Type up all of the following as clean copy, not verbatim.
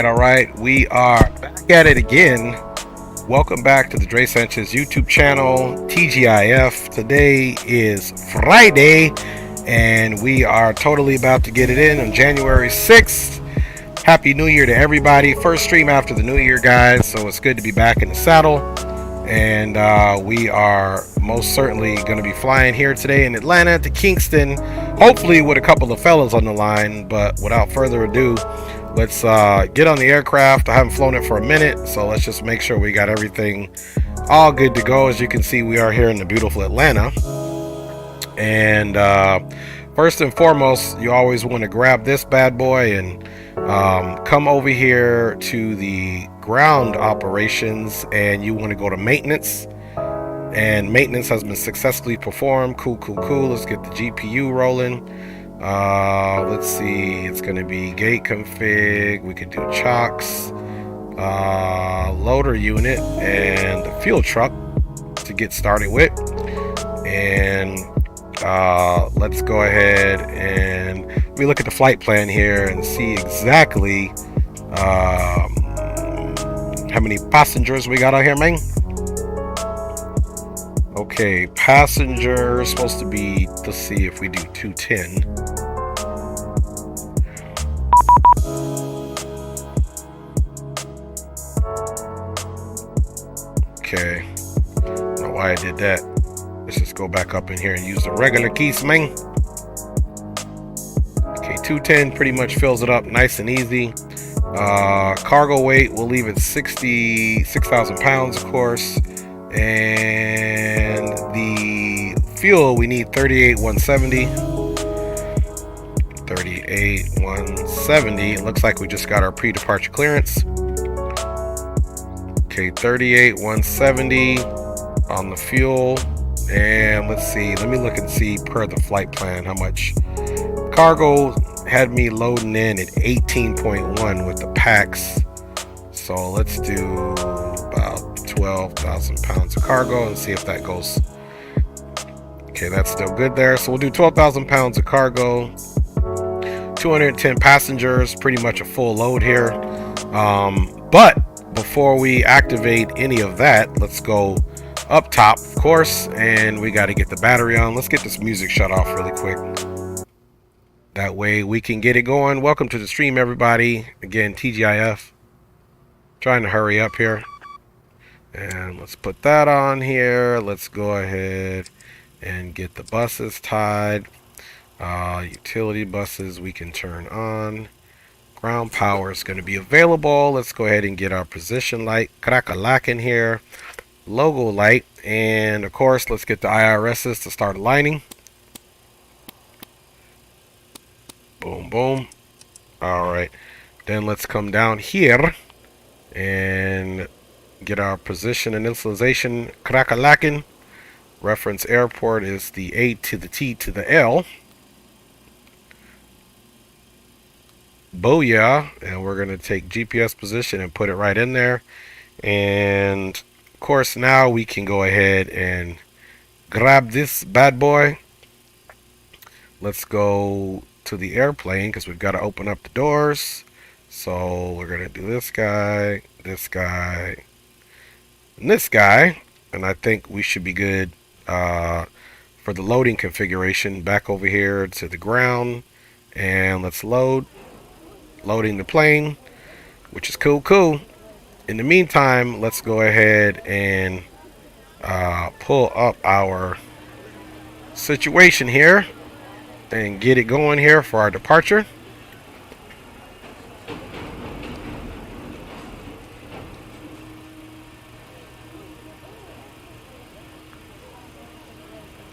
all right. We are back at it again. Welcome back to the Dre Sanchez YouTube channel, TGIF. Today is Friday, and we are totally about to get it in on January 6th. Happy New Year to everybody. First stream after the New Year, guys, so it's good to be back in the saddle. And we are most certainly going to be flying here today in Atlanta to Kingston, hopefully with a couple of fellas on the line. But without further ado, let's get on the aircraft. I haven't flown it for a minute, so let's just make sure we got everything all good to go. As you can see, we are here in the beautiful Atlanta. And first and foremost, you always want to grab this bad boy and come over here to the ground operations, and you want to go to maintenance. And maintenance has been successfully performed. Cool. Let's get the GPU rolling. Let's see, it's going to be gate config. We could do chocks, loader unit, and the fuel truck to get started with. And let's go ahead and we look at the flight plan here and see exactly how many passengers we got out here, man. Okay, passengers supposed to be, let's see if we do 210. Okay, I don't know why I did that. Let's just go back up in here and use the regular keys, man. Okay, 210 pretty much fills it up nice and easy. Cargo weight, we'll leave it 66,000 pounds, of course. And the fuel, we need 38,170. 38,170. It looks like we just got our pre-departure clearance. Okay, 38,170 on the fuel. And let's see, let me look and see per the flight plan how much. Cargo had me loading in at 18.1 with the packs. So let's do about 12,000 pounds of cargo and see if that goes. Okay, that's still good there. So we'll do 12,000 pounds of cargo, 210 passengers, pretty much a full load here. But before we activate any of that, let's go up top, of course, and we got to get the battery on. Let's get this music shut off really quick. That way we can get it going. Welcome to the stream, everybody. Again, TGIF. Trying to hurry up here. And let's put that on here. Let's go ahead and get the buses tied. Utility buses we can turn on. Ground power is going to be available. Let's go ahead and get our position light. Crack-a-lack in here. Logo light. And of course, let's get the IRSs to start aligning. Boom, boom. All right. Then let's come down here and get our position initialization crack-a-lacking. Reference airport is the A to the T to the L. Booyah. And we're going to take GPS position and put it right in there. And of course, now we can go ahead and grab this bad boy. Let's go to the airplane because we've got to open up the doors. So we're going to do this guy, and this guy. And I think we should be good for the loading configuration. Back over here to the ground. And let's loading the plane, which is cool. In the meantime, let's go ahead and pull up our situation here and get it going here for our departure.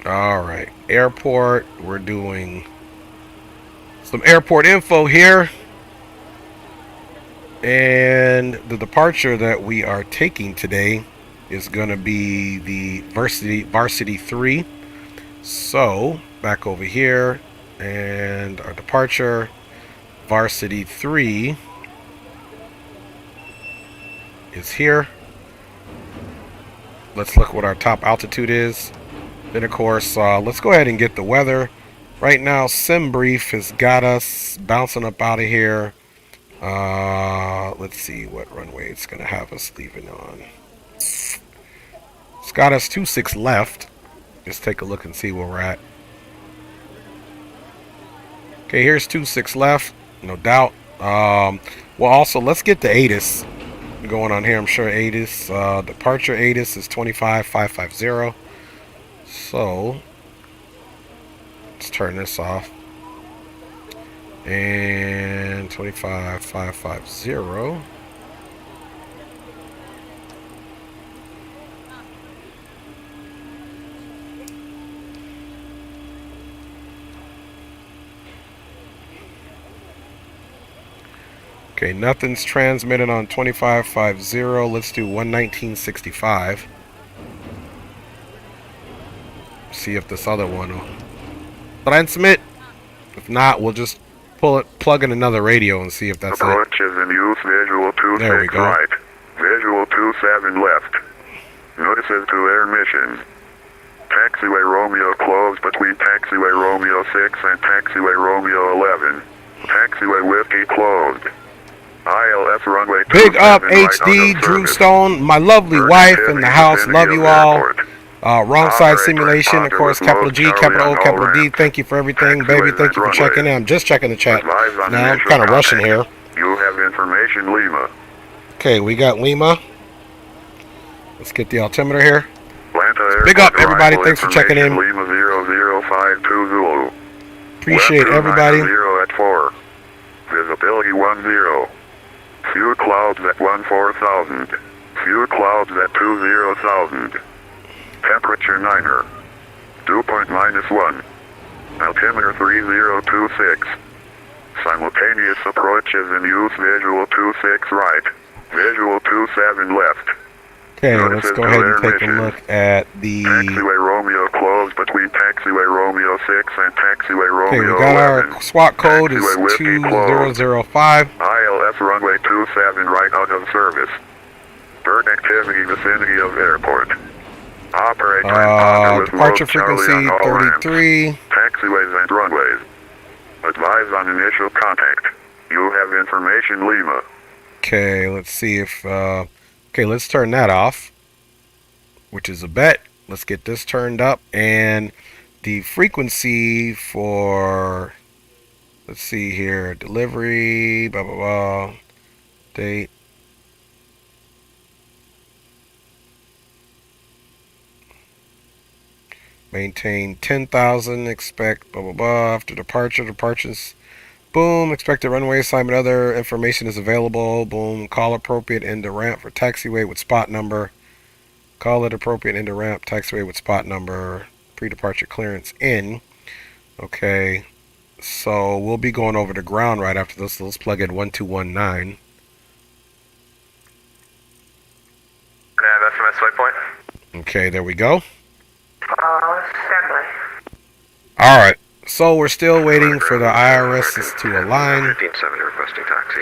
All right, airport. We're doing some airport info here. And the departure that we are taking today is going to be the Varsity 3. So back over here, and our departure, Varsity 3 is here. Let's look what our top altitude is. Then of course, let's go ahead and get the weather. Right now, SimBrief has got us bouncing up out of here. Let's see what runway it's gonna have us leaving on. It's got us 26 left. Just take a look and see where we're at. Okay, here's 26 left, no doubt. Well, also let's get the ATIS going on here. I'm sure ATIS, departure ATIS is 25550. So let's turn this off. And 25550. Okay, nothing's transmitted on 2550. Let's do 11965. See if this other one will transmit. If not, we'll just plug in another radio and see if that's Approach is in use. Visual 26 right. Visual 27 left. Notices to air mission. Taxiway Romeo closed between Taxiway Romeo 6 and Taxiway Romeo 11. Taxiway Whiskey closed. ILS runway 27 Big up right HD Drew Stone, my lovely wife in the house. Love you all. Wrong side simulation, of course, capital G, capital O, capital D. Thank you for everything, baby. Thank you for checking in. I'm just checking the chat. Now I'm kind of rushing here. You have information, Lima. Okay, we got Lima. Let's get the altimeter here. Big up, everybody. Thanks for checking in. Lima 0052 Zulu. Appreciate everybody. 0 at 4. Visibility 10. Few clouds at 14,000. Few clouds at 20,000. Temperature 9er. Dew point -1. Altimeter 3026. Simultaneous approach is in use. Visual 26 right. Visual 27 left. Okay, let's go ahead and take a look at the... Taxiway Romeo closed between Taxiway Romeo 6 and Taxiway Romeo 11. Okay, we got our SWAT code is 2005. ILS runway 27 right out of service. Bird activity vicinity of airport. Operator departure frequency 33. Taxiways and runways. Advise on initial contact. You have information, Lima. Okay, let's see if... okay, let's turn that off, which is a bet. Let's get this turned up. And the frequency for... Let's see here. Delivery, blah, blah, blah. Date. Maintain 10,000, expect blah blah blah after departures, boom, expected runway assignment, other information is available, boom, call appropriate into ramp for taxiway with spot number, call it appropriate into ramp, taxiway with spot number, pre-departure clearance in. Okay, so we'll be going over the ground right after this, so let's plug in 1219. Nav SMS waypoint. Okay, there we go. Standby. Alright, so we're still waiting for the IRSs to align. 1570 requesting taxi.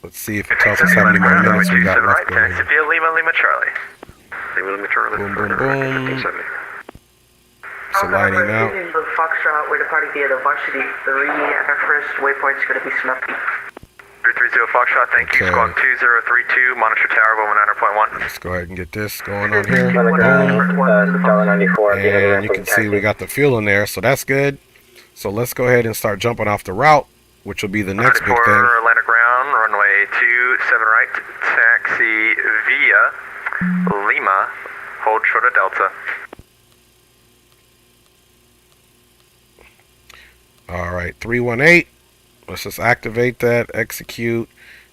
Let's see if it tells us how many more minutes we got left. Taxi via Lima, Lima Charlie. Lima Charlie. Boom, boom, boom. It's aligning out. The Foxtrot, we're departing via the Varsity 3, and our first waypoint's going to be Snuffy. 330 Foxtrot, thank you. Squawk 2032, monitor tower, Bowman 9.1. Let's go ahead and get this going on here. Boom. And you can see we got the fuel in there, so that's good. So let's go ahead and start jumping off the route, which will be the next big thing. Atlanta ground, runway 27 right, taxi via Lima, hold short of Delta. Alright, 318. Let's just activate that, execute,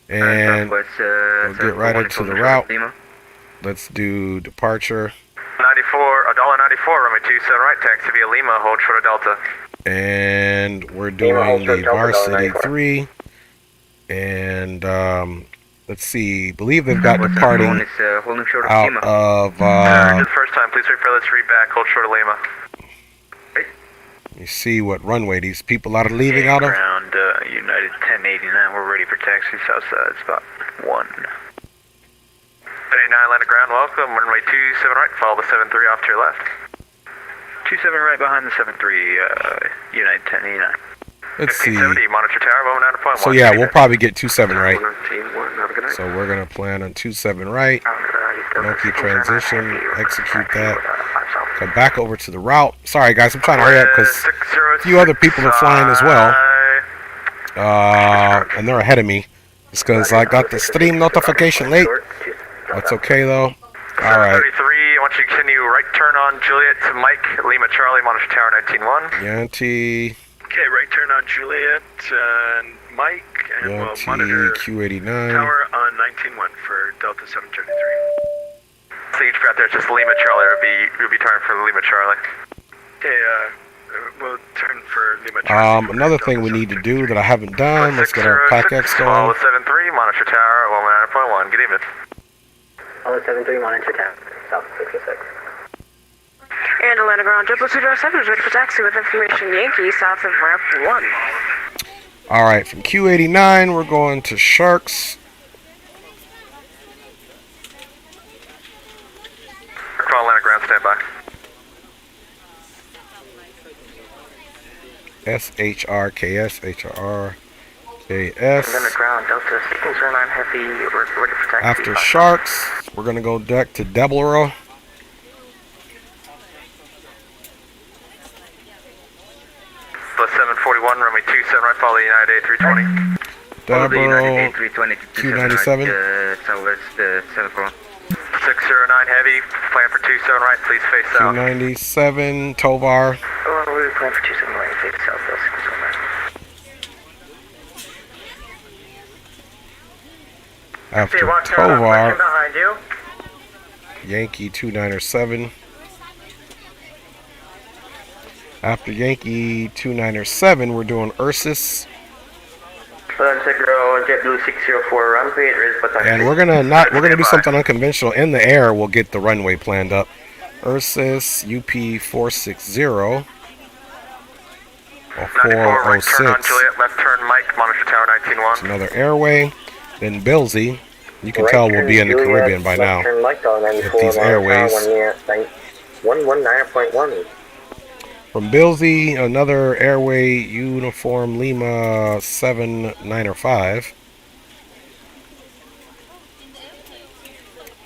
and we'll get right into the route. Let's do departure. 94, $1.94, runway 27 right, taxi via Lima, hold short of Delta. And we're doing the Varsity 3. And let's see, believe they've got departing out of... the first time, please wait for let's read back, hold short of Lima. You see what runway these people are leaving out of? Ground, United 1089, we're ready for taxi southside, spot 1. 89 landed ground, welcome, runway 27 right, follow the 73 off to your left. 27 right behind the 73, United 1089. Let's see. 1570, monitor tower, 109.1. So yeah, we'll probably get 27 right. 119.1, have a good night. So we're gonna plan on 27 right. Monkey transition, execute that. Come back over to the route. Sorry guys, I'm trying to hurry up because a few other people are flying as well. And they're ahead of me. It's because I got the stream notification late. That's okay though. Alright. 33, I want you to continue right turn on Juliet to Mike, Lima Charlie, monitor tower 19.1. Yanti. Okay, right turn on Juliet and Mike, and we'll monitor Q89. tower on 19.1 for Delta 733. So each out there, it's just Lima Charlie, it'll be turn for Lima Charlie. Okay, we'll turn for Lima Charlie. Another thing we need to do that I haven't done, let's get our PAC-X going. 73, monitor tower 109.1, good evening. 73, monitor tower, South 66. And Atlanta Ground, JetBlue 207 is ready for taxi with information Yankee, south of ramp 1. Alright, from Q89, we're going to Sharks. Call Atlanta Ground, stand by. SHRKS, HRRKS. Atlanta Ground, Delta 609 Heavy, we're ready for taxi. After Sharks, we're going to go deck to Deborah. Plus 741, runway 27 right, follow United A320. Deborah, A320 Q97. Southwest 741. 609 heavy, plan for 27 right, please face south. Q97, Tovar. Oh, we're planning for 27 right, face Southwest 609. After Tovar, Yankee 297. After Yankee 297, we're doing Ursus. JetBlue 604 runway, And we're gonna do something unconventional in the air. We'll get the runway planned up. Ursus UP 460 or 406. Turn on Juliet, left turn Mike, monitor tower 19.1. It's another airway. Then Billsy. You can tell we'll be in the Caribbean by now with these airways. 119.1. From Billsy, another airway Uniform Lima 795.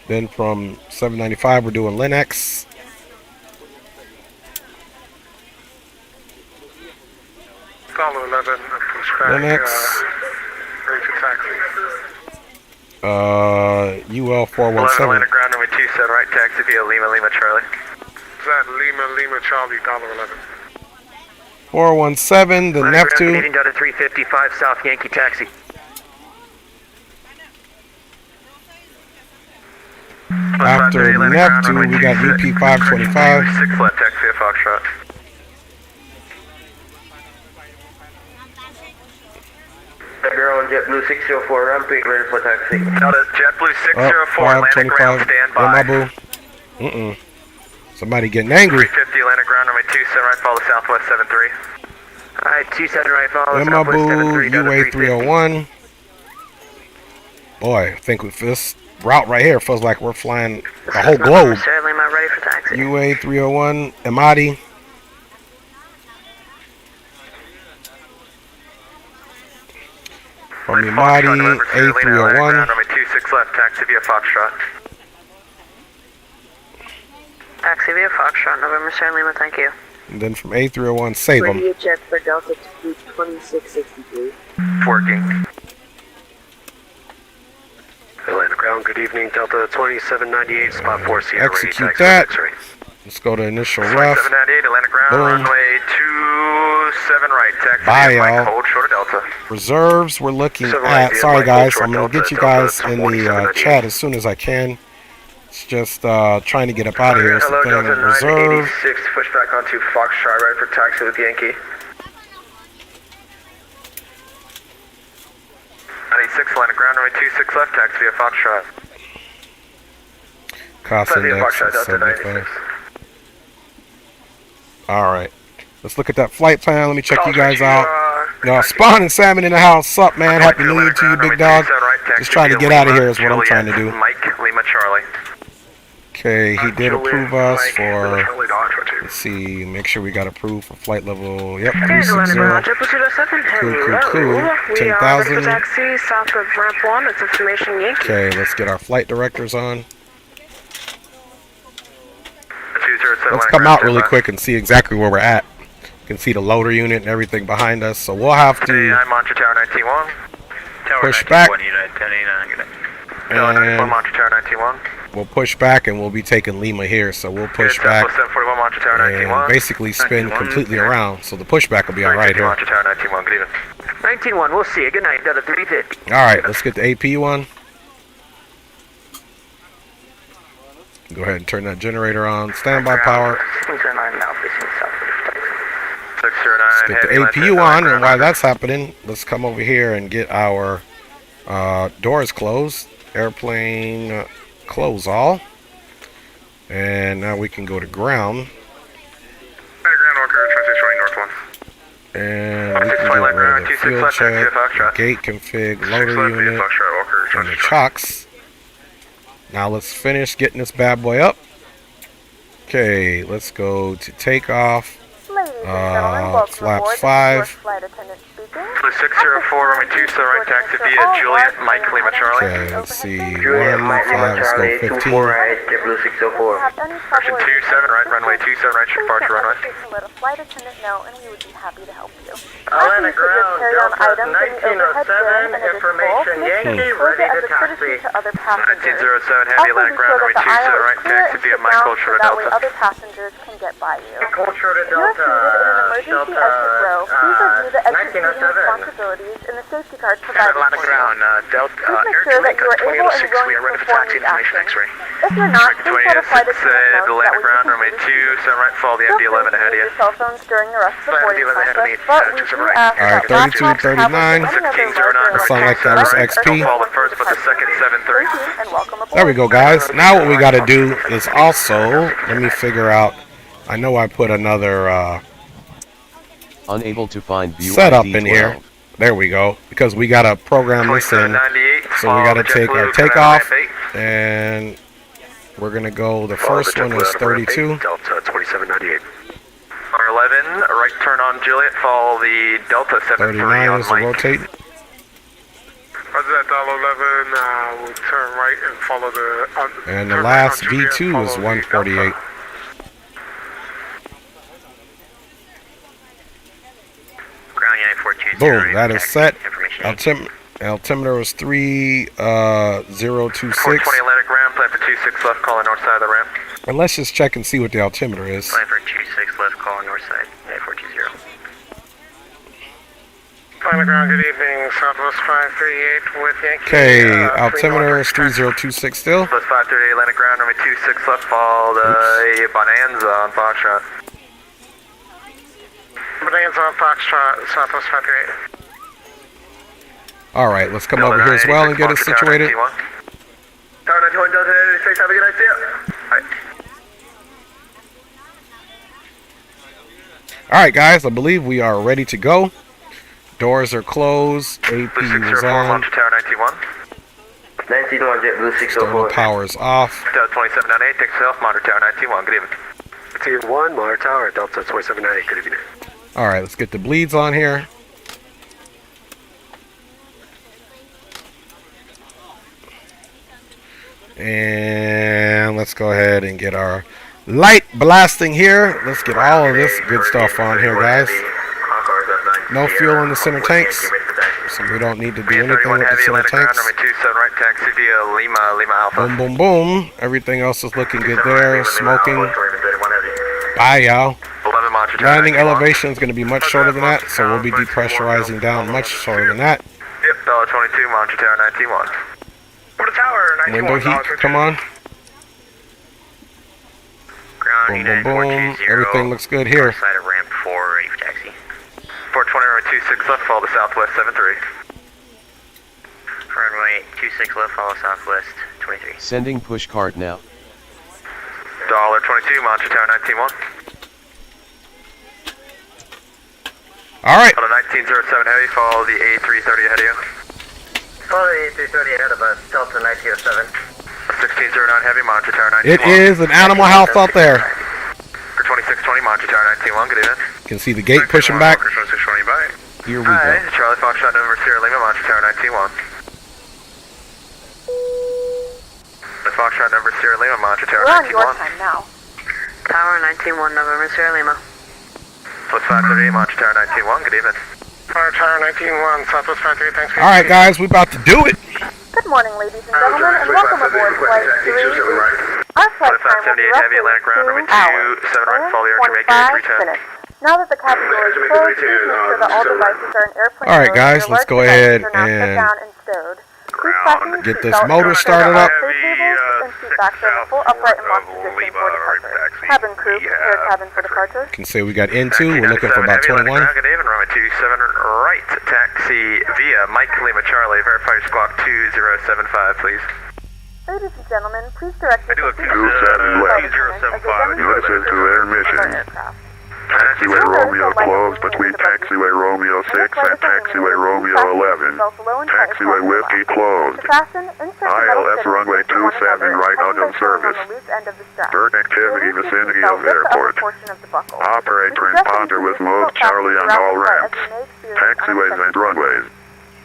Then from 795, we're doing Linux. Follow 11, Linux. ready for taxi. UL 417. Atlanta Ground, runway 27 right, taxi via Lima Charlie. Is that Lima Charlie, $11. 417, the Neptune. Getting down to 355 South Yankee taxi. After Neptune, we got UP 525. 6 left, taxi via Foxtrot. Girl, JetBlue 604 rampage, ready for taxi. Delta JetBlue 604, Atlanta Ground, stand by. Somebody getting angry. 350 Atlanta Ground, runway 27 right, follow Southwest 73. Alright, 27 right, follow Emma Southwest Boo, 73, down to UA 301. Boy, I think with this route right here, feels like we're flying the whole globe. Certainly not ready for taxi. UA 301, Amadi. From Amadi, A301. Runway 26 left, taxi via Foxtrot. Taxi via Foxtrot, November Sierra Lima, thank you. And then from A301, save them. Radio check for Delta 2663. Working. Atlanta Ground, good evening, Delta 2798, spot 4 Sierra. Execute that. Let's go to initial ref. 2798, Atlanta Ground, Boom. runway 27 right, taxi Bye, via Mike, y'all. hold short of Delta. Reserves, we're looking Seven at. right, Sorry Mike, guys, hold I'm short gonna get you Delta, guys in the 4798. chat as soon as I can. It's just trying to get up out of here. Hello, So then Delta reserve. 986, push back onto Foxtrot, right for taxi with Yankee. 96 Atlanta Ground, runway 26 left, taxi via Foxtrot. Cost Via index Foxtrot, is Delta 96. 75. Alright. Let's look at that flight plan. Let me check you guys out. Spawn and Salmon in the house. Sup, man? Happy New Year to you, big dog. Just trying to get out of here is what I'm trying to do. Mike, Lima Charlie. Okay, he did approve us for, Charlie Dodge, let's see, make sure we got approved for flight level, yep, And 360. Atlanta Ground, JetBlue 207, Cool. We are ready 10,000. for taxi south of ramp 1. It's information Yankee. Okay, let's get our flight directors on. Let's come out really quick and see exactly where we're at. You can see the loader unit and everything behind us, so we'll have to I'm on Tower 91. push back. Tower 91, And Tower 91. we'll push back and we'll be taking Lima here, so we'll push back 741, Tower 91. and basically spin completely around, so the pushback will be alright here. Tower 91, good evening. 19-1, we'll see you. Good night, Delta 350. Alright, let's get the AP one. Go ahead and turn that generator on. Standby power. 609 now, facing south. 609, Let's get the APU on, and while that's happening, let's come over here and get our doors closed. Airplane close all. And now we can go to ground. Ground Walker, 26 north 1. And we can get rid of the fuel check, gate config, loader unit, and the chocks. Now let's finish getting this bad boy up. Okay, let's go to takeoff. Flaps 5. Flight attendant speaking. 604, runway 27 right, taxi via Juliet, Mike, Lima, Charlie. Okay, let's see. 1, 5, let's go 15. JetBlue 604. Option 27 right, runway 27 right, departure runway. Let a flight attendant know, and we would be happy to help you. Atlanta Ground, Delta 1907, information Yankee, ready to taxi. 1907, heavy Atlantic Ground, runway 27 right, taxi via Mike, Culture That way Delta. other passengers can get by you. Culture to If you are Delta, seated in an emergency exit row, please review the exit 1907. responsibilities in the safety card provided Atlantic for you. Ground, Delta, Please make Air sure that Jamaica, you are able and 2006, we willing are ready to for perform taxi, these information actions. X-ray. If you're not, please let a flight attendant know so that Atlantic we Ground, can runway continue 27 right, follow the Feel free MD-11 to ahead of use you. your cell phones during the rest of the boarding MD-11 ahead of me, process, but we just do right. ask Alright, that 32, laptops, 39. tablets, and any other 1609, larger Sound like that was XP. Follow the first, but the second 7-3. Thank you, and welcome aboard. There we go, guys. Now what we got to do is also, let me figure out, I know I put another Unable to find view setup ID in here. 12. There we go. Because we got to program this in. 2798, So we got to take our takeoff. takeoff. And we're going to go, the first one is 32. Delta 2798. R11, right turn on Juliet, follow the Delta 73 39 on is the Mike. rotate. Roger that, Delta 11, we'll turn right and follow the... And the turn last right on Juliet, V2 is follow the 148. Delta. Ground United 420. Boom, that is set. Information. Altimeter was 3026. 420 Atlantic ramp, plan for 26 left, calling north side of the ramp. And let's just check and see what the altimeter is. Plan for 26 left, calling north side, United 420. Final ground, good evening, Southwest 538 with Yankee. Okay, altimeter is 3026 still. Plus 538 Atlantic ground, runway 26 left, follow the Bonanza on Foxtrot. Bonanza on Foxtrot, Southwest 538. Alright, let's come over here as well and get it situated. Tower 91, Delta 86, have a good night, see ya. Alright guys, I believe we are ready to go. Doors are closed. AP is on. Tower 91. 91 JetBlue External 604. power is off. Delta 2798, takes off, monitor Tower 91, good evening. Tier 1, Monitor Tower, Delta 2798, good evening. Alright, let's get the bleeds on here. And let's go ahead and get our light blasting here. Let's get all of this good stuff on here, guys. No fuel in the center tanks, so we don't need to do anything with the center tanks. right, taxi via Lima Alpha. Boom, boom, boom. Everything else is looking good there. Smoking. Bye, y'all. 11 Monster Tower Landing 91. elevation is going to be much shorter than that, so we'll be depressurizing down much shorter than that. Yep, Dollar 22, Monster Tower 91. For the tower, 91. Window heat, come on. Ground Boom, boom, United boom. 420. Everything looks good here. Side of ramp 4, ready for taxi. 420, runway 26 left, follow the Southwest 73. Runway 26 left, follow Southwest 23. Sending push cart now. Dollar 22, Monster Tower 91. All right. Dollar 1907 heavy, follow the A330 ahead of you. Follow the A330 ahead of us, Delta 1907. 1609 Heavy, monitor tower 91. It is an animal house out there. 2620, monitor tower 91, good evening. You can see the gate pushing back. 2620, bye. Here we Hi, go. Charlie Foxtrot, November Sierra Lima, monitor tower 91. Foxtrot, November Sierra Lima, monitor tower 91. We're on your time now. Tower 91, November Sierra Lima. Plus 538, monitor tower 91, good evening. Tower 19-1, Southwest 53, thanks for All right, guys, we about to do it. Good morning, ladies and gentlemen, and welcome aboard Flight 3. Our flight time will be roughly 2 hours, 25 minutes. Now that the cabin door is closed, please make sure that all devices are in airplane mode. All right, guys, let's go ahead and get this motor started up. Cabin crew, prepare cabin for departure. You can say we got N2. We're looking for about 21. Good evening, runway 27 right, taxi via Mike Lima Charlie, verify your squawk 2075, please. Ladies and gentlemen, please direct your 27 left. Notices to air mission. Taxiway Romeo closed between Taxiway Romeo 6 and Taxiway Romeo 11. Taxiway Whiskey closed. ILS runway 27 right out of service. Bird activity vicinity of airport. Operate transponder with mode Charlie on all ramps. Taxiways and runways.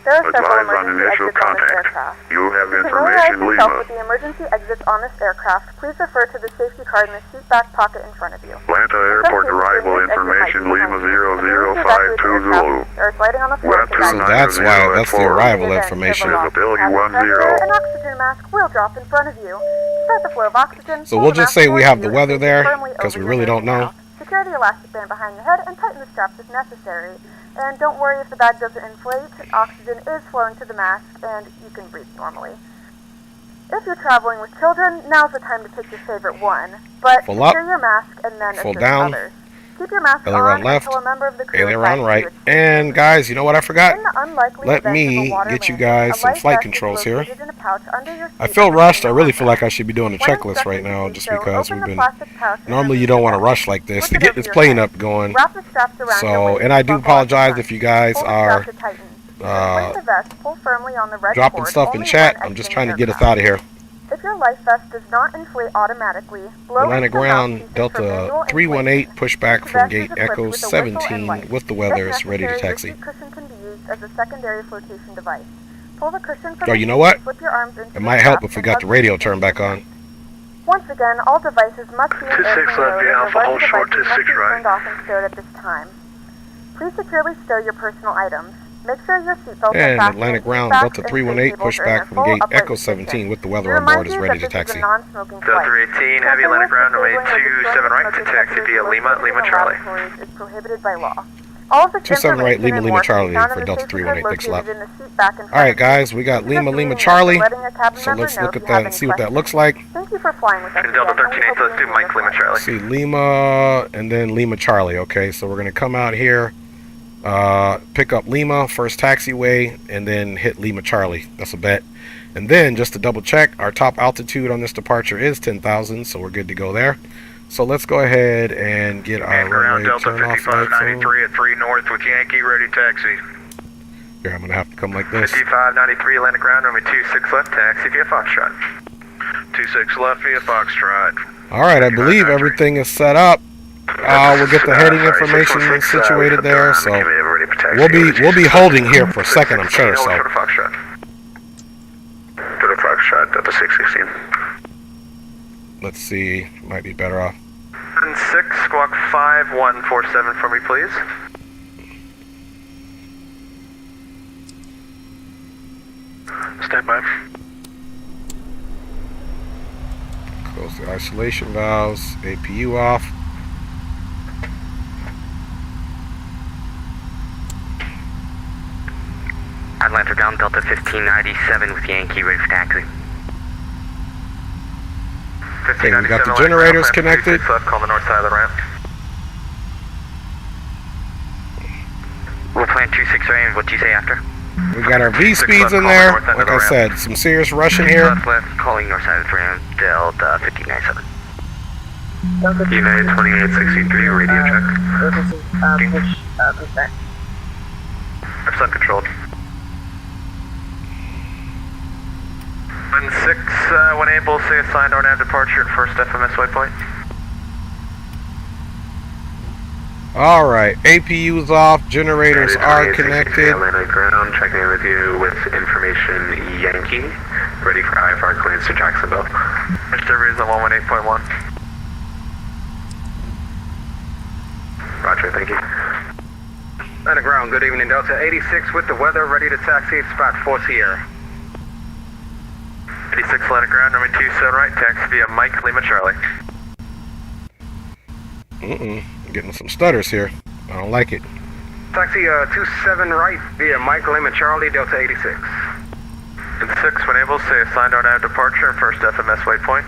Advise on initial contact. You have information, Lima. With the emergency exits on this aircraft, please refer to the safety card in the seat back pocket in front of you. Atlanta Airport arrival information, Lima 0052 Zulu. So that's why, that's the arrival information. Visibility 10. An oxygen mask will drop in front of you. Start the flow of oxygen. So we'll just say we have the weather there, because we really don't know. Secure the elastic band behind your head and tighten the straps if necessary. And don't worry if the bag doesn't inflate. Oxygen is flowing to the mask, and you can breathe normally. If you're traveling with children, now's the time to pick your favorite one. But Full up, secure your mask and then full assist down, others. Keep your mask aileron on left, until a member of the crew aileron decides right. to switch. And guys, you know what I forgot? In the unlikely Let event me of a water get you landing, guys a some life flight vest is controls here. located in a pouch under your I seat feel behind rushed. I your really helmet. feel like I should be doing a When checklist right instructed now, to do just so, because open we've the been. plastic pouch and Normally, you remove don't the want to vest. rush like this Flip to it get over this your plane head. up going. Wrap the straps around your So, waist and I do buckle at the apologize time. if you guys Pull the are strap to tighten. When the vest, pull firmly on the red dropping cord stuff in only chat. when I'm just exiting trying to the get us aircraft. out of here. If your life vest does not inflate automatically, blow Atlantic into the ground, mouthpieces for Delta manual 318, inflation. pushback This from vest gate is equipped Echo with a whistle and 17 light. with the If weathers ready to necessary, taxi. the seat cushion can be used as a secondary flotation device. Pull the cushion from Oh, the you know seat, what? flip your arms into It the might help straps if we and got hug the radio cushion turned back on. Once again, all devices must be in 26 airplane left, mode yeah, and Alpha, the hold larger short, devices must 26 be right. turned off and stowed at this time. Please securely stow your personal items. Make sure your seatbelts are And fastened, Atlantic ground, seatbacks Delta and 318, tables are in pushback their from full gate upright Echo 17 position. with the weather We on board remind is you ready that to this is taxi. a non-smoking Delta flight. 18, heavy Atlantic ground, runway 27 right to taxi via Lima, Lima Charlie. Is prohibited by law. All of this 27 right, information Lima, and Lima more Charlie can be found for in the Delta safety 318. card Thanks a lot. located in the seat back in front Alright, of you. guys, we got Keep Lima, us Lima reading Charlie. this and letting a cabin So member let's know look if at you that have and any see what that questions. looks like. Thank you for flying with us And Delta again, and we 13 hope let's you do enjoy Mike your Lima flight. Charlie. See Lima and then Lima Charlie. Okay, so we're gonna come out here, pick up Lima first taxiway, and then hit Lima Charlie. That's a bet. And then just to double check, our top altitude on this departure is 10,000, so we're good to go there. So let's go ahead and get our Ground runway Delta turn off lights on. 5593 at 3 north with Yankee ready taxi. Here, I'm gonna have to come like this. 5593 Atlantic ground, runway 26 left, taxi via Foxtrot. 26 left via Foxtrot. All right, I believe everything is set up. We'll get the heading information situated there. So we'll be holding here for a second, I'm sure. So. Foxtrot, Delta 616. Let's see, might be better off. 6, squawk 5147 for me, please. Stand by. Close the isolation valves, APU off. Atlanta ground, Delta 1597 with Yankee ready for taxi. Okay, we got the generators connected. Left, call the north side of the ramp. We'll plan 26 right, what do you say after? We got our V speeds in there. Like I said, some serious rushing here. Left, calling north side of the ramp, Delta 1597. United 2863, radio check. Sun controlled. when able, say assigned our nav departure and first FMS waypoint. Alright, APU's off, generators are connected. Ground, checking in with you with information Yankee. Ready for IFR clearance to Jacksonville. Mr. is on 118.1. Roger, thank you. Atlanta ground, good evening, Delta 86 with the weather, ready to taxi at spot 4 Sierra. 86 Atlanta ground, number 27 right, taxi via Mike Lima Charlie. Getting some stutters here. I don't like it. Taxi 27 right via Mike Lima Charlie, Delta 86. And 6 when able, say assigned our nav departure and first FMS waypoint.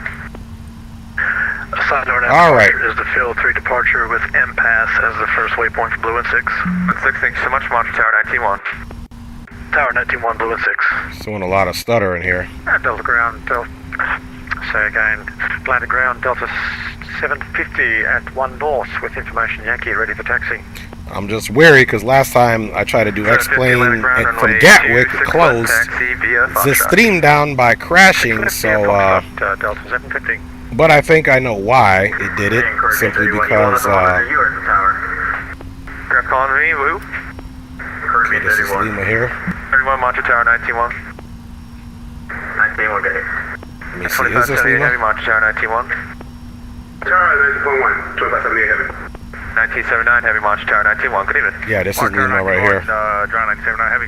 Assigned our nav departure is the Phil 3 departure with M-Pass as the first waypoint for Blue and 6. And 6, thank you so much, Monster Tower 19-1. Tower 19-1, Blue and 6. It's doing a lot of stuttering here. Delta ground, say again, Atlanta ground, Delta 750 at 1 north with information Yankee, ready for taxi. I'm just wary because last time I tried to do X-Plane from Gatwick, it closed. The stream down by crashing, so Delta 750. but I think I know why it did it, simply because Grab calling me, woo. okay, this is Lima here. 31 Monster Tower 19-1. 19-1, good. Let me see, is this Lima? Heavy Monster Tower 19-1. Tower 19.1, 2578 heavy. 1979 Heavy Monster Tower 19-1, good evening. Yeah, this is Lima right here. Ground 1979 Heavy.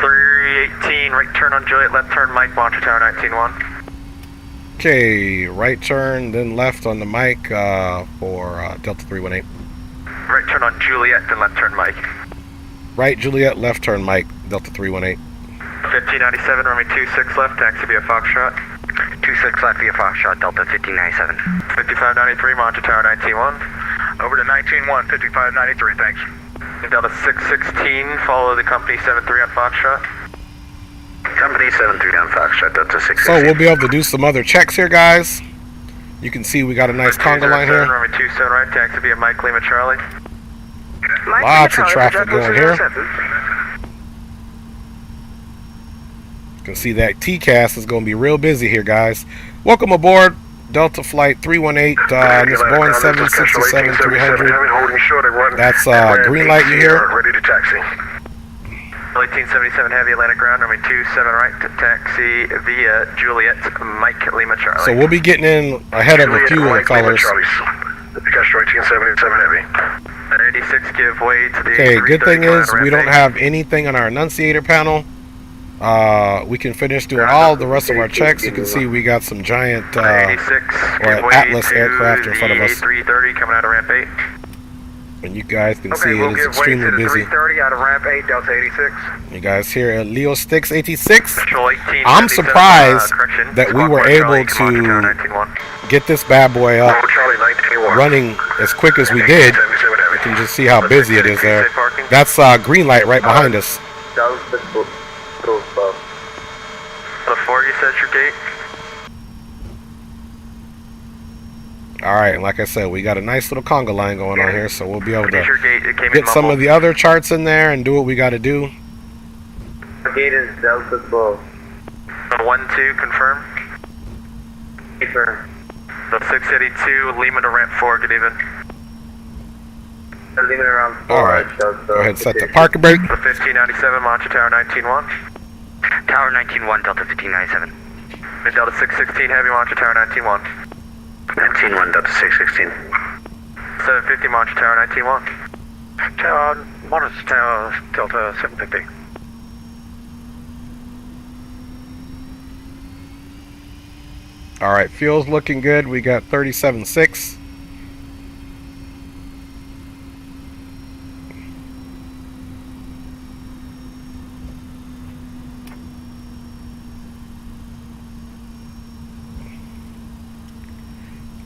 318, right turn on Juliet, left turn Mike, Monster Tower 19-1. Okay, right turn, then left on the mic for Delta 318. Right turn on Juliet, then left turn Mike. Right Juliet, left turn Mike, Delta 318. 1597, runway 26 left, taxi via Foxtrot. 26 left via Foxtrot, Delta 1597. 5593, Monster Tower 19-1. Over to 19-1, 5593, thanks. Delta 616, follow the company 73 on Foxtrot. Company 73 on Foxtrot, Delta 616. So we'll be able to do some other checks here, guys. You can see we got a nice conga line here. Runway 27 right, taxi via Mike Lima Charlie. Lots of traffic going here. You can see that TCAS is going to be real busy here, guys. Welcome aboard Delta Flight 318, this Boeing 767-300. That's green light you hear. Ready to taxi. 1877 Heavy Atlantic ground, runway 27 right, taxi via Juliet Mike Lima Charlie. So we'll be getting in ahead of a few of the colors. Castro 1877 Heavy. 86 give way to the Okay, good thing is we don't have anything on our annunciator panel. We can finish doing all the rest of our checks. You can see we got some giant 86 Atlas aircraft in front of us. 330 coming out of ramp 8. And you guys can see it is extremely busy. 330 out of ramp 8, Delta 86. You guys here at Leo Sticks 86. Control 18, I'm surprised correction. that we were able to get this bad boy up running as quick as we did. You can just see how busy it is there. That's green light right behind us. Before you set your gate. Alright, and like I said, we got a nice little conga line going on here, so we'll be able to gate, get some of the other charts in there and do what we got to do. Gate is Delta 12. 1-2, confirm. Confirm. The 682, Lima to ramp 4, good evening. Lima around 4. Alright, go ahead and set the parking brake. The 1597, Monster Tower 19-1. Tower 19-1, Delta 1597. Mid Delta 616, Heavy Monster Tower 19-1. 19-1, Delta 616. 750, Monster Tower 19-1. Tower, Monster Tower, Delta 750. Alright, fuel's looking good. We got 37.6.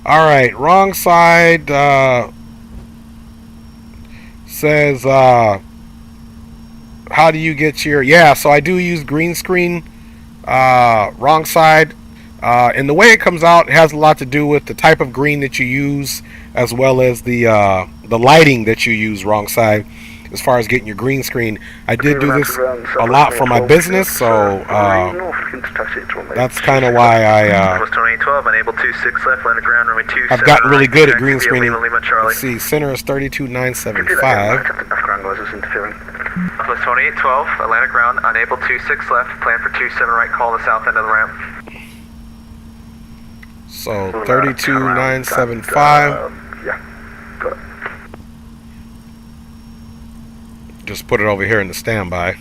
Alright, wrong side says how do you get your, yeah, so I do use green screen, wrong side, and the way it comes out has a lot to do with the type of green that you use as well as the lighting that you use wrong side. as far as getting your green screen. I did do this a lot for my business, so that's kind of why I 2812, unable 26 left, landed ground, runway 27 I've gotten really good at taxi green via screening. Lima Charlie. Let's see, center is 32975. Plus 2812, Atlantic ground, unable 26 left, plan for 27 right, call the south end of the ramp. So 32975. Yeah, got it. Just put it over here in the standby.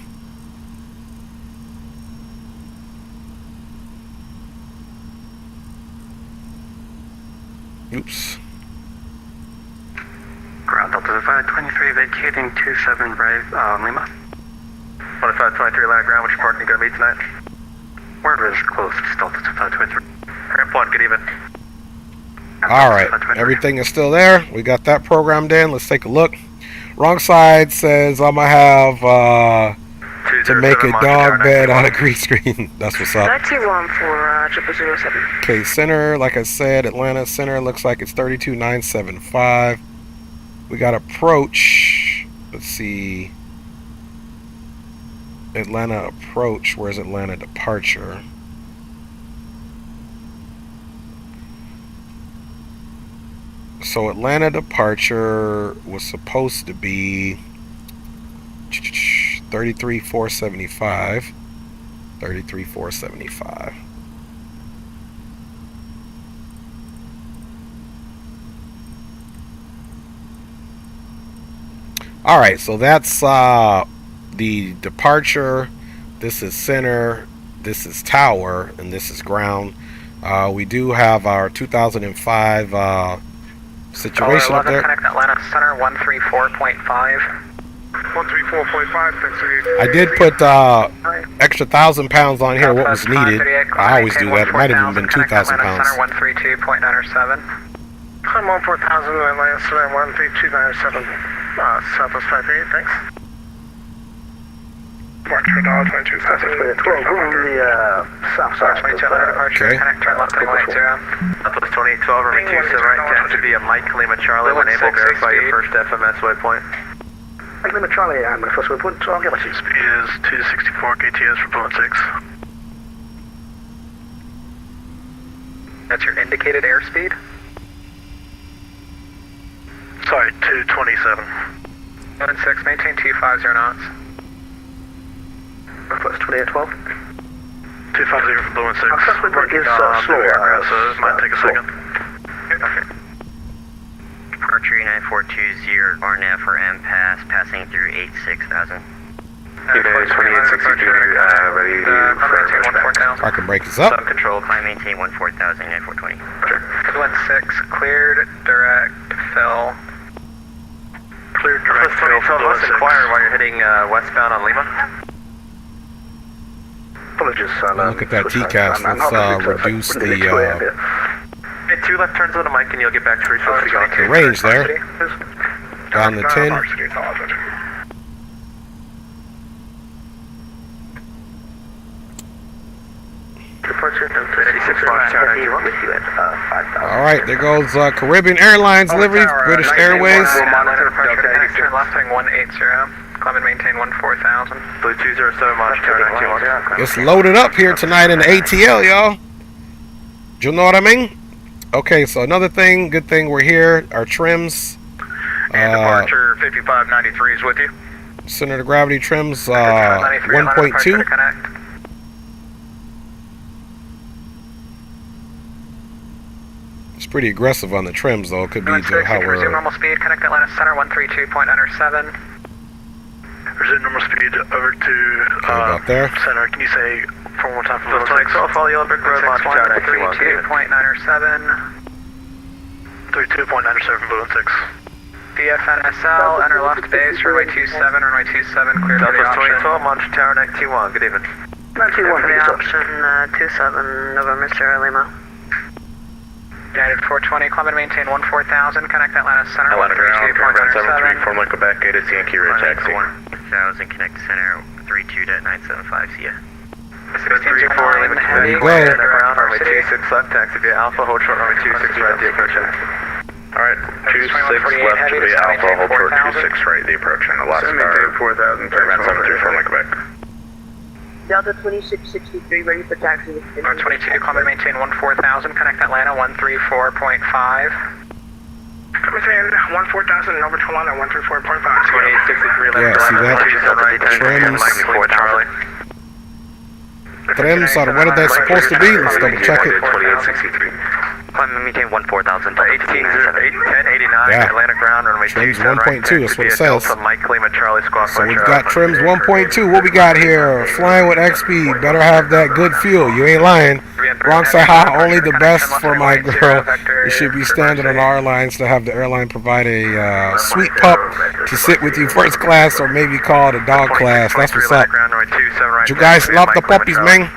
Oops. Ground Delta 523 vacating 27 right, Lima. 2523 Atlantic ground, what's your parking going to be tonight? Word is close, it's Delta 523. Ramp 1, good evening. Alright, everything is still there. We got that programmed in. Let's take a look. Wrong side says I'm going to have to make a dog bed on a green screen. That's what's up. 91 for 0007. Okay, center, like I said, Atlanta center looks like it's 32975. We got approach. Let's see. Atlanta approach. Where's Atlanta departure? So Atlanta departure was supposed to be 33475. 33475. All right, so that's the departure. This is center, this is tower, and this is ground. We do have our 2005 situation up there. Connect Atlanta Center 134.5. 134.5, thanks. I did put extra 1,000 pounds on here, what was needed. I always do that. It might have even been 2,000 pounds. Center 132.907. I'm on 4,000 Atlanta Center 132.907. Southwest 538, thanks. March for Dodge 92,000. Well, we're on the south side. 22 Atlanta departure, Okay. connect turn left 180. Plus 2812, runway 27 right, taxi via Mike Lima Charlie, when able, verify your first FMS waypoint. Mike Lima Charlie, and my first waypoint, so I'll get my speed Is 264 KTS for Bullet 6. That's your indicated airspeed? Sorry, 227. 76, maintain 250 knots. Plus 2812. 250 for Blue 6. Our first waypoint is slower, so it might take a second. Okay. Archery 9420 RNAV for M pass, passing through 86,000. 2862, ready for 14000. Parking brake is up. controlled. Climb maintain 14,000 and 420. Blue 6, cleared, direct, fill. Clear direct Plus fill for 2812, Blue let's 6. inquire while you're heading westbound on Lima. Apologies, Look at that TCAS. Let's reduce the Hey, 2 left turns on the mic and you'll get back to where you're supposed to be going. the range there. Down to 10. Departure 86 March Tower 91. with you at 5,000. All right, there goes Caribbean Airlines livery, British Airways. Monitor departure, connect turn left heading 180. Climb and maintain 14000. Blue 207 March Tower 91. It's loaded up here tonight in the ATL, y'all. Do you know what I mean? Okay, so another thing, good thing we're here. Our trims. And departure 5593 is with you. Center of gravity trims 93, 1.2. connect. It's pretty aggressive on the trims, though. It could be to how Resume we're. normal speed, connect Atlanta Center 132.907. Resume normal speed over to About there. center. Can you say for one more time for Plus 2612, follow Yellow Brick Road, March Tower 91. 32.907. 32.97 Blue 6. VFNSL, enter left base, runway 27, runway 27, clear for the Plus option. 2012 March Tower 91. Good evening. 91, please, sir. Option 27, November Sierra Lima. United 420, climb and maintain 14000, connect Atlanta Center Atlanta ground, 132.907. from Lincoln Quebec, Gate to Yankee Ridge, taxi. 1,000, connect center 32.975, see ya. 1629, Lima heavy, There you go. clear, ground, runway varsity. 26 left, taxi via Alpha, hold short runway 26 right, the approach. Alright, 26 left to the Alpha, hold short 26 right, the approach on the left star. 4,000, Around 734 on Quebec. Delta 2663, ready for taxi. 22, climb and maintain 14,000, connect Atlanta 134.5. Maintain 14,000, over to Atlanta 134.5. 2863, Yeah, see that? Trims are what are they supposed to be? Let's double check it. 2863. Climb and maintain 14,000. 1089, Yeah. Atlanta ground, runway Trims 27 right. 1.2, that's what it says. Delta Mike Lima Charlie Squawk. So we've got trims 1.2. What we got here? Flying with XP. Better have that good fuel. You ain't lying. Wrong side, only the best for my girl. It should be standard on our airlines to have the airline provide a sweet pup to sit with you first class, or maybe called a dog class. That's what's up. You guys love the puppies, man.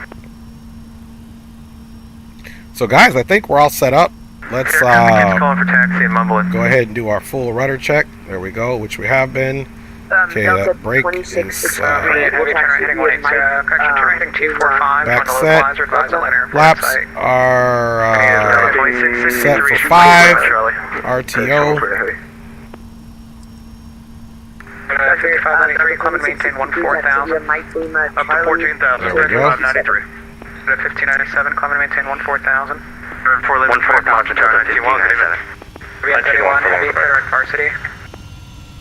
So guys, I think we're all set up. Let's go ahead and do our full rudder check. There we go, which we have been. Okay, that brake is back set. Flaps are set for 5. RTO. 5593, climb and maintain 14,000. Up to 14,000, There we go. 593. 1597, climb and maintain 14,000. 411, Mountain Tower, 91. We have 31, heavy, direct varsity.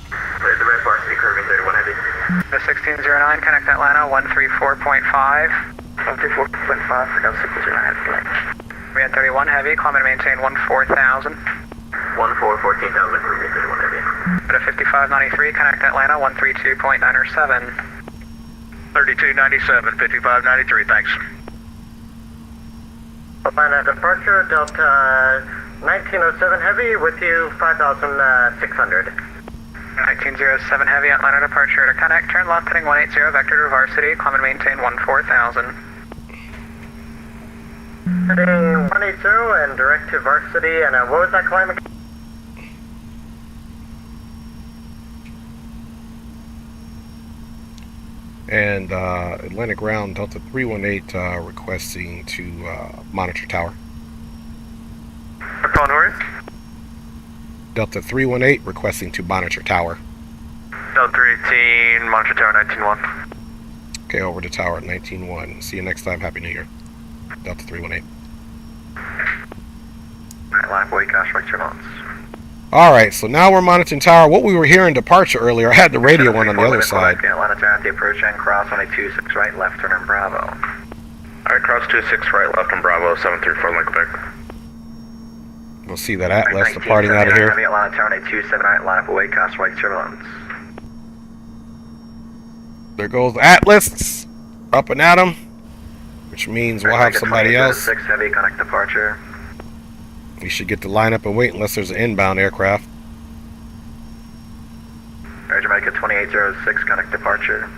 The red varsity, curving 31 heavy. The 1609, connect Atlanta 134.5. 134.5, forgot 1609 heavy connect. We had 31 heavy, climb and maintain 14,000. 14,000, curving 31 heavy. At a 5593, connect Atlanta 132.907. 3297, 5593, thanks. Atlanta departure, Delta 1907 heavy, with you 5,600. 1907 heavy, Atlanta departure to connect, turn left heading 180, vector to varsity, climb and maintain 14,000. Heading 180 and direct to varsity, and what was that climb again? And Atlantic ground Delta 318 requesting to monitor tower. Phone who is? Delta 318 requesting to monitor tower. Delta 318, monitor tower 191. Okay, over to tower 191. See you next time. Happy New Year. Delta 318. Lap way, cash right turbulence. Alright, so now we're monitoring tower. What we were hearing departure earlier, I had the radio one on the other side. Atlanta tower at the approach and cross on a 26 right, left turn in Bravo. Alright, cross 26 right, left on Bravo, 734 Link Quebec. We'll see that Atlas departing out of here. Atlanta tower at 279, line up away, cost right turbulence. There goes Atlas, up and at him, which means we'll have somebody else. 6 heavy, connect departure. We should get to line up and wait unless there's an inbound aircraft. Air Jamaica 2806, connect departure.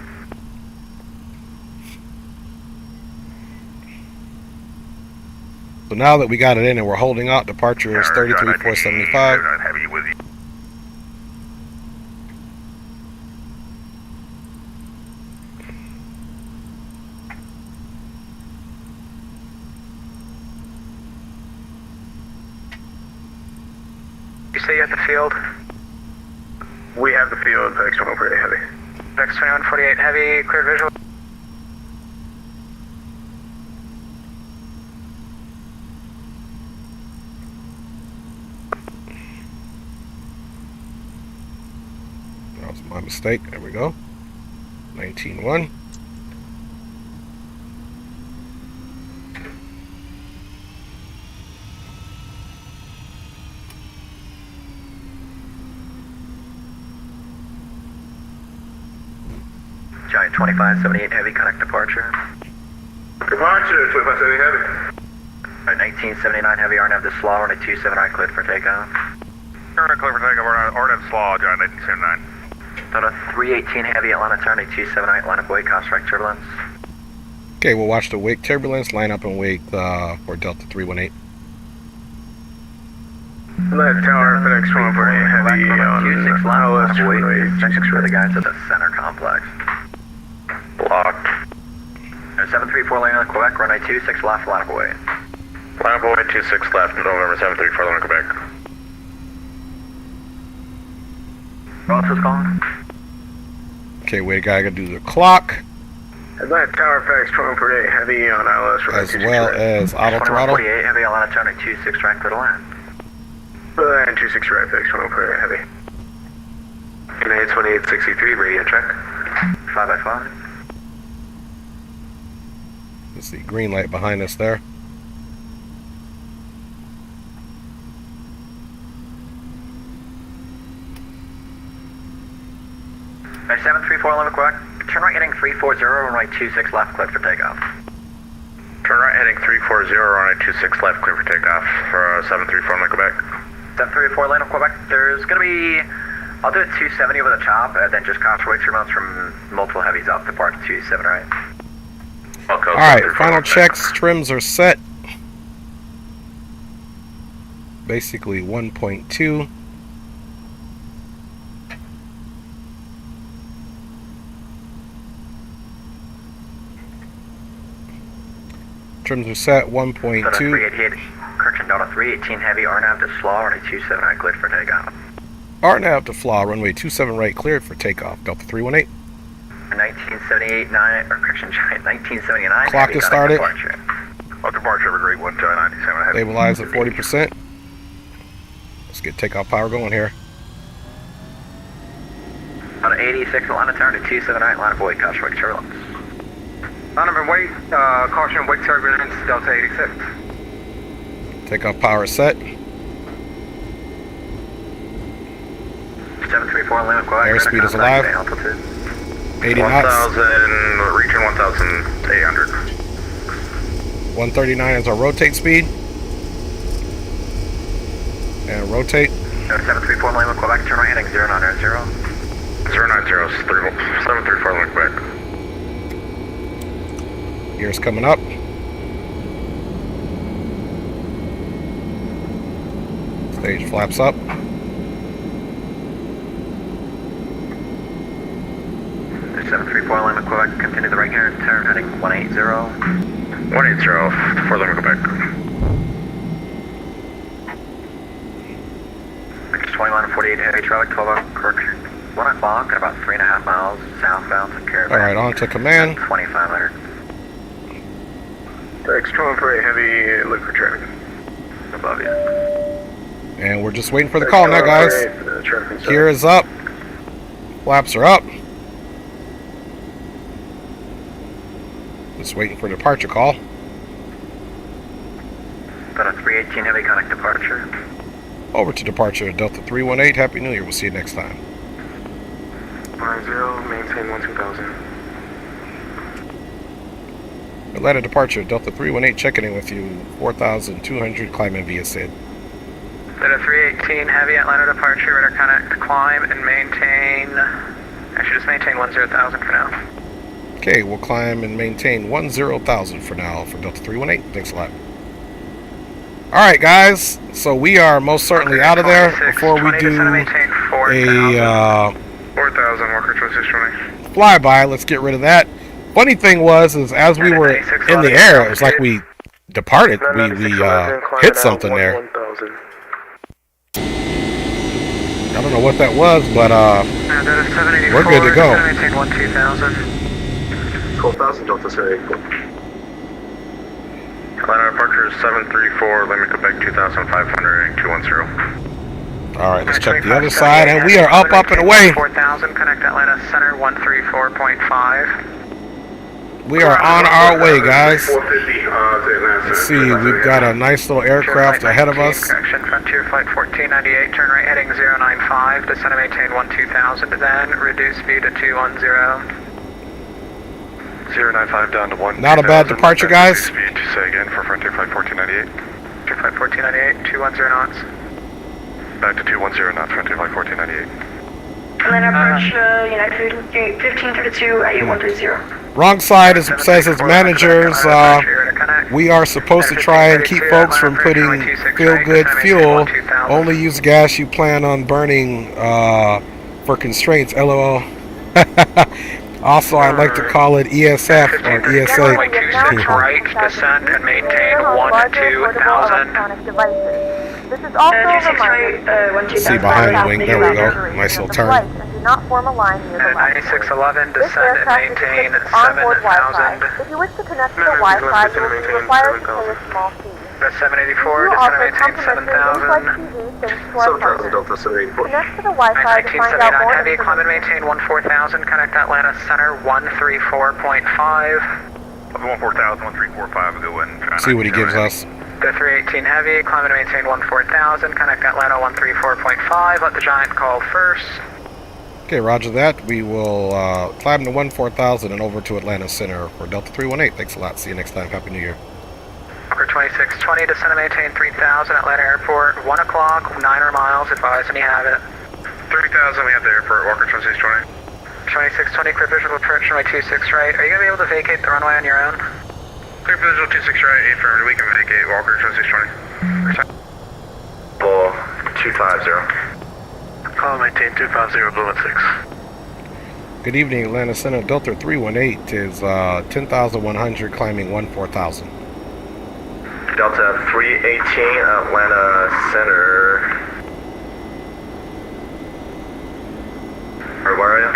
So now that we got it in and we're holding out, departure is 33475. Heavy with you. You say you have the field? We have the field, X2148 heavy. X2148 heavy, clear visual. That was my mistake. There we go. 19-1. Giant 2578 heavy, connect departure. Departure, 2578 heavy. Alright, 1979 heavy, RNAV to slaw, on a 279 cleared for takeoff. Turn clear for takeoff, RNAV slaw, Giant 1979. Delta 318 heavy, Atlanta turn, a 278, line up wake, cost right turbulence. Okay, we'll watch the wake turbulence, line up and wait for Delta 318. Left tower, FedEx 2148 heavy on 26 left, line up wake, section for the guys at the center complex. Blocked. 734 lane on Quebec, runway 26 left, line up away. Line up away 26 left, November 734 on Quebec. Ross is calling. Okay, wait, I gotta do the clock. Atlanta Tower FX 21 per 8 heavy on ILS for as well as auto throttle. 2148 heavy on Atlanta turning 26 right, clear to land. And 26 right FX 21 per 8 heavy. United 2863 radio check. 5x5. Let's see, green light behind us there. By 734 Limit Quebec, turn right heading 340, runway 26 left, clear for takeoff. Turn right heading 340, runway 26 left, clear for takeoff for 734 Limit Quebec. 734 Limit Quebec, there's going to be, I'll do a 270 with a chop, and then just cross weight 3 miles from multiple heavies up, depart 27 right. Okay, alright, final checks, trims are set. Basically 1.2. Trims are set, 1.2. Correction, Delta 318 heavy, RNAV to flaw, runway 27 right, cleared for takeoff. RNAV to flaw, runway 27 right, cleared for takeoff. Delta 318. 1978, or correction, 1979. Clock is started. Departure, have a great one, 97 heavy. Stabilize at 40%. Let's get takeoff power going here. On 86, Atlanta turn to 27 right, line of void, caution wake turbulence. Donovan, wait, caution, wake turbulence, Delta 86. Takeoff power set. 734 Limit Quebec. Airspeed is alive. 80 knots. 1,000, region 1,800. 139 is our rotate speed. And rotate. 734 Limit Quebec, turn right heading 090. 090, 734 Limit Quebec. Gears coming up. Stage flaps up. There's 734 Limit Quebec, continue the right hand turn heading 180. 180 for Limit Quebec. Next 21 and 48 heavy traffic, 12 o'clock, correction. 1 o'clock, at about 3.5 miles southbound to Caravan. Alright, on to command. 2500. X21 for 8 heavy, look for traffic. Above you. And we're just waiting for the call now, guys. Gear is up. Flaps are up. Just waiting for departure call. Got a 318 heavy, connect departure. Over to departure, Delta 318. Happy New Year. We'll see you next time. 90, maintain 12,000. Atlanta departure, Delta 318 checking in with you. 4,200, climbing via SID. Delta 318 heavy, Atlanta departure, radar connect, climb and maintain. Actually, just maintain 10,000 for now. Okay, we'll climb and maintain 10,000 for now for Delta 318. Thanks a lot. Alright, guys. So we are most certainly out of there before we do a 4,000, Walker 2620. flyby. Let's get rid of that. Funny thing was, is as we were in the air, it was like we departed. We hit something there. I don't know what that was, but we're good to go. 12,000 Delta 784. Atlanta departure is 734, Limit Quebec 2,500, 210. Alright, let's check the other side, and we are up and away. 4,000, connect Atlanta Center 134.5. We are on our way, guys. Let's see, we've got a nice little aircraft ahead of us. Correction, Frontier Flight 1498, turn right heading 095, descend and maintain 12,000, then reduce speed to 210. 095 down to 1. Not a bad departure, guys. Speed, say again for Frontier Flight 1498. Frontier Flight 1498, 210 knots. Back to 210 knots, Frontier Flight 1498. Atlanta approach, United 1532 at 130. Wrong side, as it says as managers, we are supposed to try and keep folks from putting feel-good fuel. Only use gas you plan on burning for constraints, LOL. Also, I like to call it ESF or ESA. Right, descend and maintain 12,000. This is also a 26 reminder right, See behind the wing, there we go. Nice little turn. And do not form a line near the left. 9611, This descend and aircraft is maintain equipped with onboard Wi-Fi. 7000. If you wish to connect to the Wi-Fi, you will be required to pay a small fee. That's 784, You descend offer and maintain complimentary 7000. in-flight TV thanks to our partners. Delta 784. Connect to the Wi-Fi to find out 1979 more heavy, climb and maintain 14000, connect Atlanta Center 134.5. 14000, 1345, go in. See what he gives us. The 318 heavy, climb and maintain 14000, connect Atlanta 134.5, let the Giant call first. Okay, roger that. We will climb to 14000 and over to Atlanta Center for Delta 318. Thanks a lot. See you next time. Happy New Year. Walker 2620, descend and maintain 3000, Atlanta Airport, 1 o'clock, 9 miles, advise when you have it. 3000, we have the airport, Walker 2620. 2620, clear visual approach runway 26 right. Are you going to be able to vacate the runway on your own? Clear visual 26 right, affirmative, we can vacate Walker 2620. 250. Call maintain 250, Blue 16. Good evening, Atlanta Center. Delta 318 is 10,100, climbing 14,000. Delta 318, Atlanta Center. Or where are you?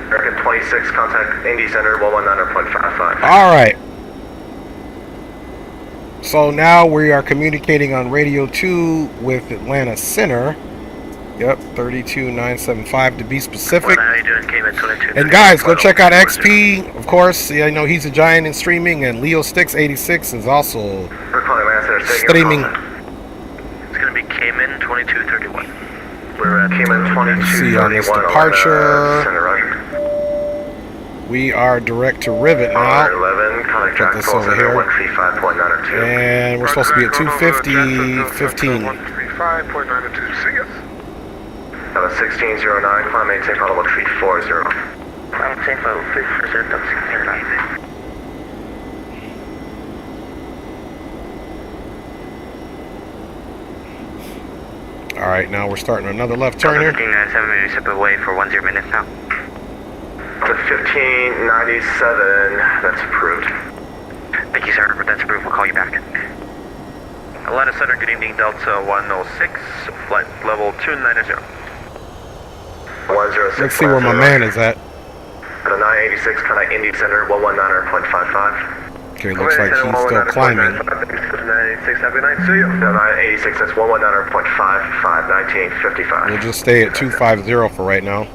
American 26, contact Indy Center 119.55. All right. So now we are communicating on radio 2 with Atlanta Center. Yep, 32975 to be specific. How you doing? Came in 22. And guys, go check out XP. Of course, yeah, I know he's a giant in streaming, and Leo Sticks 86 is also streaming. It's going to be Cayman 2231. We're at Cayman 2231. See on this departure. We are direct to Rivet now. 11, contact Put this over here. 135.902. And we're supposed to be at 250, 15. 135.902. See ya. Have a 1609, climb maintain throttle 1340. Maintain throttle 340, Delta 609. Alright, now we're starting another left turn here. 1597, maybe step away for 10 minutes now. To 1597, that's approved. Thank you, sir. That's approved. We'll call you back. Atlanta Center, good evening, Delta 106, flight level 290. 106. Let's see where my man is at. The 986, contact Indy Center 119.55. Okay, looks like he's still climbing. 986, have a good night, see you. The 986, that's 119.55, 1955. We'll just stay at 250 for right now.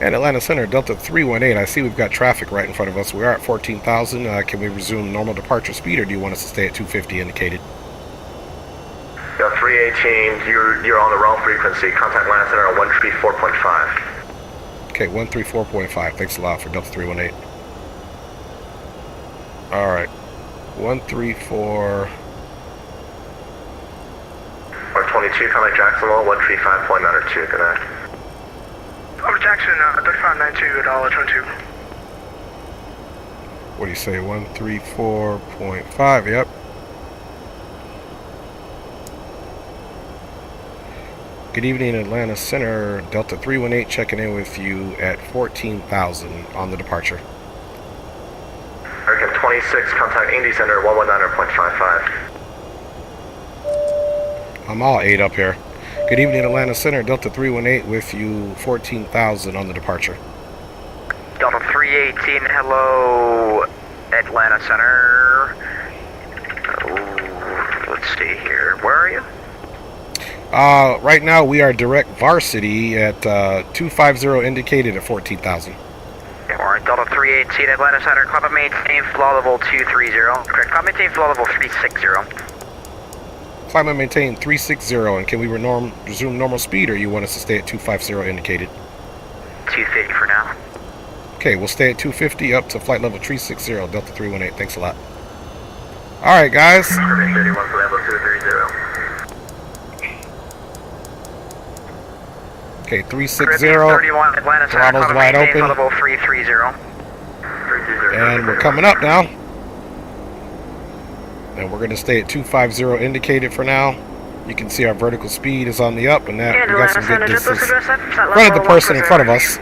And Atlanta Center, Delta 318, I see we've got traffic right in front of us. We are at 14,000. Can we resume normal departure speed, or do you want us to stay at 250 indicated? Yeah, 318, you're on the wrong frequency. Contact Atlanta Center on 134.5. Okay, 134.5. Thanks a lot for Delta 318. Alright. 134. Or 22, contact Jacksonville 135.902. Good night. Over Jackson, 3592, $1.22. What do you say? 134.5. Yep. Good evening, Atlanta Center. Delta 318 checking in with you at 14,000 on the departure. American 26, contact Indy Center 119.55. I'm all 8 up here. Good evening, Atlanta Center. Delta 318 with you, 14,000 on the departure. Delta 318, hello, Atlanta Center. Let's see here. Where are you? Right now we are direct varsity at 250 indicated at 14,000. Alright, Delta 318, Atlanta Center, climb and maintain flow level 230. Correct, climb and maintain flow level 360. Climb and maintain 360, and can we resume normal speed, or you want us to stay at 250 indicated? 250 for now. Okay, we'll stay at 250 up to flight level 360, Delta 318. Thanks a lot. Alright, guys. 31 for level 230. Okay, 360. 31, Atlanta Center, Throttle's climb wide and maintain open. flow level 330. And we're coming up now. And we're going to stay at 250 indicated for now. You can see our vertical speed is on the up, and that we got some good distance in front of the person in front of us.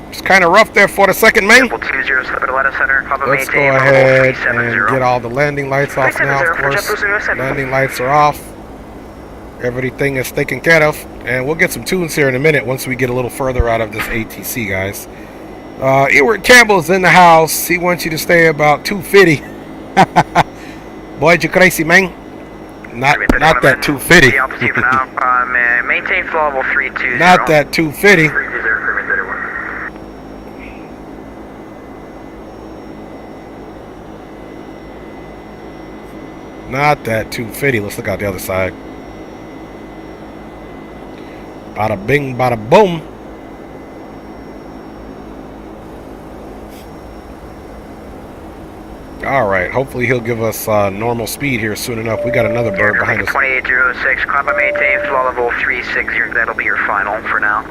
It's kind of rough there for the second, man. Let's go ahead and get all the landing lights off now, of course. Landing lights are off. Everything is taken care of. And we'll get some tunes here in a minute once we get a little further out of this ATC, guys. Edward Campbell's in the house. He wants you to stay about 250. Boy, you crazy, man. Not that 250. Maintain flow level 320. Not that 250. Not that 250. Let's look out the other side. Bada bing, bada boom. Alright, hopefully he'll give us normal speed here soon enough. We got another bird behind us. 2806, climb and maintain flow level 360. That'll be your final for now.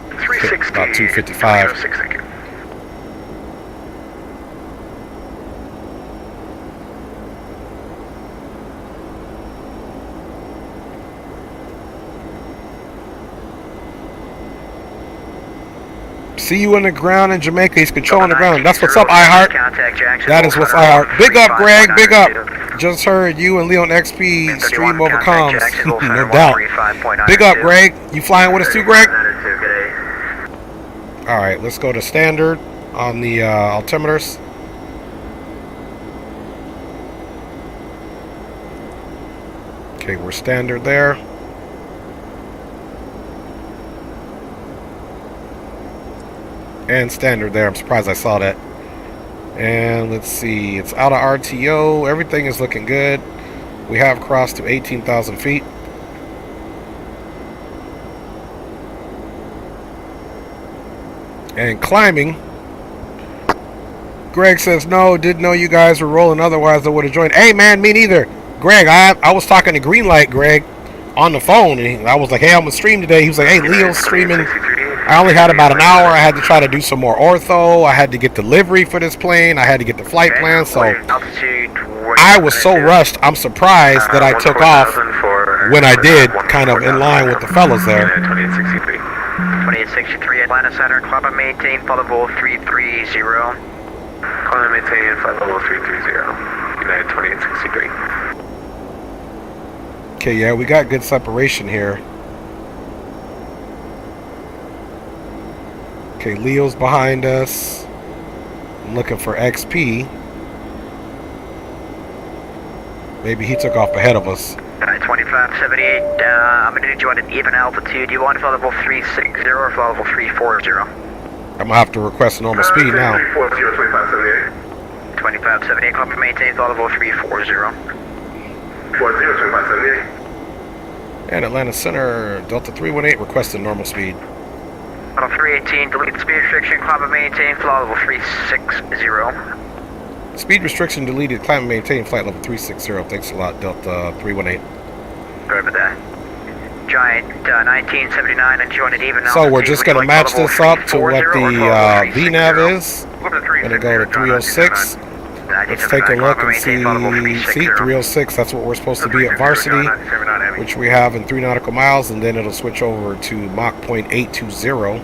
360. About 255. See you on the ground in Jamaica. He's controlling the ground. That's what's up, iHeart. That is what's iHeart. Big up, Greg. Big up. Just heard you and Leon XP stream over comms. No doubt. Big up, Greg. You flying with us too, Greg? All right, let's go to standard on the altimeters. Okay, we're standard there. And standard there. I'm surprised I saw that. And let's see. It's out of RTO. Everything is looking good. We have crossed to 18,000 feet. And climbing. Greg says, no, didn't know you guys were rolling. Otherwise, I would have joined. Hey, man, me neither. Greg, I was talking to Greenlight, Greg, on the phone. And I was like, hey, I'm going to stream today. He was like, hey, Leo's streaming. I only had about an hour. I had to try to do some more ortho. I had to get delivery for this plane. I had to get the flight plan. So I was so rushed. I'm surprised that I took off when I did, kind of in line with the fellas there. 2863 Atlanta Center, climb and maintain flight level 330. Climb and maintain flight level 330. United 2863. Okay, yeah, we got good separation here. Okay, Leo's behind us. I'm looking for XP. Maybe he took off ahead of us. 2578, I'm going to need you at an even altitude. Do you want flight level 360 or flight level 340? I'm going to have to request normal speed now. 2578, climb and maintain flight level 340. 2578. And Atlanta Center, Delta 318, requesting normal speed. Level 318, delete speed restriction, climb and maintain, flight level 360. Speed restriction deleted, climb and maintain, flight level 360. Thanks a lot, Delta 318. Good with that. Giant 1979 and join at even. So we're just going to match this up to what the VNAV is. Going to go to 306. Let's take a look and see 306. That's what we're supposed to be at varsity, which we have in 3 nautical miles, and then it'll switch over to Mach 0.820,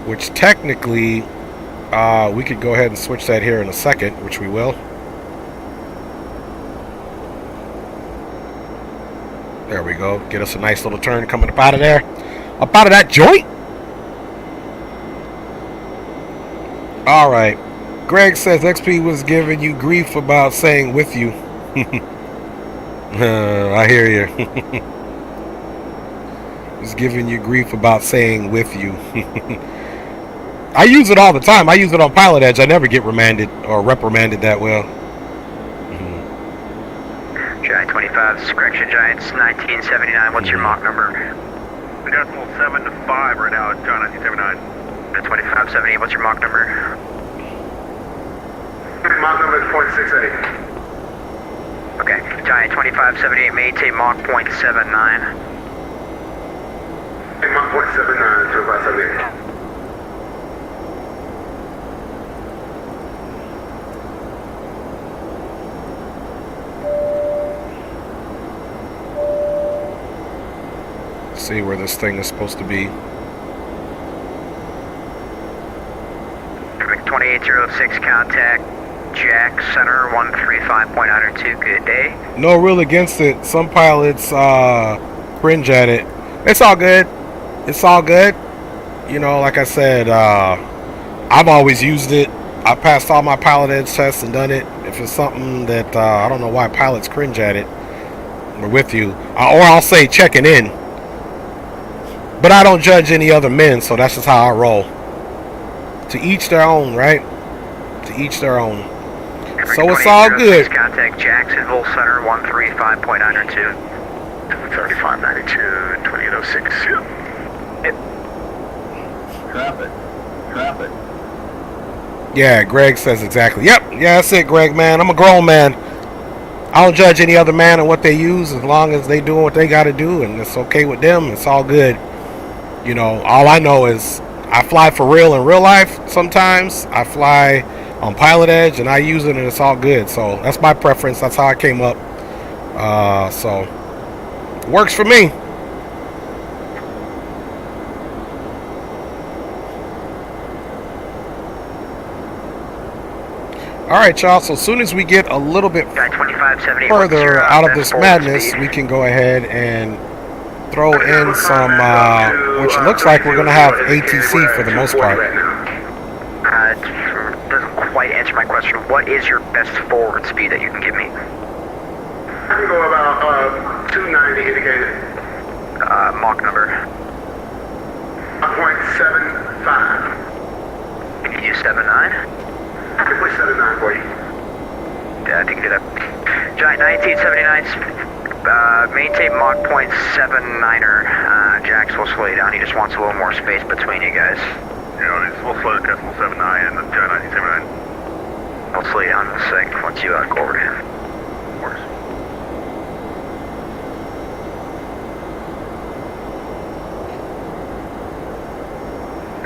which technically we could go ahead and switch that here in a second, which we will. There we go. Get us a nice little turn coming up out of there, up out of that joint. All right. Greg says XP was giving you grief about saying with you. I hear you. He's giving you grief about saying with you. I use it all the time. I use it on Pilot Edge. I never get remanded or reprimanded that well. Giant 25, correction, Giants 1979. What's your Mach number? Decimal 7 to 5 right now, John 1979. 2578, what's your Mach number? Mach number is 0.68. Okay, Giant 2578, maintain Mach 0.79. Mach 0.79, 2578. see where this thing is supposed to be. 2806 contact Jack Center 135.92. Good day. No rule against it. Some pilots cringe at it. It's all good. It's all good. You know, like I said, I've always used it. I passed all my pilot edge tests and done it. If it's something that I don't know why pilots cringe at it, we're with you. Or I'll say checking in. But I don't judge any other men, so that's just how I roll. To each their own, right? To each their own. So it's all good. Contact Jacksonville Center 135.92. 3592, 2806. Traffic. Yeah, Greg says exactly. Yep, yeah, that's it, Greg, man. I'm a grown man. I don't judge any other man and what they use as long as they doing what they got to do and it's okay with them. It's all good. You know, all I know is I fly for real in real life sometimes. I fly on Pilot Edge and I use it and it's all good. So that's my preference. That's how I came up. So it works for me. All right, y'all. So as soon as we get a little bit further out of this madness, we can go ahead and throw in some, which looks like we're going to have ATC for the most part. Doesn't quite answer my question. What is your best forward speed that you can give me? I can go about 290 indicated. Mach number. 0.75. Can you do 79? I can put 79 for you. Yeah, I think you can do that. Giant 1979's maintain Mach .79er. Jax will slow you down. He just wants a little more space between you guys. Yeah, we'll slow the Decimal 79 and the Giant 1979. I'll slow you down in a sec once you go over to him. Of course.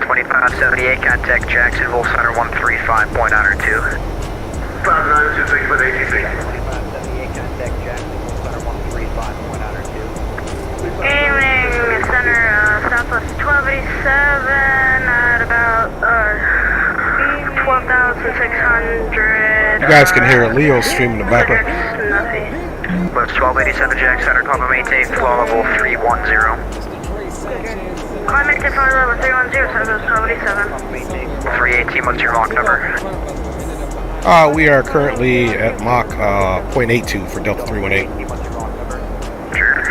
2578, contact Jacksonville Center 135.92. 5926 for the ATC. 2578, contact Jacksonville Center 135.92. Aiming center southwest 1287 at about 12,600. You guys can hear Leo streaming in the background. West 1287 Jack Center, Papa maintain flow level 310. Climb maintain flow level 310, Center 1287. 318, what's your Mach number? We are currently at Mach .82 for Delta 318. Sure.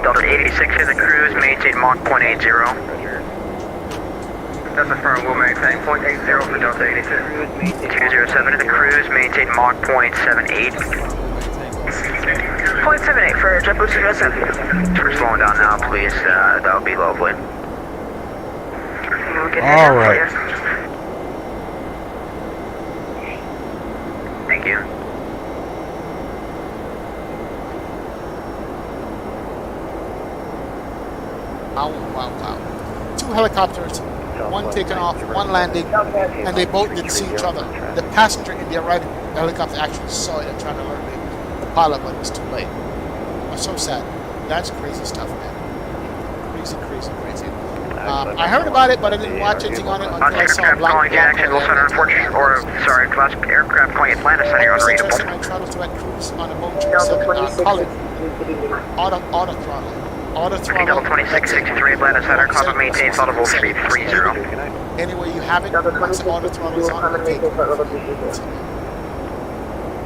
Delta 86 in the cruise, maintain Mach .80. That's a firm, we'll maintain .80 for Delta 86. 207 in the cruise, maintain Mach .78. 0.78 for JetBlue 207. We're slowing down now, please. That would be lovely. All right. Thank you. Wow. 2 helicopters, one taking off, one landing, and they both didn't see each other. The passenger in the right helicopter actually saw it and tried to alert the pilot, but it was too late. I'm so sad. That's crazy stuff, man. Crazy. I heard about it, but I didn't watch anything on it until I saw a black calling Jacksonville Center, aircraft calling Atlanta Center, you're unreadable. I traveled to that cruise on a boat calling auto throttle. Auto throttle. Double 2663 Atlanta Center, Papa maintain flow level 330. Anyway, you have it. Once the auto throttle is on, take it.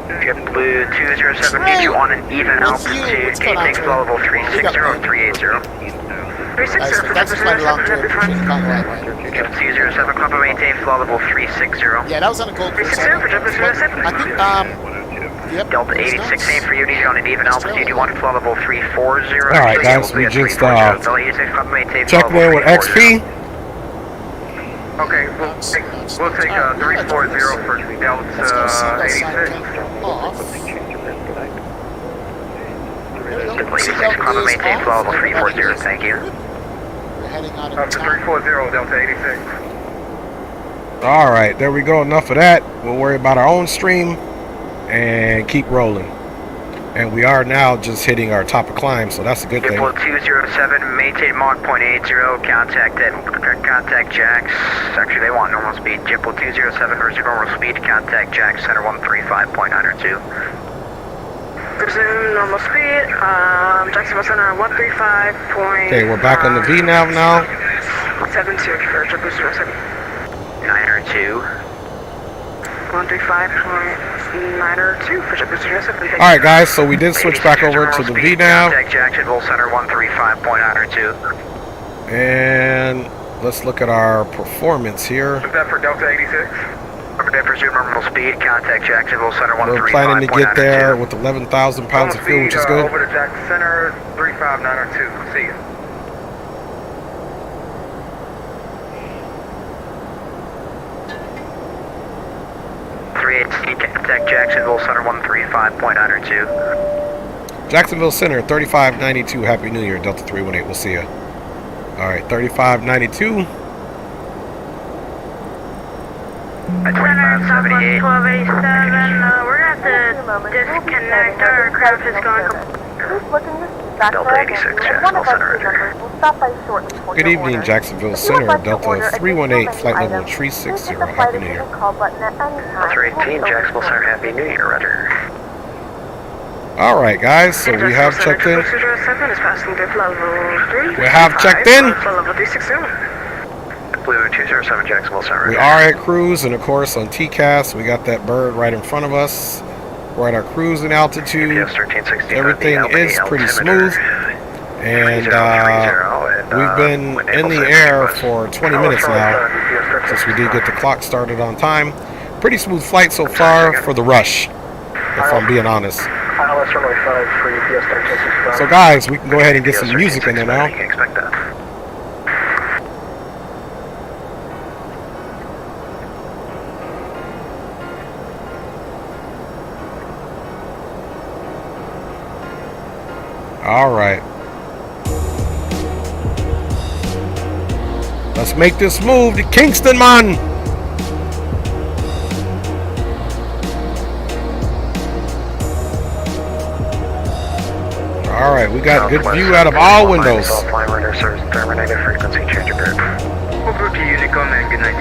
JetBlue 207 needs you on an even altitude. Maintain flow level 360 or 380. 360 That's a flight along to it. 207 Papa maintain flow level 360. Yeah, that was on a Gold Coast. 360 for JetBlue 207. I think, yep. Delta 86 aim for you, need you on an even altitude. You want flow level 340. All right, guys, we just checking in with XP. Okay, we'll take 340 for Delta 86. Papa maintain flow level 340, thank you. We're heading out of Up to 340, Delta 86. All right, there we go. Enough of that. We'll worry about our own stream and keep rolling. And we are now just hitting our top of climb, so that's a good thing. JetBlue 207, maintain Mach .80, contact Jax. Actually, they want normal speed. JetBlue 207, resume normal speed, contact Jax, center 135.92. Resume normal speed, Jacksonville Center 135. Okay, we're back on the V nav now. 72 for JetBlue 207. 902. 135.902 for JetBlue 207. Alright guys, so we did switch back over to the V nav. Contact Jacksonville Center 135.902. And let's look at our performance here. Is that for Delta 86? Resume normal speed, contact Jacksonville Center 135.902. We're planning to get there with 11,000 pounds of fuel, which is good. Over to Jackson Center 35902. See ya. Contact Jacksonville Center 135.902. Jacksonville Center 3592. Happy New Year, Delta 318. We'll see you. Alright, 3592. Center Southwest 1287. We're going to have to disconnect. Our aircraft is going. Delta 86, Jacksonville Center. Good evening, Jacksonville Center, Delta 318, flight level 360. Happy New Year. Delta 18, Jacksonville Center, Happy New Year, Rudder. Alright guys, so we have checked in. We have checked in. Blue 207, Jacksonville Center. We are at cruise, and of course on TCAS, we got that bird right in front of us. We're at our cruising altitude. Everything is pretty smooth. And we've been in the air for 20 minutes now, since we did get the clock started on time. Pretty smooth flight so far for the rush, if I'm being honest. So guys, we can go ahead and get some music in there now. Alright. Let's make this move to Kingston, man! Alright, we got good view out of all windows. Terminated frequency change of group. What group do you usually come in? Good night.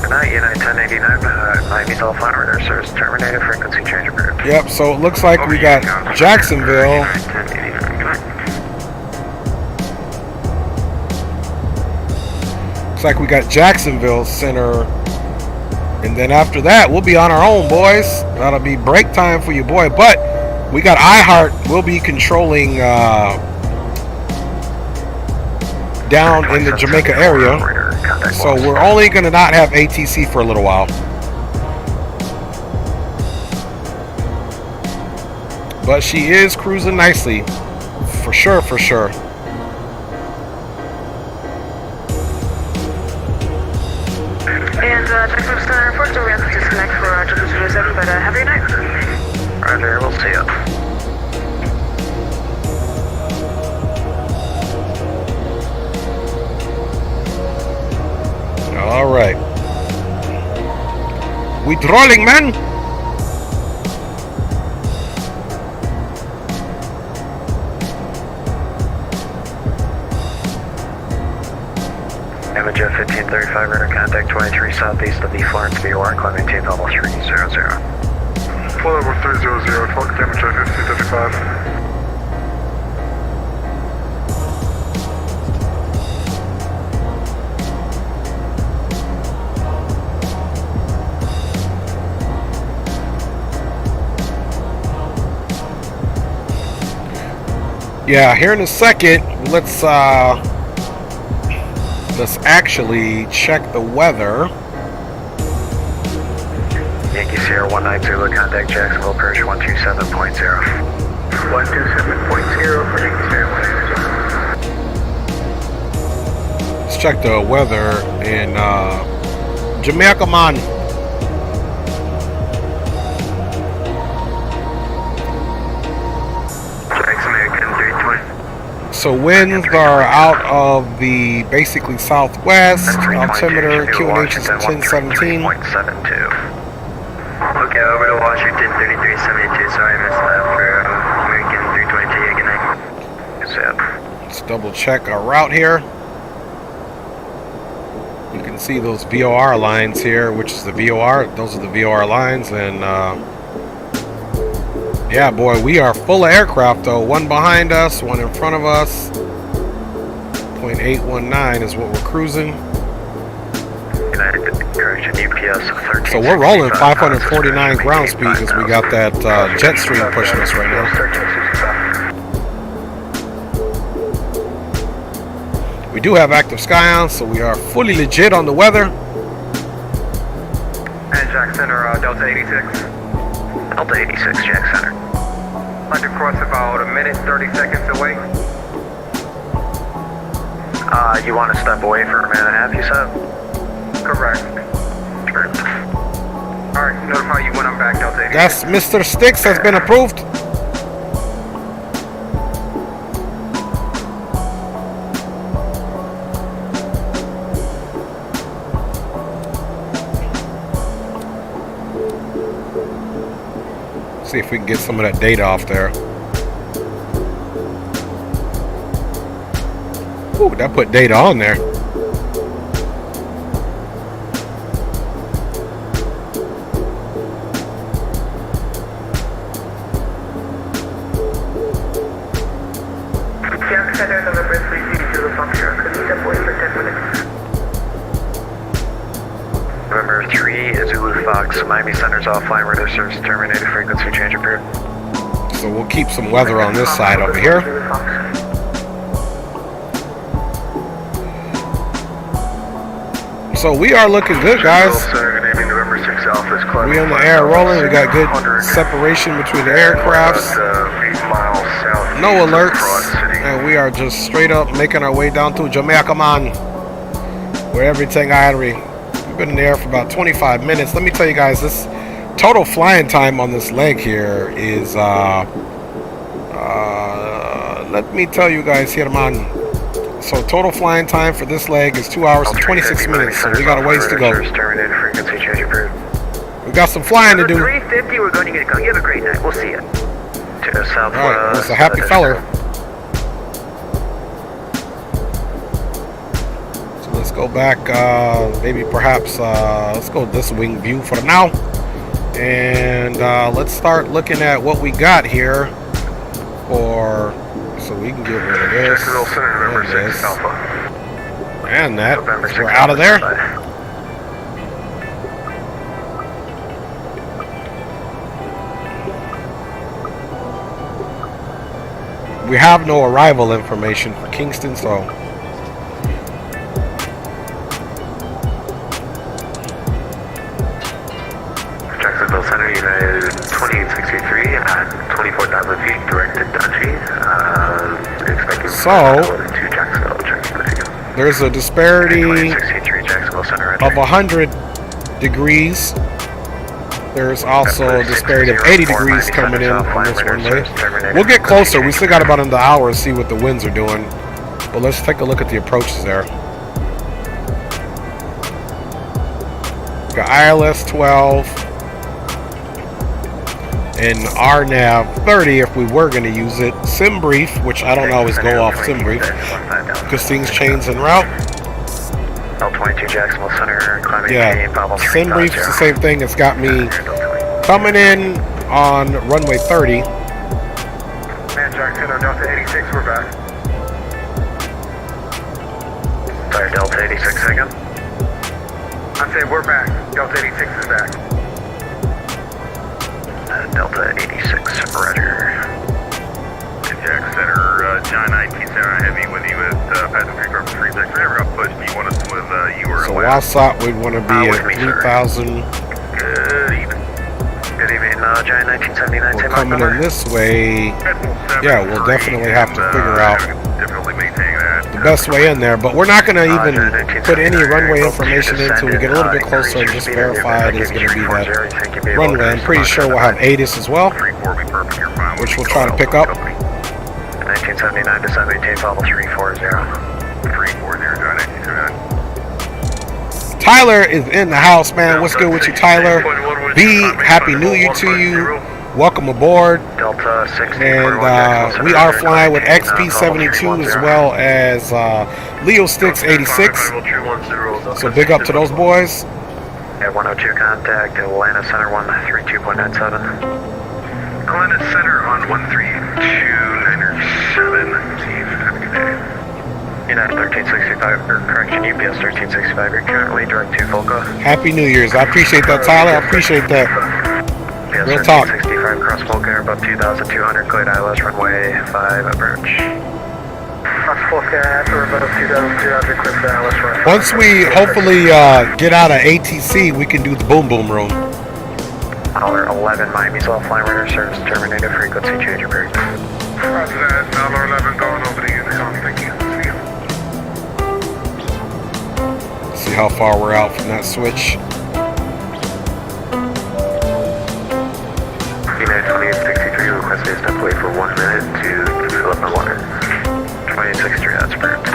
Good night, United 1089, Miami Telephone Radar service terminated frequency change of group. Yep, so it looks like we got Jacksonville. Looks like we got Jacksonville Center. And then after that, we'll be on our own, boys. That'll be break time for you, boy. But we got iHeart. We'll be controlling down in the Jamaica area. So we're only going to not have ATC for a little while. But she is cruising nicely. For sure, for sure. And Jacksonville Center, unfortunately, we have to disconnect for JetBlue 207, but have a good night. Roger, we'll see you. Alright. We trolling, man! Jet 1535, radar contact 23 southeast of the Florence VOR, climb maintain level 300. Full level 300, Falcon Jet 1535. Yeah, here in a second, let's actually check the weather. Yankee Sierra 190, contact Jacksonville, approach 127.0. 127.0 for Yankee Sierra 190. Let's check the weather in Jamaica, man. So winds are out of the basically southwest. Altimeter QNH is 1017. Okay, over to Washington 3372. Sorry, I missed that for Let's double check our route here. You can see those VOR lines here, which is the VOR. Those are the VOR lines, and yeah, boy, we are full of aircraft though. One behind us, one in front of us. 0.819 is what we're cruising. So we're rolling 549 ground speed because we got that jet stream pushing us right now. We do have active sky on, so we are fully legit on the weather. And Jack Center, Delta 86. Delta 86, Jack Center. Under cross about a minute, 30 seconds away. You want to step away for a minute and a half, you said? Correct. Alright, notify you when I'm back, Delta 86. That's Mr. Sticks has been approved. See if we can get some of that data off there. Ooh, that put data on there. Jack Center, November 330 Foxtrot. Could you step away for 10 minutes? November 3, Zulu Fox, Miami Center's offline, radar service terminated, frequency change approved. So we'll keep some weather on this side over here. So we are looking good, guys. We in the air rolling. We got good separation between the aircrafts. No alerts. And we are just straight up making our way down to Jamaica, man. Where everything idly. We've been in the air for about 25 minutes. Let me tell you guys, this total flying time on this leg here is let me tell you guys here, man. So total flying time for this leg is 2 hours and 26 minutes. So we got a ways to go. We got some flying to do. 350, we're going to get it going. You have a great night. We'll see you. To the southwest. Alright, it's a happy feller. So let's go back, maybe perhaps, let's go this wing view for now. And let's start looking at what we got here for, so we can get rid of this and that. We're out of there. We have no arrival information for Kingston, so Jacksonville Center, United 2863 at 24,000 feet, directed Dutchy. So there's a disparity of 100 degrees. There's also a disparity of 80 degrees coming in on this runway. We'll get closer. We still got about another hour to see what the winds are doing. But let's take a look at the approaches there. Got ILS 12 and RNAV 30 if we were going to use it. Sim brief, which I don't always go off sim brief because things change en route. L22 Jacksonville Center, climbing sim brief is the same thing. It's got me coming in on runway 30. Man, Jack Center, Delta 86, we're back. Sorry, Delta 86 again. I said we're back. Delta 86 is back. Delta 86, Rudder. Jack Center, John 19 Center, Heavy with you at passenger aircraft 36. We never got pushed. You want us with you or so I thought we'd want to be at 3,000. Good evening. Good evening, John 1979. We're coming in this way. Yeah, we'll definitely have to figure out the best way in there. But we're not going to even put any runway information in until we get a little bit closer and just verify it is going to be that runway. I'm pretty sure we'll have ATIS as well, which we'll try to pick up. 1979 to 718, Pablo 340. 340, Tyler is in the house, man. What's good with you, Tyler? B, happy new year to you. welcome aboard. Delta 60. And we are flying with XP72 as well as Leo Sticks 86. So big up to those boys. At 102 contact, Atlanta Center 132.97. Atlanta Center on 132.97. Have a good day. United 1365, or correction, UPS 1365, you're currently direct to Volca. Happy New Year's. I appreciate that, Tyler. I appreciate that. UPS Real talk. 1365, cross Volca, above 2,200, cleared ILS, runway 5, approach. Cross Volca, after above 2,200, cleared ILS, runway 5. Once we hopefully get out of ATC, we can do the boom boom room. Dollar 11, Miami's offline radar service terminated, frequency change approved. Roger that, $11 going over the Unicom, thank you. See how far we're out from that switch. United 2863, request is step away for 1 minute to fill up my water. 2863, that's approved.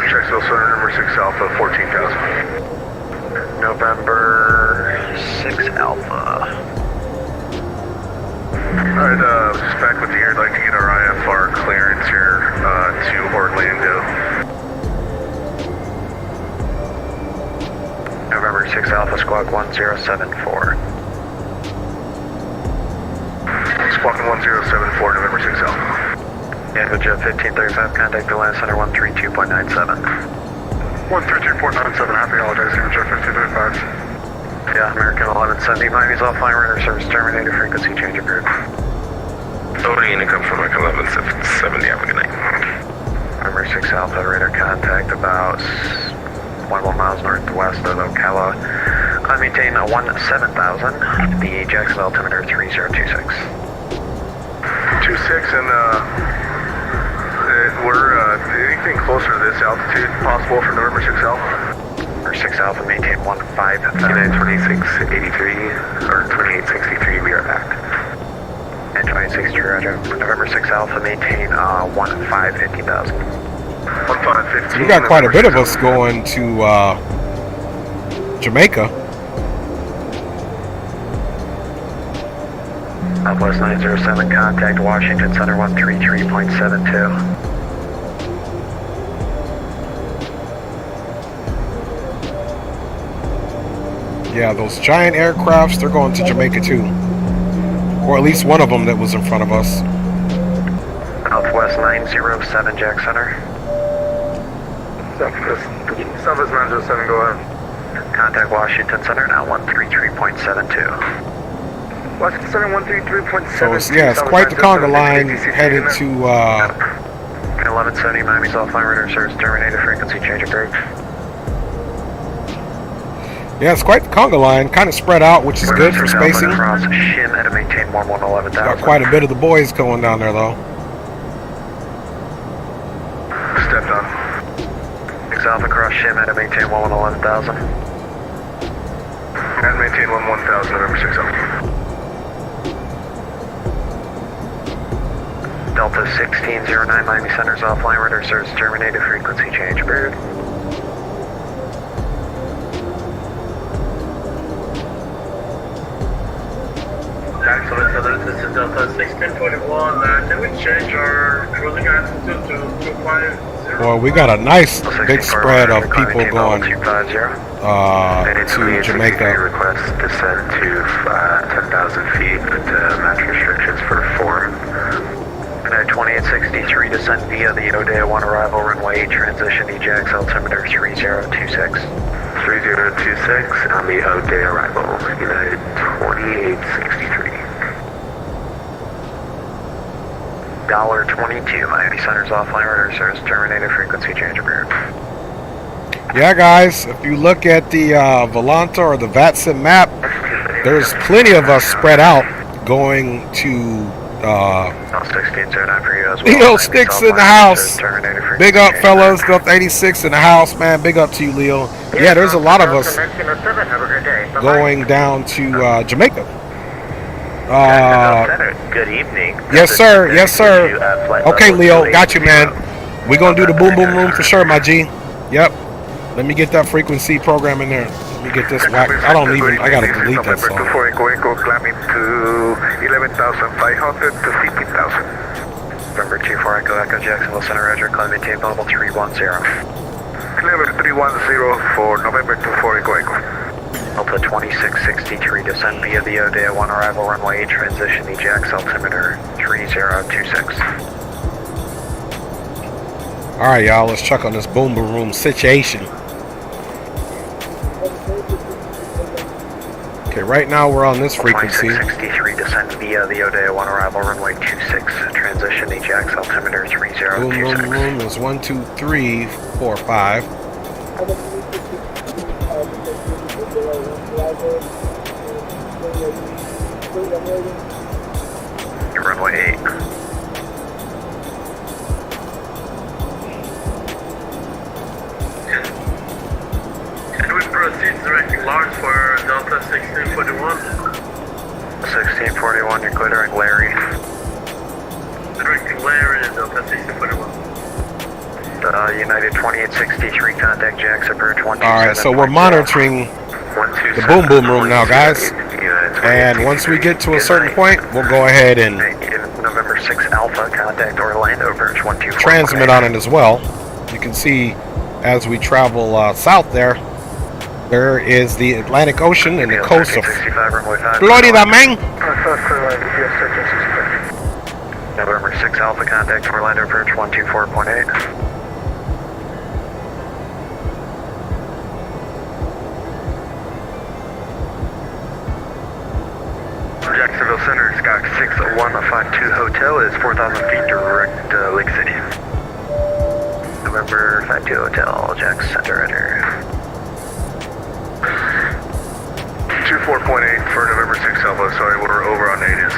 Jacksonville Center number 6 Alpha, 14,000. November 6 Alpha. Alright, back with the air. I'd like to get our IFR clearance here to Orlando. November 6 Alpha, Squawk 1074. Squawk 1074, November 6 Alpha. NVIDIA 1535, contact Atlanta Center 132.97. 132.97, happy holidays, NVIDIA 1535. Yeah, American 1170, Miami's offline radar service terminated, frequency change approved. Loading income from American 1170, have a good night. November 6 Alpha, radar contact about 21 miles northwest of Ocala. Climb maintain 17,000, the Jacksonville altimeter 3026. 26 and we're anything closer to this altitude possible for November 6 Alpha? November 6 Alpha, maintain 15,000. United 2683 or 2863, we are back. And 2663, roger. November 6 Alpha, maintain 15,000. 1515. We got quite a bit of us going to Jamaica. Southwest 907, contact Washington Center 133.72. Yeah, those giant aircrafts, they're going to Jamaica too. Or at least one of them that was in front of us. Southwest 907, Jack Center. Southwest 907, go ahead. Contact Washington Center now 133.72. Washington Center 133.72. So it's, yeah, it's quite the conga line headed to 1170, Miami's offline radar service terminated, frequency change approved. yeah, it's quite the conga line, kind of spread out, which is good for spacing. Cross shim at a maintain 11,000. Got quite a bit of the boys going down there though. Stepped on. 6 Alpha cross shim at a maintain 11,000. And maintain 11,000, November 6 Alpha. Delta 1609, Miami Center's offline radar service terminated, frequency change approved. Excellent, so this is Delta 1621. Can we change our cruising altitude to 250? Boy, we got a nice big spread of people going to Jamaica. Request descent to 10,000 feet, but match restrictions for form. 2863, descent via the Odea 1 arrival, runway 8, transition EJAX altimeter 3026. 3026 on the Odea arrival, United 2863. $22, Miami Center's offline radar service terminated, frequency change approved. Yeah, guys, if you look at the Volanta or the VATSIM map, there's plenty of us spread out going to 1609 for you as well. Leo Sticks in the house. Big up, fellas. Delta 86 in the house, man. Big up to you, Leo. Yeah, there's a lot of us going down to Jamaica. Good evening. Yes, sir. Yes, sir. Okay, Leo. Got you, man. We're gonna do the boom boom room for sure, my G. Yep. Let me get that frequency program in there. Let me get this whack. I gotta delete that song. Climbing to 11,500 to 15,000. November 24 Echo Echo Jacksonville Center, Roger. Climbing tape level 310. Level 310 for November 24 Echo Echo. Delta 2663, descend via the Odeya 1 arrival runway 8, transition EJAX altimeter 3026. Alright, y'all, let's check on this boom boom room situation. Okay, right now we're on this frequency. 2663, descend via the Odeya 1 arrival runway 26, transition EJAX altimeter 3026. Boom boom room is 1, 2, 3, 4, 5. Runway 8. Can we proceed directing large for Delta 1641? 1641, you're clearing Larry. Directing Larry and Delta 1641. United 2863, contact Jax approach 127. Alright, so we're monitoring the boom boom room now, guys. And once we get to a certain point, we'll go ahead and November 6 Alpha, contact Orlando approach 124. transmit on it as well. You can see as we travel south there is the Atlantic Ocean and the coast of Florida, man. November 6 Alpha, contact Orlando approach 124.8. Jacksonville Center, Sky 60152 Hotel is 4,000 feet direct Lake City. November 52 Hotel, Jax Center, Rudder. 24.8 for November 6 Alpha. Sorry, we're over on natives.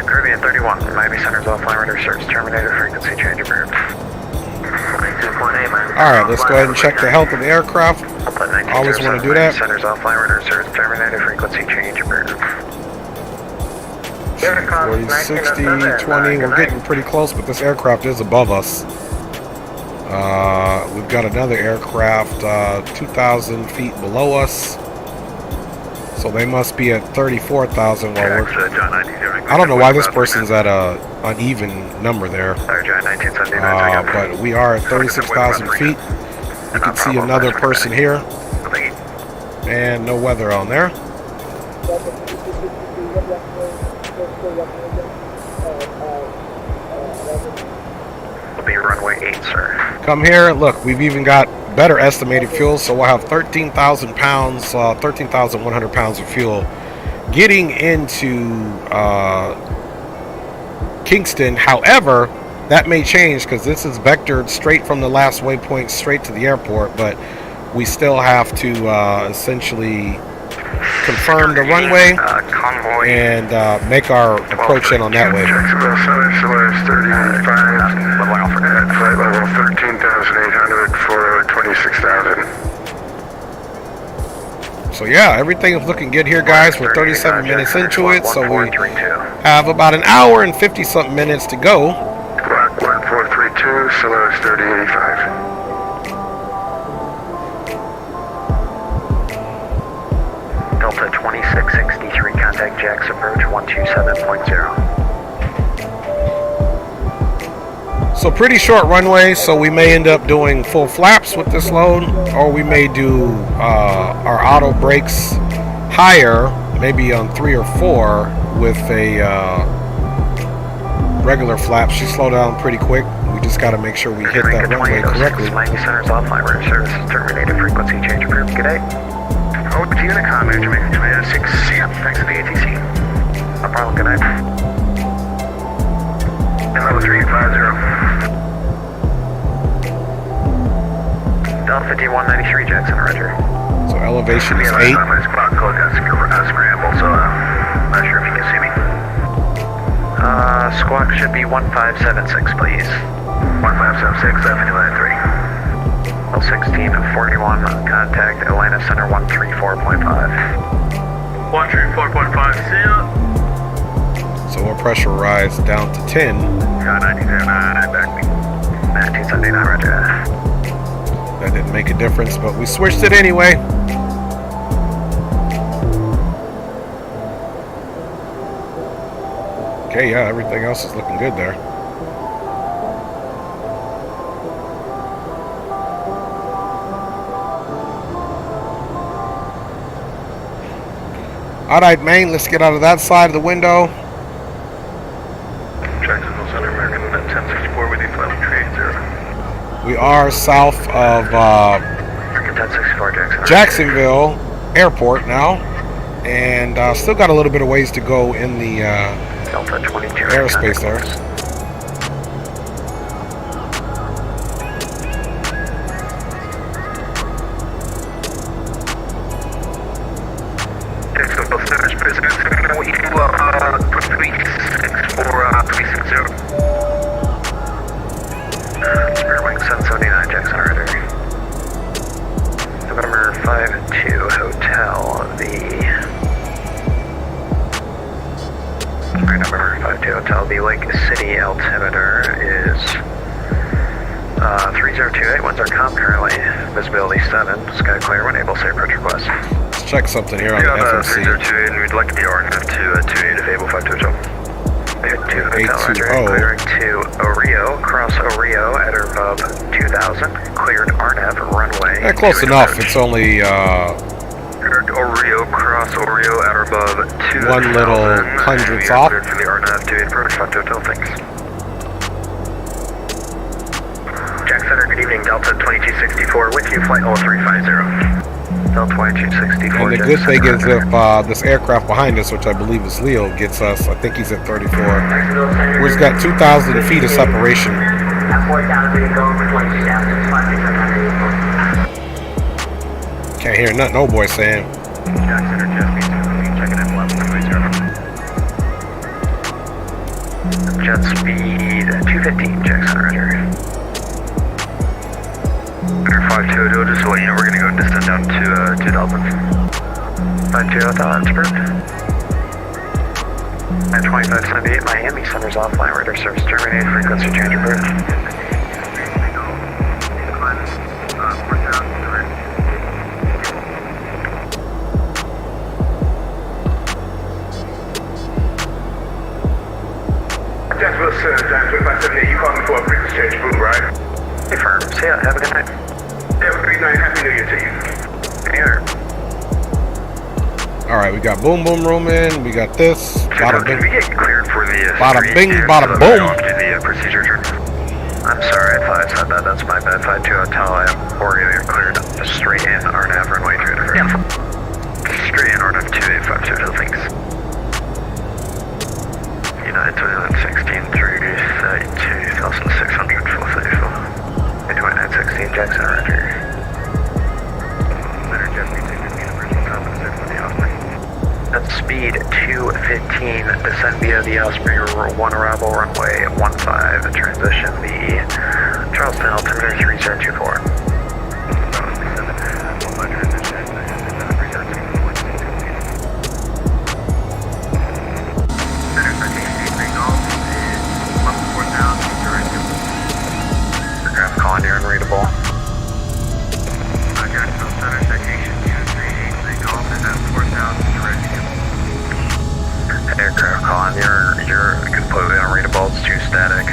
Caribbean 31, Miami Center's offline radar search terminated, frequency change approved. 2.8, man. Alright, let's go ahead and check the health of the aircraft. Always want to do that. Center's offline radar search terminated, frequency change approved. 40, 60, 20. We're getting pretty close, but this aircraft is above us. We've got another aircraft 2,000 feet below us. So they must be at 34,000 while we're... I don't know why this person's at a uneven number there. But we are at 36,000 feet. You can see another person here. And no weather on there. Will be runway 8, sir. Come here. Look, we've even got better estimated fuel, so we'll have 13,000 pounds, 13,100 pounds of fuel getting into Kingston. However, that may change because this is vectored straight from the last waypoint straight to the airport, but we still have to essentially confirm the runway and make our approach in on that way. Jacksonville Center, Solaris 35, at flight level 13,800 for 26,000. So yeah, everything is looking good here, guys. We're 37 minutes into it, so we have about an hour and 50-something minutes to go. Clock 1432, Solaris 3085. Delta 2663, contact Jax approach 127.0. So pretty short runway, so we may end up doing full flaps with this load, or we may do our auto brakes higher, maybe on 3 or 4 with a regular flap. She slowed down pretty quick. We just got to make sure we hit that runway correctly. Miami Center's offline radar service is terminated, frequency change approved. Good day. Oh, to Unicom, Jamaica 286. Thanks to the ATC. No problem, good night. And level 350. Delta 5193, Jackson, Roger. So elevation is 8. My spot code got scrambled, so not sure if you can see me. Squawk should be 1576, please. 1576, 5293. 1641, contact Atlanta Center 134.5. 134.5, see ya. So we'll pressurize down to 10. 1979, back me. 1979, roger. That didn't make a difference, but we switched it anyway. Okay, yeah, everything else is looking good there. Alright, Maine, let's get out of that side of the window. Jacksonville Center, American 1064 with you, flight 380. We are south of American 1064, Jacksonville Airport now. And still got a little bit of ways to go in the Delta 22 airspace there. Jacksonville Center, space, you 360. Spirit Wing 779, Jackson Rudder. November 52 Hotel, November 52 Hotel, the Lake City altimeter is 3028, winds are calm currently, visibility 7, sky clear when able, say approach request. Let's check something here on the FMC. 3028, and we'd like to be RNF to 28 if able, 52 Hotel. 2 Hotel, roger, clearing to Oreo, cross Oreo at or above 2000, cleared RNF, runway. Yeah, close enough, it's only Oreo, cross Oreo at or above 2,000. One little hundredths off. Cleared for the RNF to approach 52 Hotel, thanks. Jack Center, good evening, Delta 2264 with you, flight 0350. Delta 2264. And the good thing is if this aircraft behind us, which I believe is Leo, gets us, I think he's at 34. We've got 2,000 feet of separation. Can't hear nothing old boy saying. Jack Center, checking in level 30. Jet speed 215, Jack Center, roger. 5202, just so you know, we're going to go distant down to 2000. 52 Hotel, that's approved. At 2578 Miami, center's offline, radar service terminated, frequency change approved. Jacksonville Center, Jack 2578, you called me for a frequency change approved, right? Confirm. See ya, have a good night. Have a great night, happy New Year to you. Here. Alright, we got boom boom room in, we got this. Bada Did we bing, get cleared for the bada bing, bada to boom. the procedure turn? I'm sorry, I thought I said that. That's my bad. 52 Hotel, I am Oreo, you're cleared straight in RNAV runway 285. Yeah. Straight in RNAV 2852, so thanks. United 2916 through 2600, full safe. 2916, Jackson, roger. At speed 215, descend via the Osprey 1 arrival runway 15, transition the Charleston altimeter 3024. Aircraft calling you unreadable. Jacksonville Center, citation 2383 Golf is at 4000 direct. Aircraft calling, you're completely unreadable, it's too static.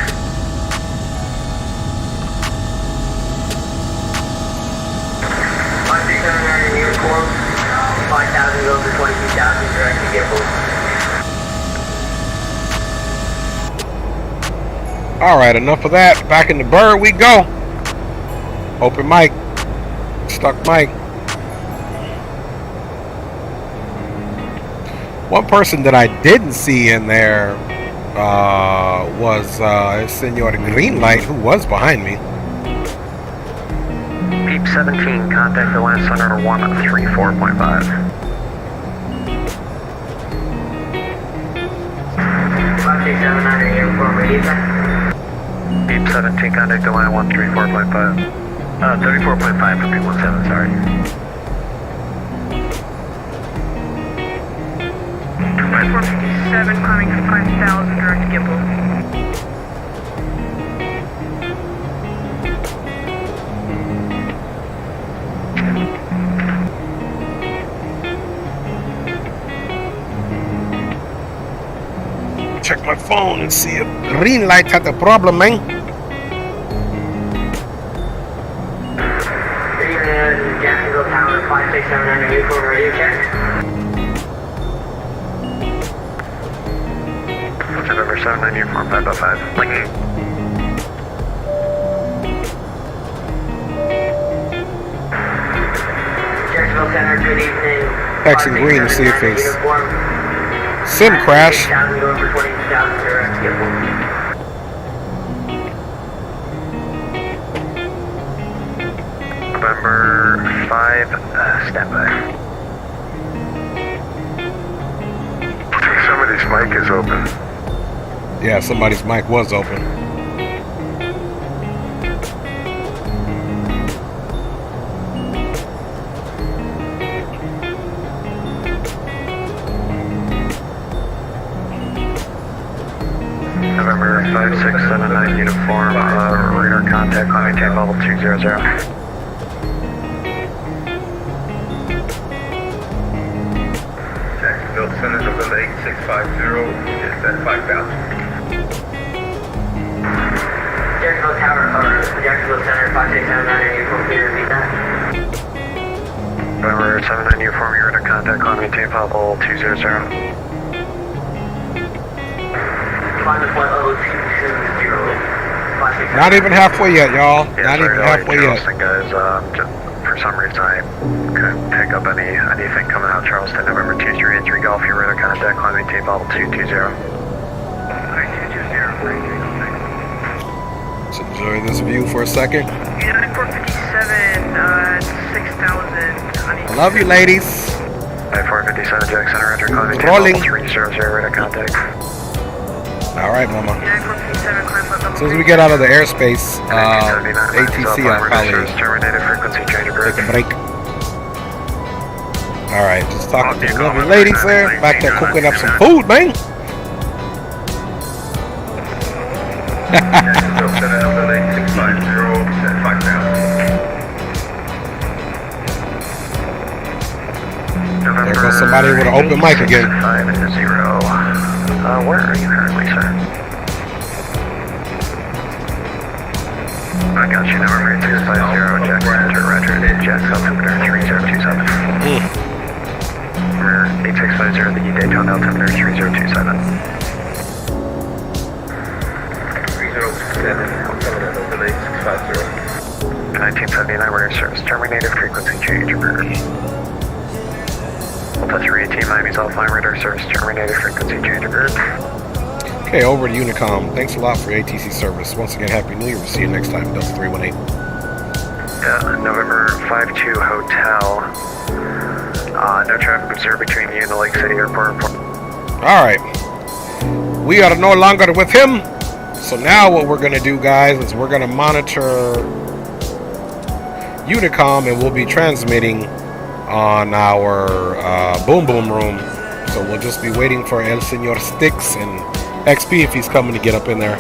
Uniform, 5,000 goes to 22,000 direct to Giffords. Alright, enough of that. Back in the bird we go. Open mic. Stuck mic. One person that I didn't see in there was Senor Greenlight, who was behind me. Peep 17, contact the land center 134.5. 5679 uniform, release that. Peep 17, contact the line 134.5. 34.5 for Peep 17, sorry. 457, climbing 5,000, direct gimbal. Check my phone and see if green light had a problem, man. Jacksonville Tower 567 uniform radio check. November 79 uniform 505. Linking. Jacksonville Center, good evening. Texting green to see if his sim crash. November 5, standby. Somebody's mic is open. Yeah, somebody's mic was open. November 5679 uniform, radar contact, climbing tape level 200. Jacksonville Center, November 8650 is at 5,000. Jacksonville Tower, Jacksonville Center 5679 uniform, clear, repeat that. November 79 uniform, radar contact, climbing tape level 200. Climb flight level 220. Not even halfway yet, y'all. Not even halfway yet. Charleston, guys. For some reason, I couldn't pick up anything coming out of Charleston. November 233 Golf, your radar contact, climbing tape level 220. Let's enjoy this view for a second. United 457, 6,000. I love you, ladies. 457 Jackson, Roger, climbing tape Rolling. level 300, radar contact. All right, mama. United 457, climb flight level As soon as we get out of the airspace, ATC, I'll probably take a break. All right, just talking to the lovely ladies there, back there cooking up some food, man. There goes somebody with an open mic again. 5-0. Where are you currently, sir? I got you, November 8650, Jack Center, Roger, Jack altimeter 3027. Number 8650, the Daytona altimeter 3027. 1979, we're in service, terminated, frequency change, approved. Delta 318, Miami's offline, radar service terminated, frequency change, approved. Okay, over to Unicom. Thanks a lot for ATC service. Once again, Happy New Year. We'll see you next time. Delta 318. November 52 Hotel. No traffic observed between you and the Lake City Airport. All right. We are no longer with him. So now what we're going to do, guys, is we're going to monitor Unicom, and we'll be transmitting on our boom boom room. So we'll just be waiting for El Senor Sticks and XP if he's coming to get up in there.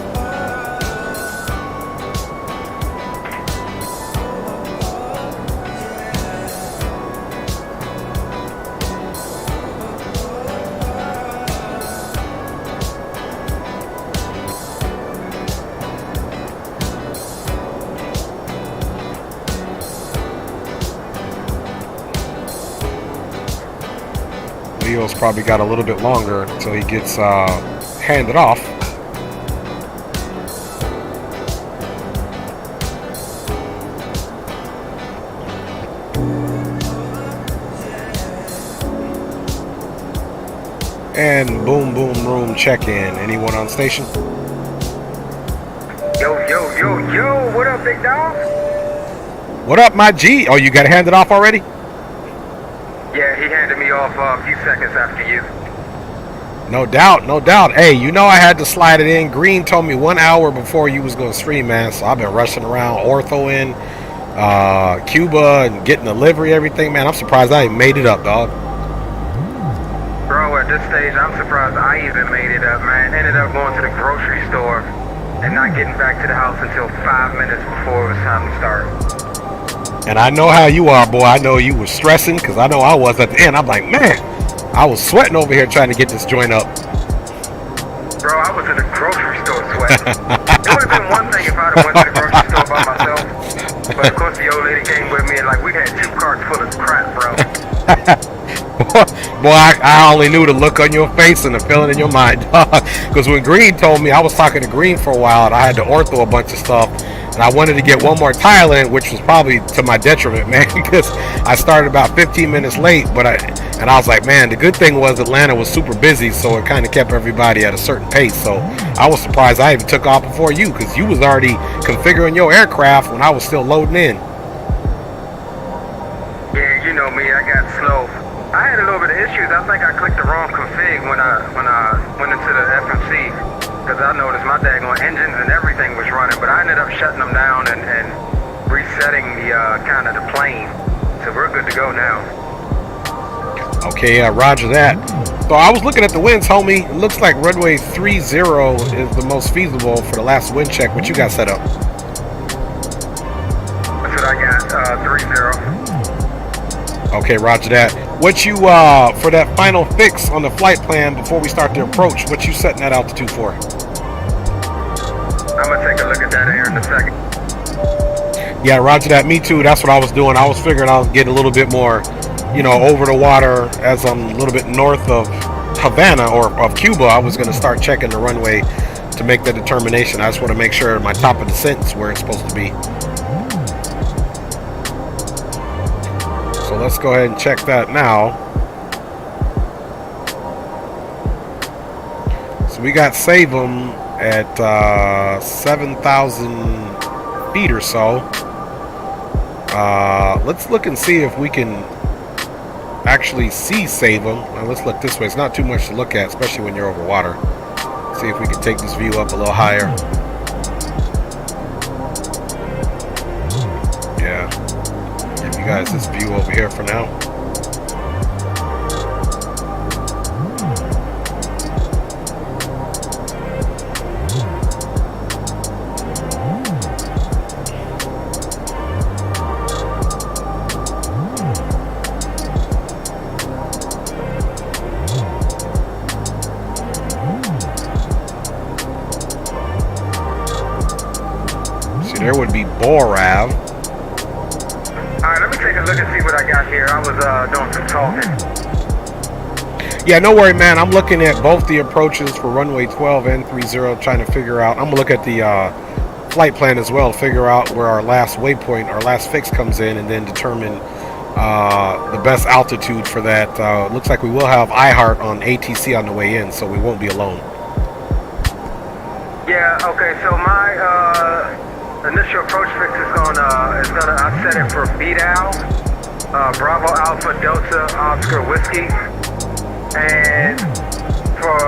Leo's probably got a little bit longer until he gets handed off. And boom boom room check-in. Anyone on station? Yo, what up, big dog? What up, my G? Oh, you got handed off already? Yeah, he handed me off a few seconds after you. No doubt, no doubt. Hey, you know I had to slide it in. Green told me 1 hour before you was going to stream, man. So I've been rushing around, ortho in, Cuba, and getting the livery, everything, man. I'm surprised I even made it up, dog. Bro, at this stage, I'm surprised I even made it up, man. Ended up going to the grocery store and not getting back to the house until 5 minutes before it was time to start. And I know how you are, boy. I know you were stressing, because I know I was at the end. I'm like, man, I was sweating over here trying to get this joint up. Bro, I was in the grocery store sweating. It would have been one thing if I'd have went to the grocery store by myself. But of course the old lady came with me and like we had 2 carts full of crap, bro. Boy, I only knew the look on your face and the feeling in your mind. Because when Green told me, I was talking to Green for a while and I had to ortho a bunch of stuff. And I wanted to get one more tile in, which was probably to my detriment, man, because I started about 15 minutes late. But I was like, man, the good thing was Atlanta was super busy, so it kind of kept everybody at a certain pace. So I was surprised I even took off before you, because you was already configuring your aircraft when I was still loading in. Yeah, you know me, I got slow. I had a little bit of issues. I think I clicked the wrong config when I went into the FMC, because I noticed my daggone engines and everything was running, but I ended up shutting them down and resetting the kind of the plane. So we're good to go now. Okay, roger that. So I was looking at the winds, homie. It looks like runway 30 is the most feasible for the last wind check. What you got set up? That's what I got, 30. Okay, roger that. What you, for that final fix on the flight plan before we start the approach, what you setting that altitude for? I'm gonna take a look at that here in a second. Yeah, roger that. Me too. That's what I was doing. I was figuring I was getting a little bit more, you know, over the water as I'm a little bit north of Havana or of Cuba. I was going to start checking the runway to make that determination. I just want to make sure my top of descent is where it's supposed to be. So let's go ahead and check that now. So we got Savum at 7,000 feet or so. Let's look and see if we can actually see Savum. Let's look this way. It's not too much to look at, especially when you're over water. See if we can take this view up a little higher. Yeah. Give you guys this view over here for now. There would be Borav. Alright, let me take a look and see what I got here. I was doing some talking. Yeah, no worry, man. I'm looking at both the approaches for runway 12 and 30, trying to figure out. I'm going to look at the flight plan as well, figure out where our last waypoint, our last fix comes in, and then determine the best altitude for that. Looks like we will have iHeart on ATC on the way in, so we won't be alone. Yeah, okay, so my initial approach fix is gonna I set it for VDAL, Bravo Alpha Delta Oscar Whiskey, and for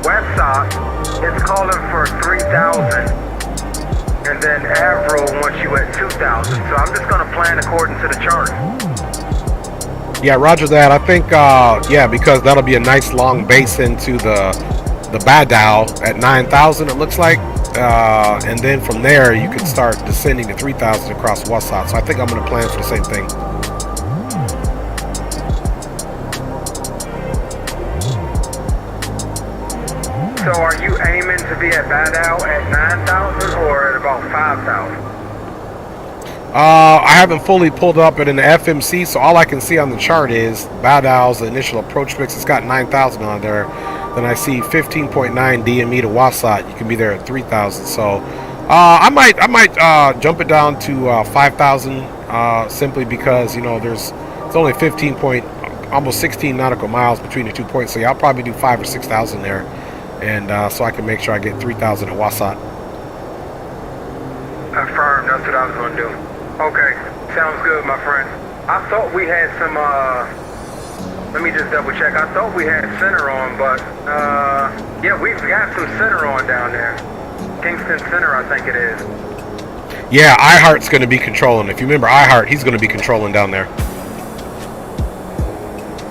WestSock, it's calling for 3,000, and then Avro wants you at 2,000. So I'm just gonna plan according to the chart. Yeah, roger that. I think yeah, because that'll be a nice long base into the Badao at 9,000. It looks like. And then from there you can start descending to 3,000 across Wasat. So I think I'm going to plan for the same thing. So are you aiming to be at Badao at 9,000 or at about 5,000? I haven't fully pulled up it in the FMC, so all I can see on the chart is Badao's initial approach fix. It's got 9,000 on there. Then I see 15.9 DME to Wasat. You can be there at 3,000. So I might jump it down to 5,000 simply because, you know, it's only almost 16 nautical miles between the 2 points. So yeah, I'll probably do 5,000 or 6,000 there, and so I can make sure I get 3,000 at Wasat. Affirm. That's what I was going to do. Okay, sounds good, my friend. I thought we had some. Let me just double check. I thought we had center on, but yeah, we've got some center on down there. Kingston Center, I think it is. Yeah, iHeart's going to be controlling. If you remember iHeart, he's going to be controlling down there.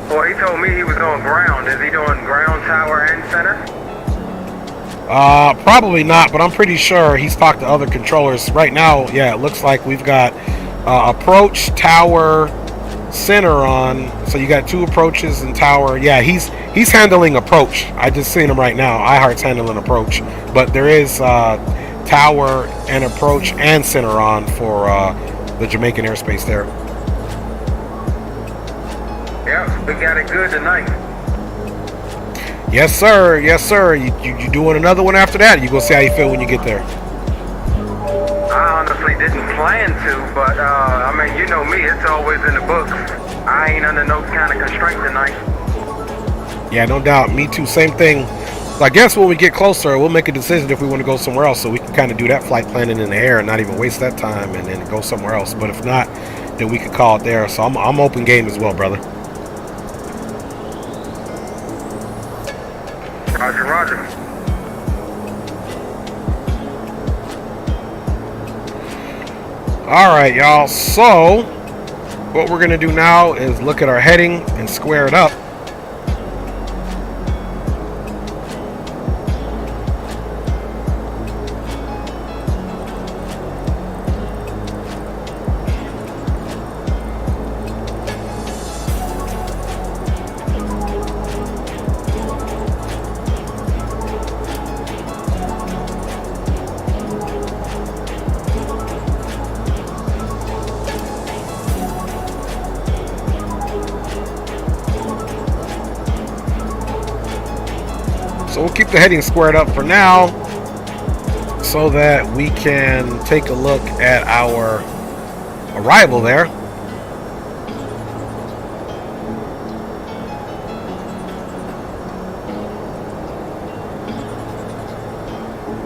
Well, he told me he was on ground. Is he doing ground, tower, and center? Probably not, but I'm pretty sure he's talked to other controllers. Right now, yeah, it looks like we've got approach, tower, center on. So you got 2 approaches and tower. Yeah, he's handling approach. I just seen him right now. iHeart's handling approach, but there is tower and approach and center on for the Jamaican airspace there. Yeah, we got it good tonight. Yes, sir. Yes, sir. You doing another one after that? You gonna see how you feel when you get there? I honestly didn't plan to, but I mean, you know me, it's always in the books. I ain't under no kind of constraint tonight. Yeah, no doubt. Me too. Same thing. So I guess when we get closer, we'll make a decision if we want to go somewhere else, so we can kind of do that flight planning in the air and not even waste that time and then go somewhere else. But if not, then we could call it there. So I'm open game as well, brother. Roger, roger. All right, y'all. So what we're gonna do now is look at our heading and square it up. So we'll keep the heading squared up for now so that we can take a look at our arrival there.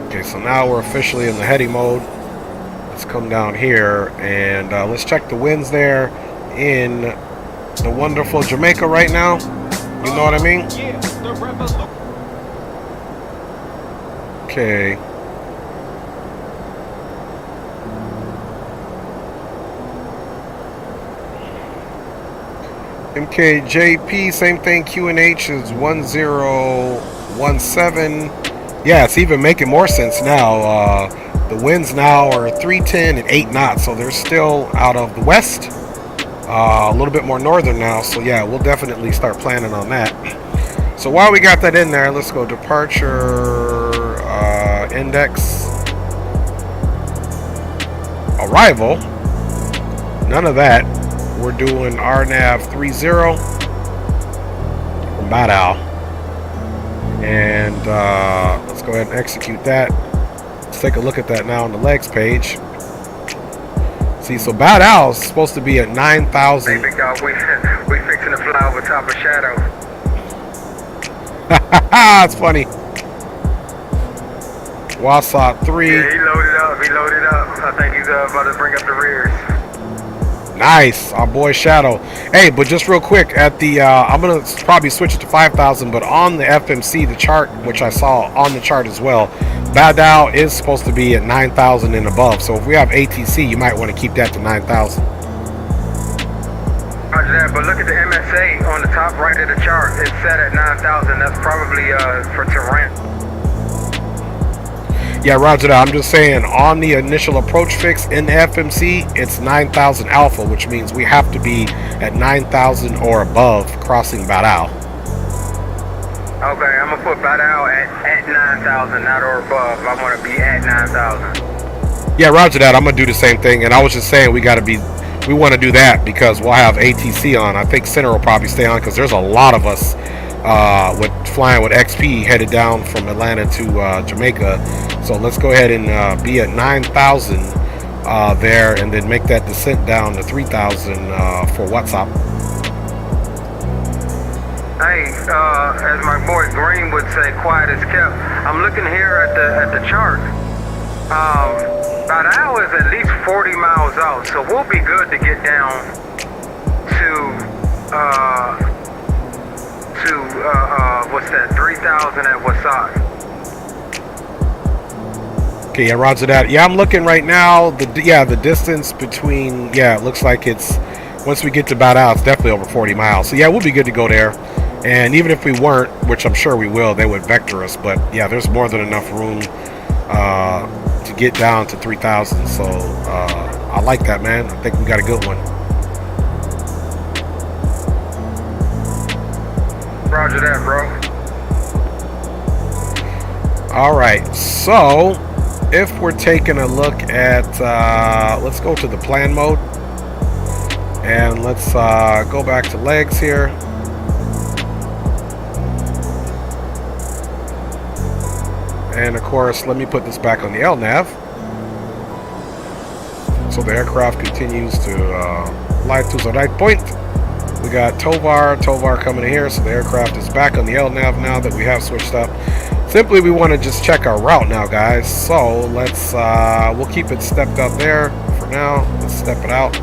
Okay, so now we're officially in the heading mode. Let's come down here and let's check the winds there in the wonderful Jamaica right now. You know what I mean? Okay. MKJP, same thing. QNH is 1017. Yeah, it's even making more sense now. The winds now are 310 and 8 knots, so they're still out of the west. A little bit more northern now, so yeah, we'll definitely start planning on that. So while we got that in there, let's go departure, index, arrival. None of that. We're doing RNAV 30 from Badal. And let's go ahead and execute that. Let's take a look at that now on the legs page. See, so Badal is supposed to be at 9,000. Hey, big dog, we fixing to fly over top of Shadow. It's funny. Wasat 3. Yeah, he loaded up. I think he's about to bring up the rears. Nice, our boy Shadow. Hey, but just real quick, at the I'm gonna probably switch it to 5,000, but on the FMC, the chart, which I saw on the chart as well, Badal is supposed to be at 9,000 and above. So if we have ATC, you might want to keep that to 9,000. Roger that, but look at the MSA on the top right of the chart. It's set at 9,000. That's probably for terrain. Yeah, roger that. I'm just saying, on the initial approach fix in the FMC, it's 9,000 alpha, which means we have to be at 9,000 or above crossing Badal. Okay, I'm going to put Badal at 9,000, not or above. I want to be at 9,000. Yeah, roger that. I'm going to do the same thing. And I was just saying we want to do that because we'll have ATC on. I think Center will probably stay on because there's a lot of us flying with XP headed down from Atlanta to Jamaica. So let's go ahead and be at 9,000 there and then make that descent down to 3,000 for WhatsApp. Hey, as my boy Green would say, quiet as kept. I'm looking here at the chart. Badal is at least 40 miles out, so we'll be good to get down to what's that, 3,000 at Wasat. Okay, yeah, roger that. Yeah, I'm looking right now. The distance between, it looks like it's once we get to Badao, it's definitely over 40 miles. So yeah, we'll be good to go there. And even if we weren't, which I'm sure we will, they would vector us. But yeah, there's more than enough room to get down to 3,000. So I like that, man. I think we got a good one. Roger that, bro. All right, so if we're taking a look at, let's go to the plan mode, and let's go back to legs here. And of course, let me put this back on the LNAV. So the aircraft continues to fly to the right point. We got Tovar coming in here, so the aircraft is back on the LNAV now that we have switched up. Simply, we want to just check our route now, guys. So let's, we'll keep it stepped up there for now. Let's step it out.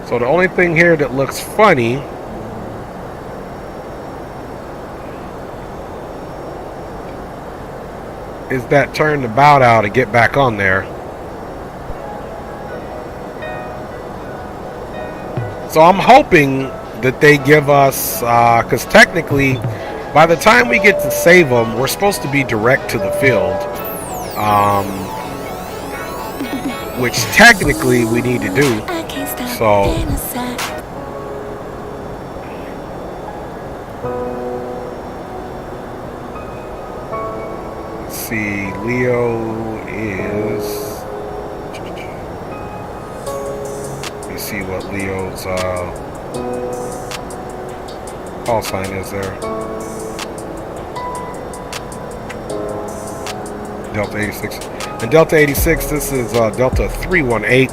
So the only thing here that looks funny is that turn the bow out to get back on there. So I'm hoping that they give us, because technically by the time we get to save them, we're supposed to be direct to the field, which technically we need to do. So let's see, Leo is, let me see what Leo's call sign is there. Delta 86. And Delta 86, this is Delta 318.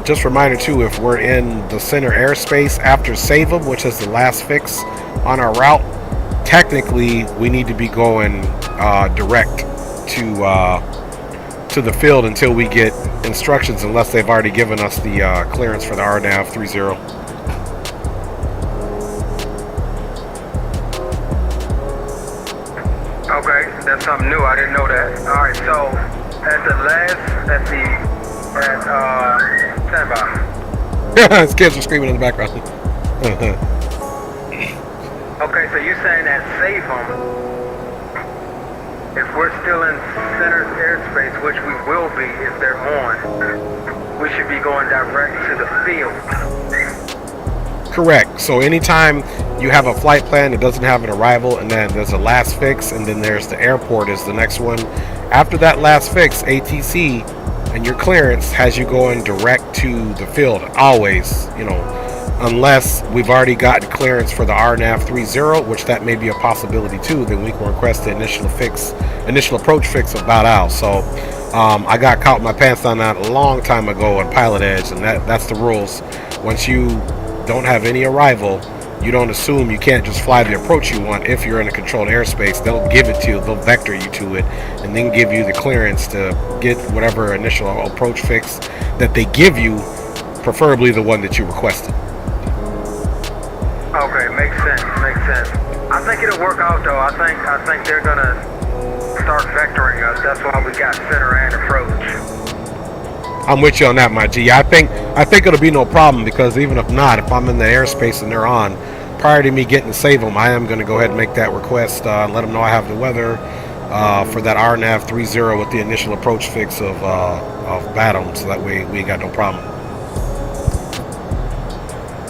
Just a reminder too, if we're in the center airspace after save them, which is the last fix on our route, technically we need to be going direct to the field until we get instructions, unless they've already given us the clearance for the RNAV 30. Okay, that's something new. I didn't know that. All right, so stand by. His kids are screaming in the background. Okay, so you're saying that save them, if we're still in center airspace, which we will be if they're on, we should be going direct to the field. Correct. So anytime you have a flight plan that doesn't have an arrival, and then there's a last fix, and then there's the airport is the next one. After that last fix, ATC and your clearance has you going direct to the field always, you know, unless we've already gotten clearance for the RNAV 30, which that may be a possibility too. Then we can request the initial approach fix of Badao. So I got caught with my pants on that a long time ago on Pilot Edge, and that's the rules. Once you don't have any arrival, you don't assume you can't just fly the approach you want. If you're in a controlled airspace, they'll give it to you, they'll vector you to it, and then give you the clearance to get whatever initial approach fix that they give you, preferably the one that you requested. Okay, makes sense. I think it'll work out though. I think they're gonna start vectoring us. That's why we got center and approach. I'm with you on that, my G. I think it'll be no problem, because even if not, if I'm in the airspace and they're on, prior to me getting to save them, I am going to go ahead and make that request, let them know I have the weather for that RNAV 30 with the initial approach fix of Batum, so that way we ain't got no problem.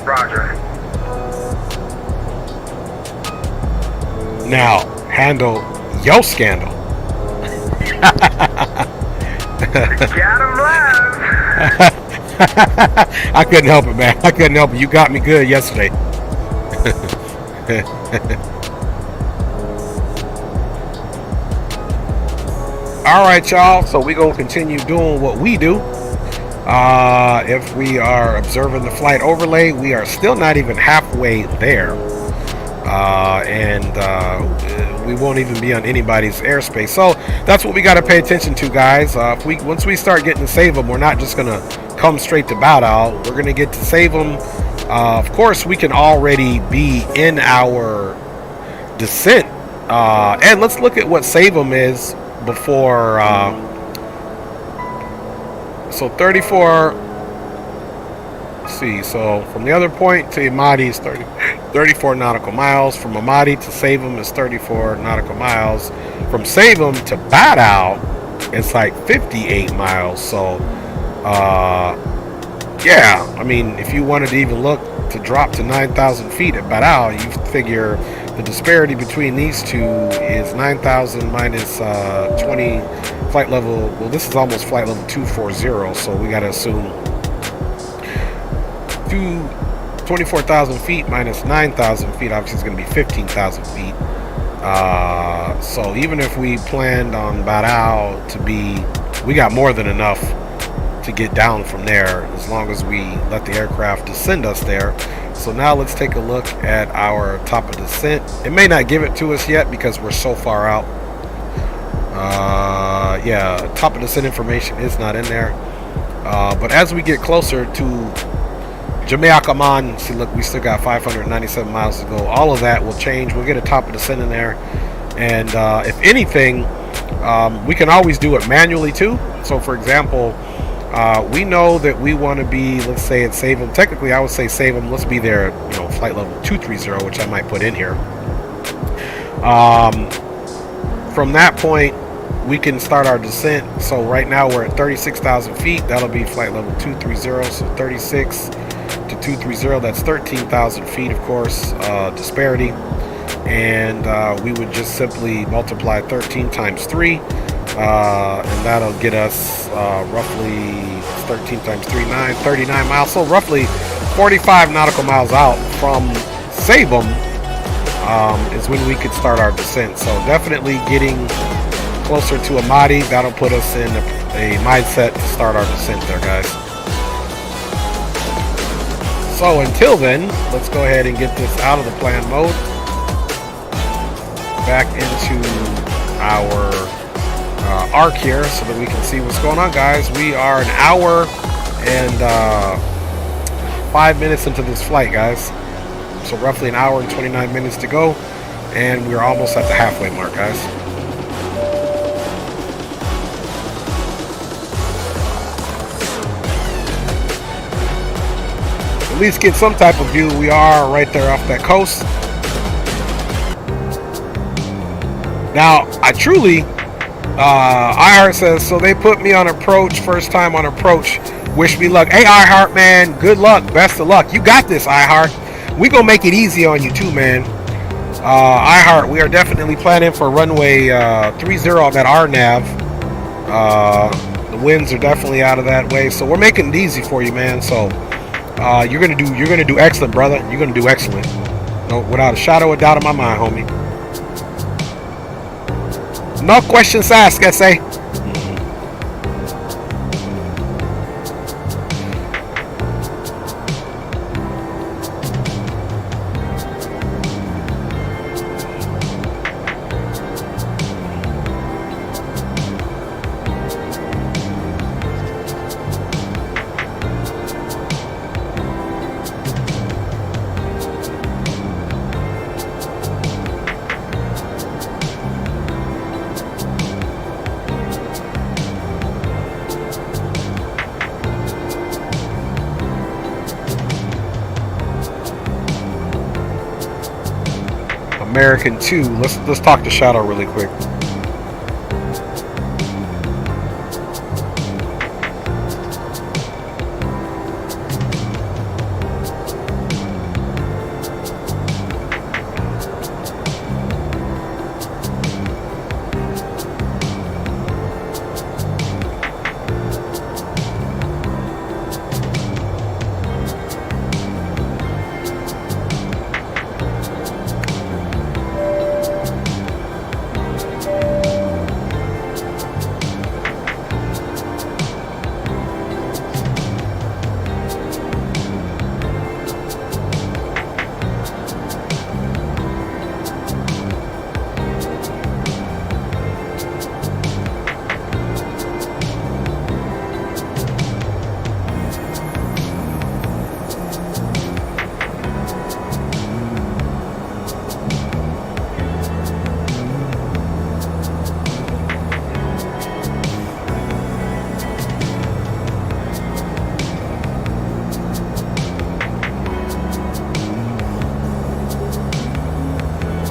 Roger. Now, handle yo scandal. Got him live. I couldn't help it, man. I couldn't help it. You got me good yesterday. All right, y'all. So we're going to continue doing what we do. If we are observing the flight overlay, we are still not even halfway there. We won't even be on anybody's airspace. So that's what we got to pay attention to, guys. Once we start getting to save them, we're not just gonna come straight to Badal. We're going to get to Savem. Of course, we can already be in our descent. And let's look at what Savem is before. So 34. Let's see. So from the other point to Imadi is 34 nautical miles. From Imadi to Savem is 34 nautical miles. From Savem to Badal, it's like 58 miles. So, yeah, I mean, if you wanted to even look to drop to 9,000 feet at Badal, you figure the disparity between these two is 9,000 minus 20 flight level. Well, this is almost flight level 240, so we got to assume 24,000 feet minus 9,000 feet, obviously, is going to be 15,000 feet. So even if we planned on Badal to be, we got more than enough to get down from there as long as we let the aircraft descend us there. So now let's take a look at our top of descent. It may not give it to us yet because we're so far out. Yeah, top of descent information is not in there. But as we get closer to Jamaica, see, look, we still got 597 miles to go. All of that will change. We'll get a top of descent in there. And if anything, we can always do it manually too. So for example, we know that we want to be, let's say at Savem. Technically, I would say Savem. Let's be there, you know, flight level 230, which I might put in here. From that point, we can start our descent. So right now we're at 36,000 feet. That'll be flight level 230. So 36 to 230. That's 13,000 feet, of course, disparity. And we would just simply multiply 13 times 3. And that'll get us roughly 13 times 3, 39 miles. So roughly 45 nautical miles out from Savem is when we could start our descent. So definitely getting closer to Imadi, that'll put us in a mindset to start our descent there, guys. So until then, let's go ahead and get this out of the plan mode. Back into our arc here so that we can see what's going on, guys. We are an hour and 5 minutes into this flight, guys. So roughly an hour and 29 minutes to go, and we're almost at the halfway mark, guys. At least get some type of view. We are right there off that coast. Now, I truly, iHeart says, so they put me on approach, first time on approach. Wish me luck. Hey, iHeart, man, good luck, best of luck. You got this, iHeart. We gonna make it easy on you too, man. iHeart, we are definitely planning for runway 30 on that RNAV. The winds are definitely out of that way, so we're making it easy for you, man. So you're gonna do excellent, brother. You're gonna do excellent. No, without a shadow of doubt in my mind, homie. No questions asked, I say. American 2. Let's talk to Shuttle really quick.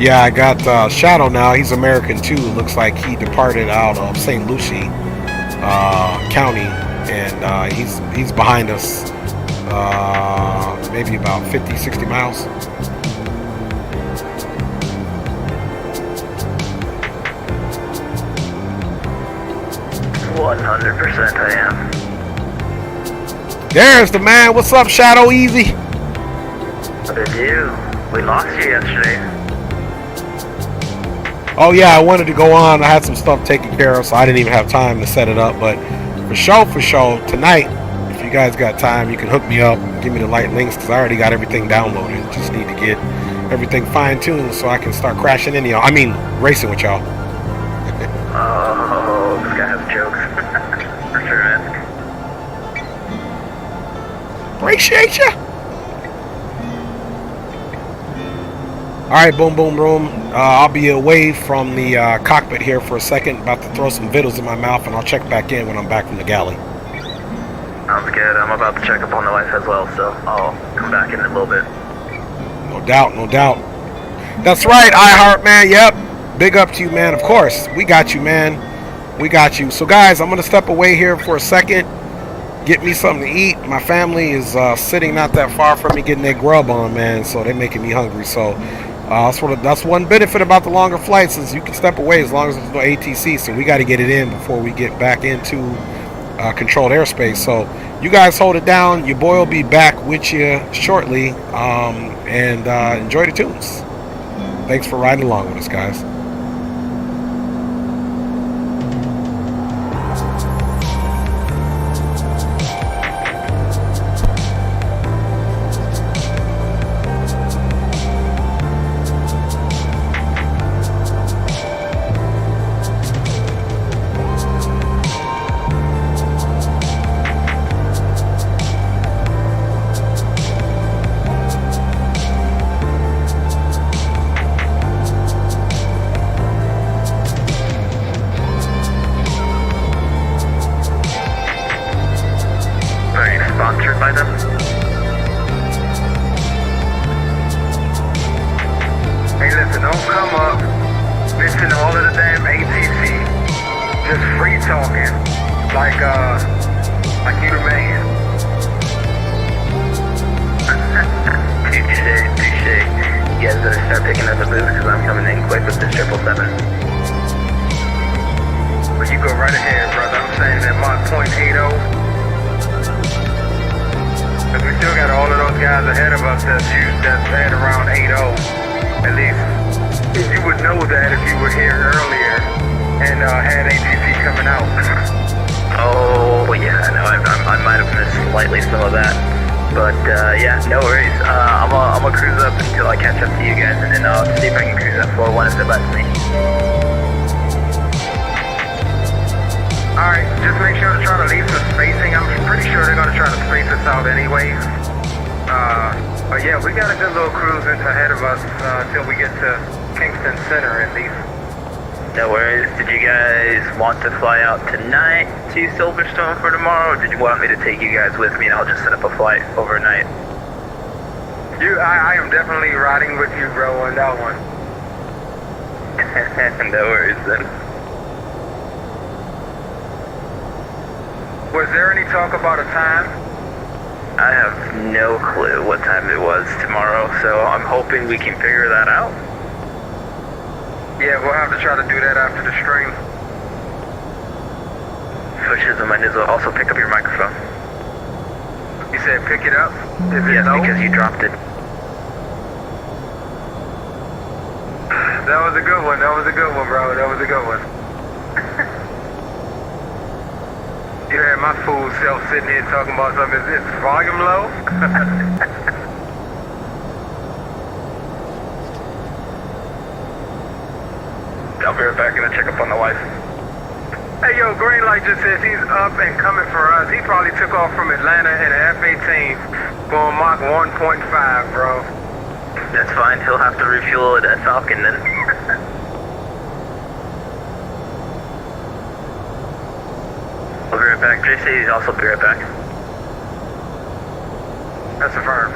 Yeah, I got Shuttle now. He's American too. Looks like he departed out of St. Lucie County, and he's behind us, maybe about 50, 60 miles. %, I am. There's the man. What's up, Shadow Easy? What did you? We lost you yesterday. Oh yeah, I wanted to go on. I had some stuff taken care of, so I didn't even have time to set it up. But for sure, tonight, if you guys got time, you can hook me up, give me the light links, because I already got everything downloaded. Just need to get everything fine-tuned so I can start crashing into y'all. I mean, racing with y'all. Oh, this guy has jokes. For sure, man. Appreciate ya. Alright, boom, boom, room. I'll be away from the cockpit here for a second. About to throw some vittles in my mouth, and I'll check back in when I'm back from the galley. Sounds good. I'm about to check up on the wife as well, so I'll come back in a little bit. No doubt, no doubt. That's right, iHeart, man. Yep. Big up to you, man. Of course. We got you, man. We got you. So, guys, I'm going to step away here for a second. Get me something to eat. My family is sitting not that far from me getting their grub on, man. So, they're making me hungry. So, that's one benefit about the longer flights is you can step away as long as there's no ATC. So, we got to get it in before we get back into controlled airspace. So, you guys hold it down. Your boy will be back with you shortly. And enjoy the tunes. Thanks for riding along with us, guys. Yeah, we got a good little cruise ahead of us until we get to Kingston Center at least. No worries. Did you guys want to fly out tonight to Silverstone for tomorrow, or did you want me to take you guys with me and I'll just set up a flight overnight? I am definitely riding with you, bro, on that one. No worries then. Was there any talk about a time? I have no clue what time it was tomorrow, so I'm hoping we can figure that out. Yeah, we'll have to try to do that after the stream. Pushes on my nizzle. Also pick up your microphone. You said pick it up? Yes, because you dropped it. That was a good one. That was a good one, bro. That was a good one. You had my fool self sitting here talking about something. Is its volume low? I'll be right back. Gonna check up on the wife. Hey, yo, green light just says he's up and coming for us. He probably took off from Atlanta in an F-18, going Mach 1.5, bro. That's fine. He'll have to refuel it at Falcon then. I'll be right back. JC, he's also be right back. That's affirmed.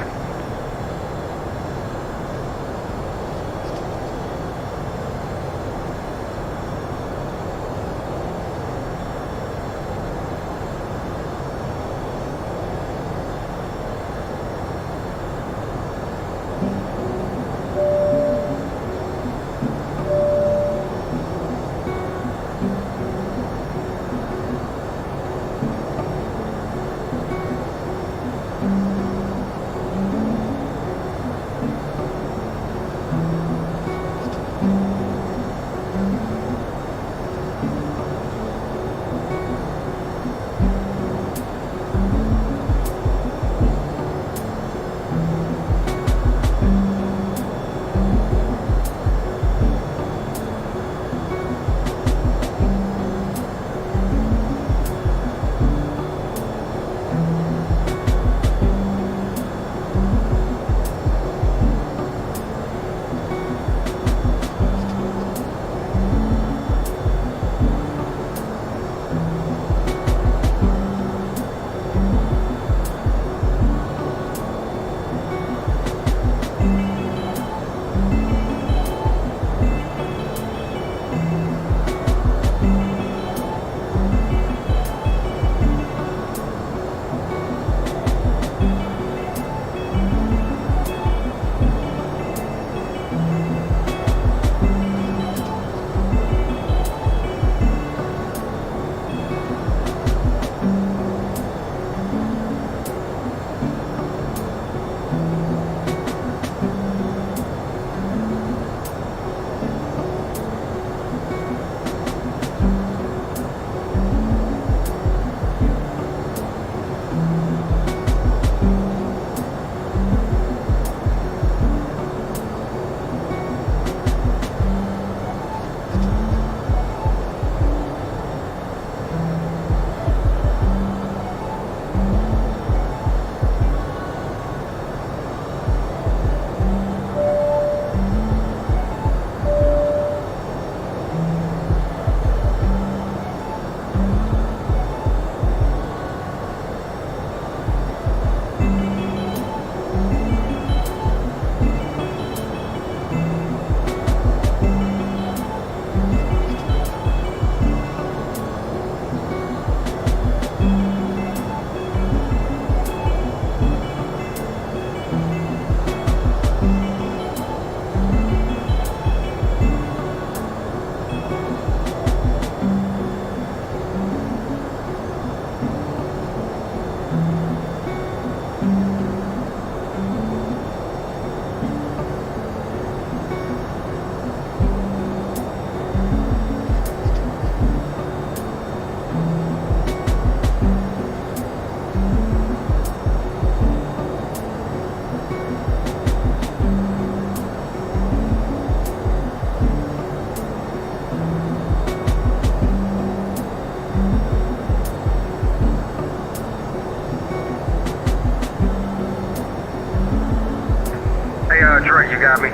You got me.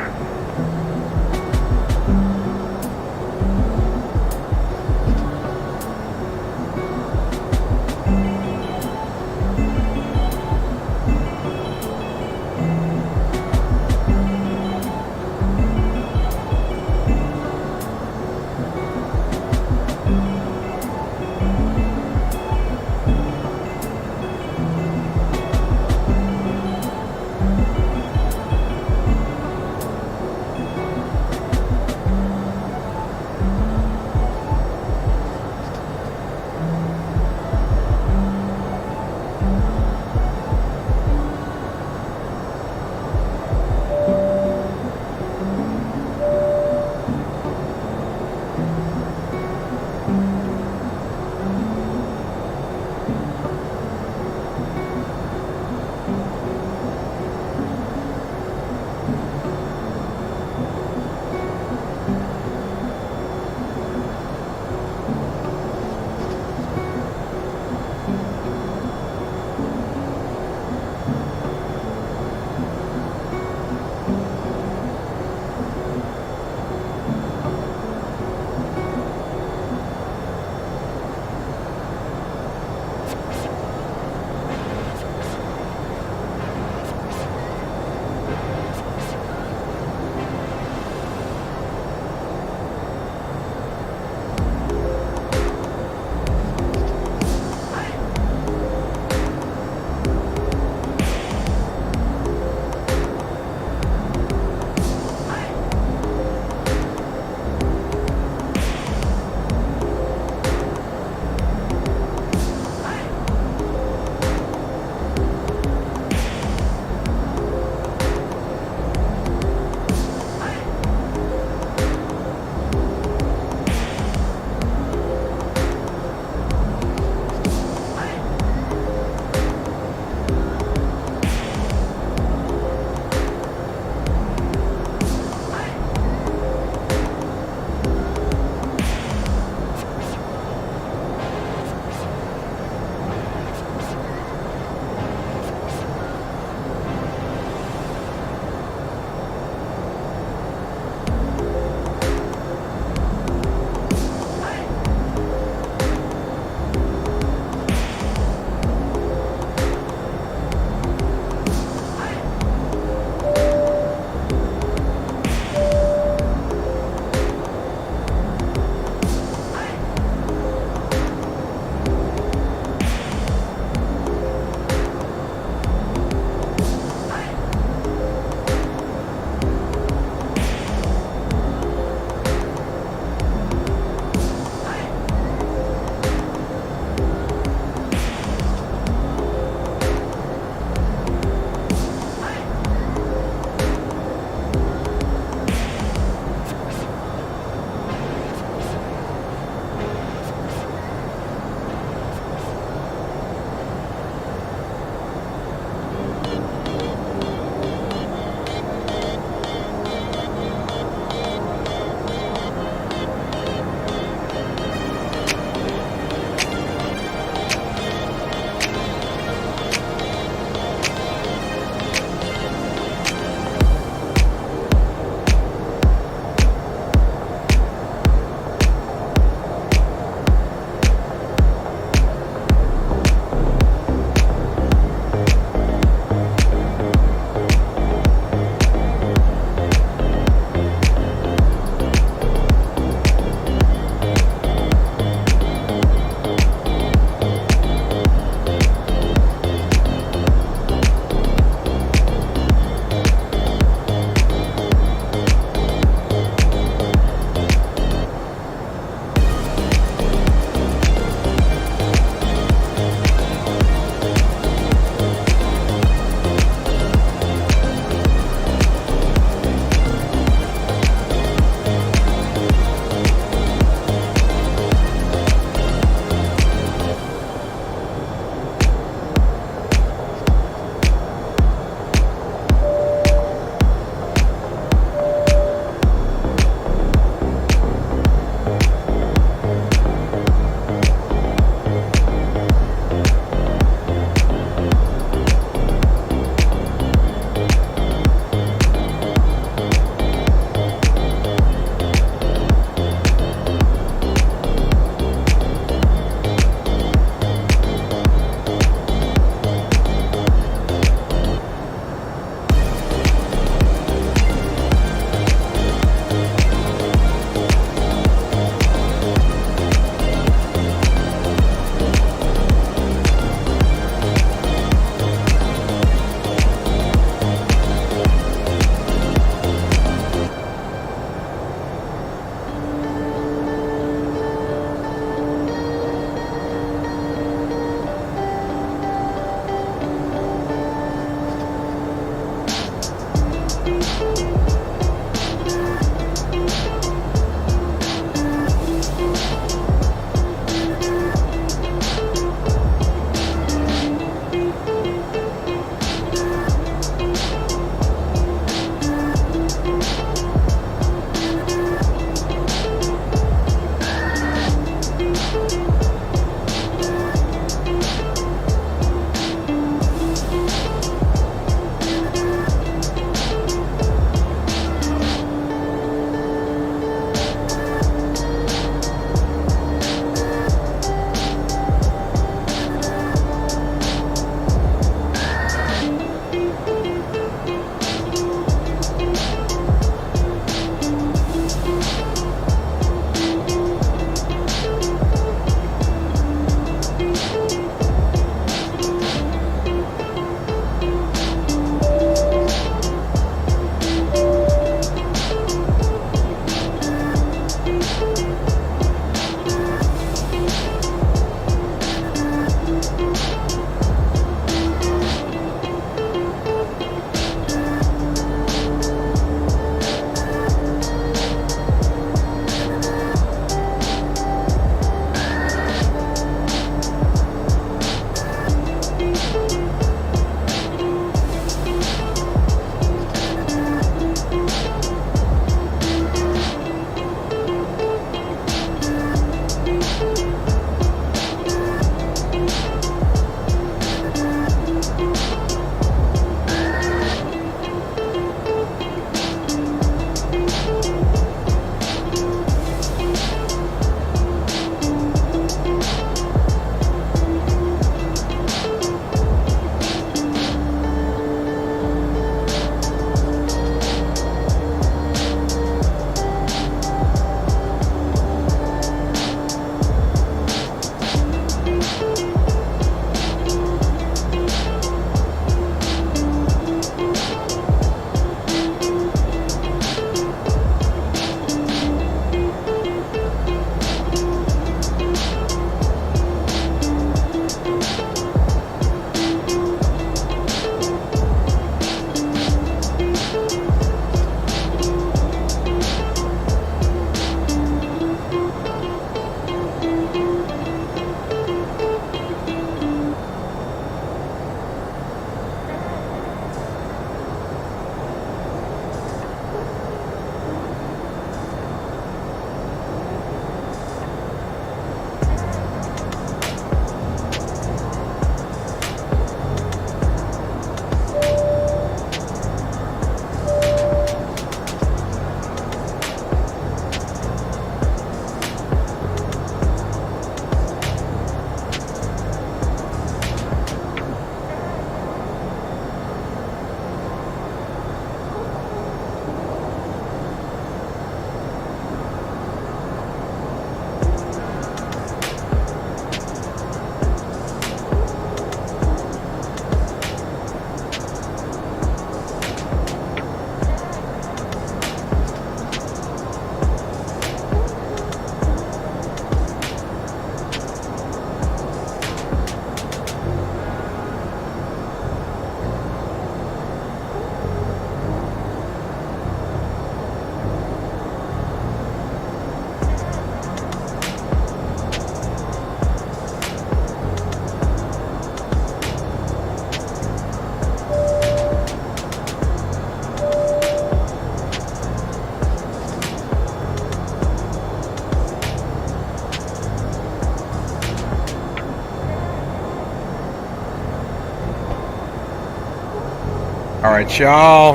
Alright, y'all.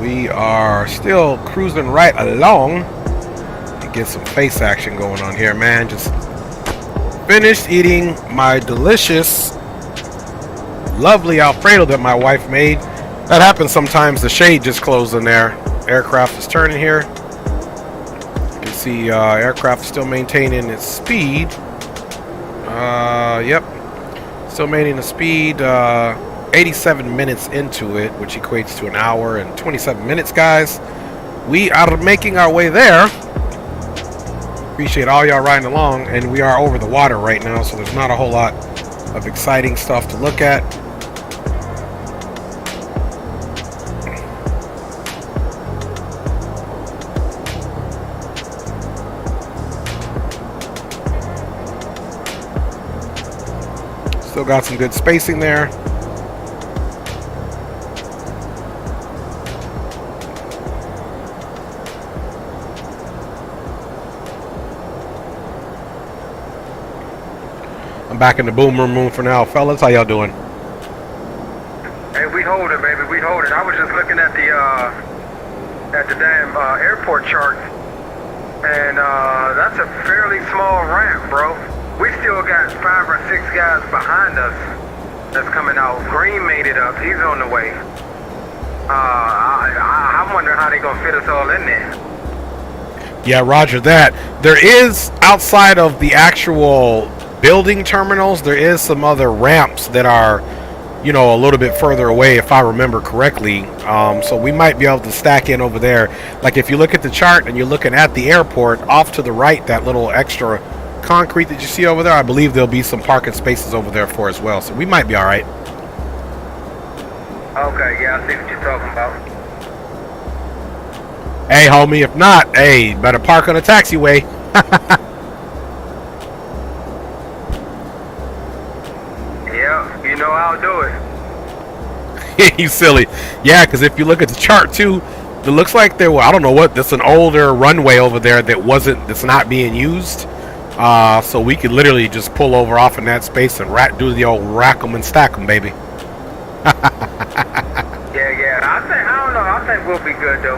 We are still cruising right along. Get some face action going on here, man. Just finished eating my delicious, lovely Alfredo that my wife made. That happens sometimes. The shade just closed in there. Aircraft is turning here. You can see aircraft is still maintaining its speed. Yep. Still maintaining the speed. 87 minutes into it, which equates to an hour and 27 minutes, guys. We are making our way there. Appreciate all y'all riding along, and we are over the water right now, so there's not a whole lot of exciting stuff to look at. Still got some good spacing there. Back in the boom room for now, fellas. How y'all doing? Hey, we hold it, baby. We hold it. I was just looking at the damn airport chart, and that's a fairly small ramp, bro. We still got 5 or 6 guys behind us that's coming out. Green made it up. He's on the way. I'm wondering how they gonna fit us all in there. Yeah, roger that. There is, outside of the actual building terminals, there is some other ramps that are, you know, a little bit further away, if I remember correctly. So we might be able to stack in over there. Like if you look at the chart and you're looking at the airport, off to the right, that little extra concrete that you see over there, I believe there'll be some parking spaces over there for as well. So we might be all right. Okay, yeah, I see what you're talking about. Hey, homie, if not, hey, better park on the taxiway. Yeah, you know I'll do it. You silly. Yeah, because if you look at the chart too, it looks like there were, I don't know what, that's an older runway over there that's not being used. So we could literally just pull over off in that space and do the old rack 'em and stack 'em, baby. Yeah. I don't know. I think we'll be good though.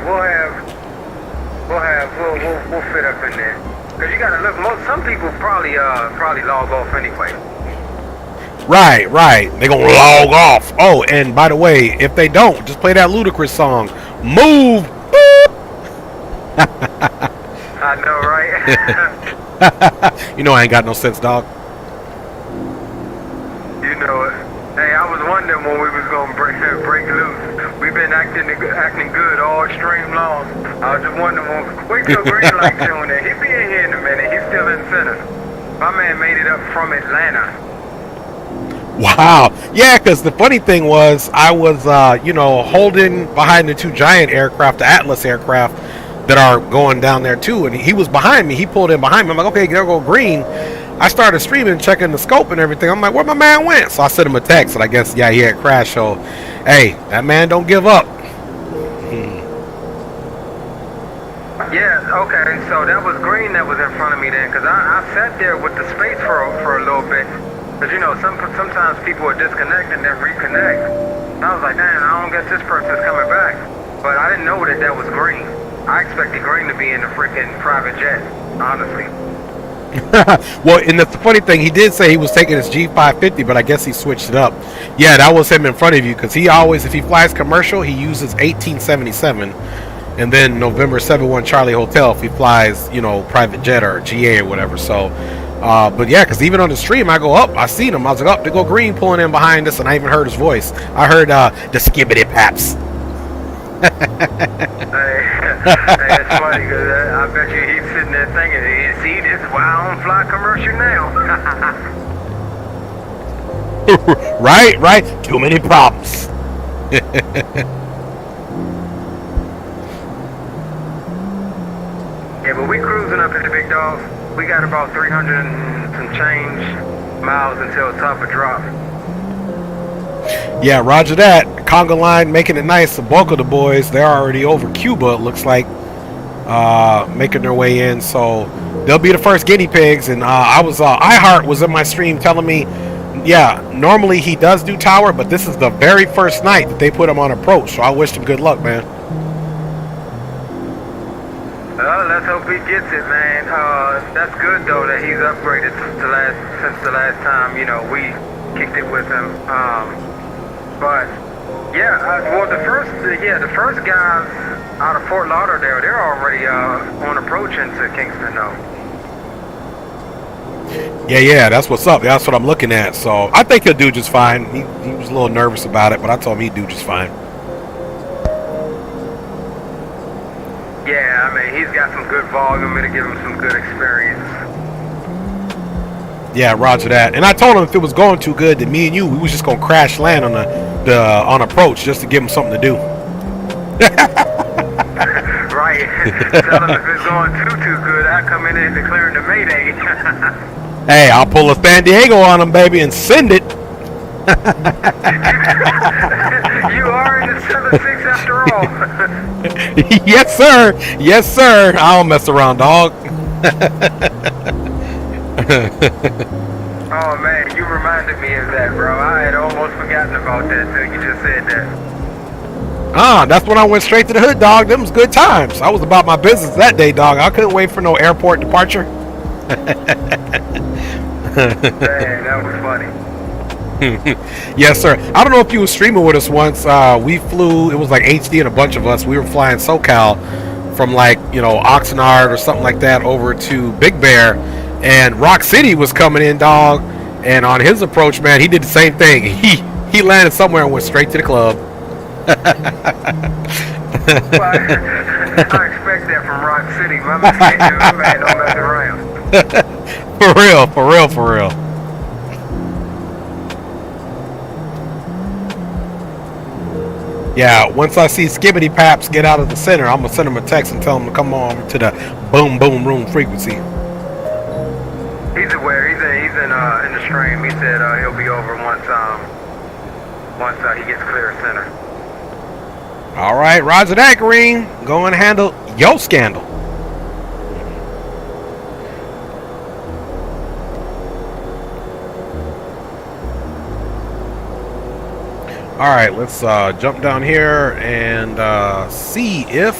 We'll fit up in there. Cause you gotta look. Some people probably log off anyway. Right. They gonna log off. Oh, and by the way, if they don't, just play that Ludacris song. Move. I know, right? You know I ain't got no sense, dog. You know it. Hey, I was wondering when we was gonna break loose. We've been acting good all stream long. I was just wondering when. Wait till green light soon. He'll be in here in a minute. He's still in center. My man made it up from Atlanta. Wow. Yeah, because the funny thing was I was, holding behind the 2 giant aircraft, the Atlas aircraft, that are going down there too. And he was behind me. He pulled in behind me. I'm like, okay, there go green. I started streaming, checking the scope and everything. I'm like, where my man went? So I sent him a text, and I guess, yeah, he had crashed. So, hey, that man don't give up. Yeah, okay, so that was green that was in front of me then, because I sat there with the space for a little bit. Because, you know, sometimes people will disconnect and then reconnect. And I was like, damn, I don't guess this person's coming back. But I didn't know that was green. I expected green to be in the freaking private jet, honestly. Well, and the funny thing, he did say he was taking his G550, but I guess he switched it up. Yeah, that was him in front of you, because he always, if he flies commercial, he uses 1877. And then November 71 Charlie Hotel if he flies, private jet or GA or whatever. So, but yeah, because even on the stream, I go up, I seen him. I was like, oh, they go green pulling in behind us, and I even heard his voice. I heard the skibbity paps. Hey, it's funny because I bet you he's sitting there thinking, see, this is why I don't fly commercial now. Right. Too many problems. Yeah, but we cruising up to the big dog. We got about 300 and some change miles until top of drop. Yeah, roger that. Conga line making it nice. The bulk of the boys, they're already over Cuba, it looks like, making their way in. So they'll be the first guinea pigs. And iHeart was in my stream telling me Yeah, normally he does do tower, but this is the very first night that they put him on approach, so I wish him good luck, man. Let's hope he gets it, man. That's good though that he's upgraded since the last time, you know, we kicked it with him. But yeah, well the first guys out of Fort Lauderdale, they're already on approach into Kingston though. Yeah, that's what's up. That's what I'm looking at. So I think he'll do just fine. He was a little nervous about it, but I told him he'd do just fine. Yeah, I mean, he's got some good volume. It'll give him some good experience. Yeah, roger that. And I told him if it was going too good, that me and you, we was just gonna crash land on on approach just to give him something to do. Right. Tell him if it's going too good, I come in and declaring the Mayday. Hey, I'll pull a San Diego on him, baby, and send it. You are in the 7-6 after all. Yes, sir. Yes, sir. I don't mess around, dog. Oh, man, you reminded me of that, bro. I had almost forgotten about that until you just said that. That's when I went straight to the hood, dog. Them was good times. I was about my business that day, dog. I couldn't wait for no airport departure. Man, that was funny. Yes, sir. I don't know if you were streaming with us once. We flew, it was like HD and a bunch of us. We were flying SoCal from like, you know, Oxnard or something like that over to Big Bear. And Rock City was coming in, dog. And on his approach, man, he did the same thing. He landed somewhere and went straight to the club. Well, I expect that from Rock City. My man don't mess around. For real. Yeah, once I see Skibbity Paps get out of the center, I'm gonna send him a text and tell him to come on to the boom boom room frequency. He's aware. He's in the stream. He said he'll be over once he gets clear of center. All right, roger that, Green. Go and handle your scandal. All right, let's jump down here and see if...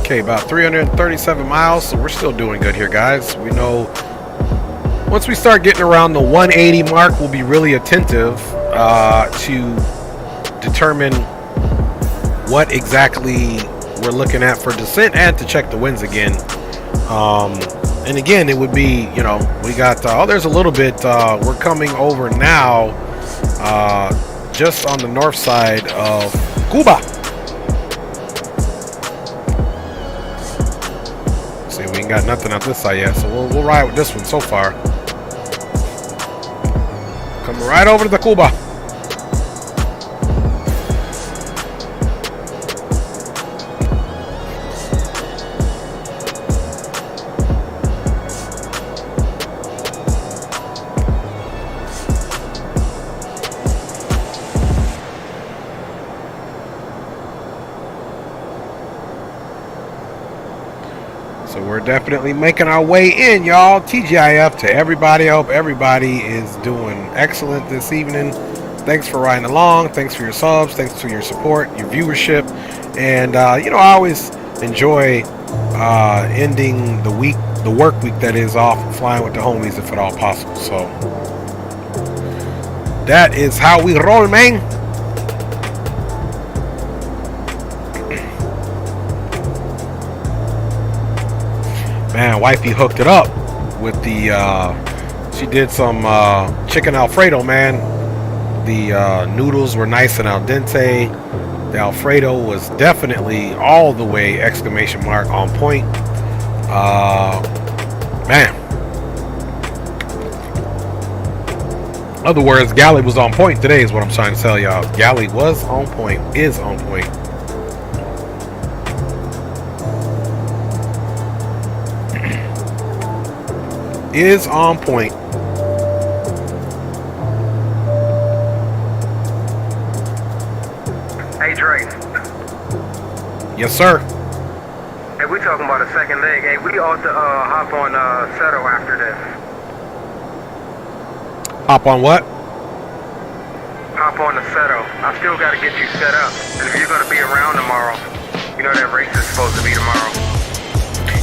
Okay, about 337 miles, so we're still doing good here, guys. We know once we start getting around the 180 mark, we'll be really attentive to determine what exactly we're looking at for descent and to check the winds again. And again, it would be, you know, we got, there's a little bit, we're coming over now, just on the north side of Cuba. See, we ain't got nothing on this side yet, so we'll ride with this one so far. Coming right over to the Cuba. Definitely making our way in, y'all. TGIF to everybody. I hope everybody is doing excellent this evening. Thanks for riding along. Thanks for your subs. Thanks for your support, your viewership. And you know, I always enjoy ending the week, the work week that is off, flying with the homies if at all possible. So that is how we roll, man. Man, wifey hooked it up with the, she did some chicken Alfredo, man. The noodles were nice and al dente. The Alfredo was definitely all the way exclamation mark on point. Man. In other words, Galley was on point today is what I'm trying to tell y'all. Galley was on point, is on point. Is on point. Hey, Dre. Yes, sir. Hey, we talking about a second leg. Hey, we ought to hop on Settle after this. Hop on what? Hop on the Settle. I still got to get you set up. And if you're going to be around tomorrow, you know that race is supposed to be tomorrow.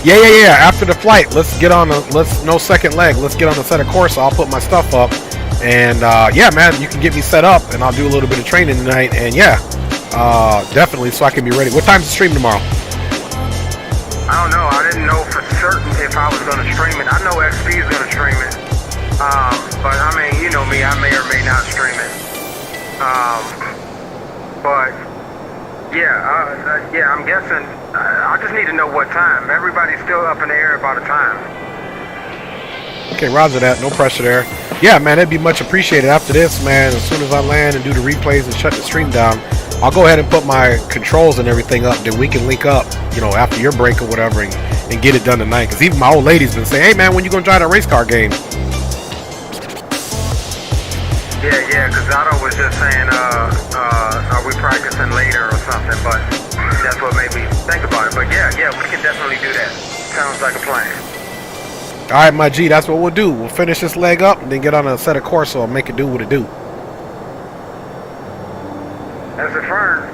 Yeah. After the flight, let's get on the, no second leg. Let's get on the set of Corsair. I'll put my stuff up. And yeah, man, you can get me set up and I'll do a little bit of training tonight. And yeah, definitely, so I can be ready. What time's the stream tomorrow? I don't know. I didn't know for certain if I was going to stream it. I know XP is going to stream it. But I mean, you know me, I may or may not stream it. But yeah, I'm guessing. I just need to know what time. Everybody's still up in the air about a time. Okay, roger that. No pressure there. Yeah, man, that'd be much appreciated. After this, man, as soon as I land and do the replays and shut the stream down, I'll go ahead and put my controls and everything up. Then we can link up, you know, after your break or whatever, and get it done tonight. Because even my old lady's been saying, hey, man, when you going to try that race car game? Yeah, because Otto was just saying, are we practicing later or something, but that's what made me think about it. But yeah, we can definitely do that. Sounds like a plan. All right, my G, that's what we'll do. We'll finish this leg up and then get on a set of Corsair and make it do what it do. That's a firm.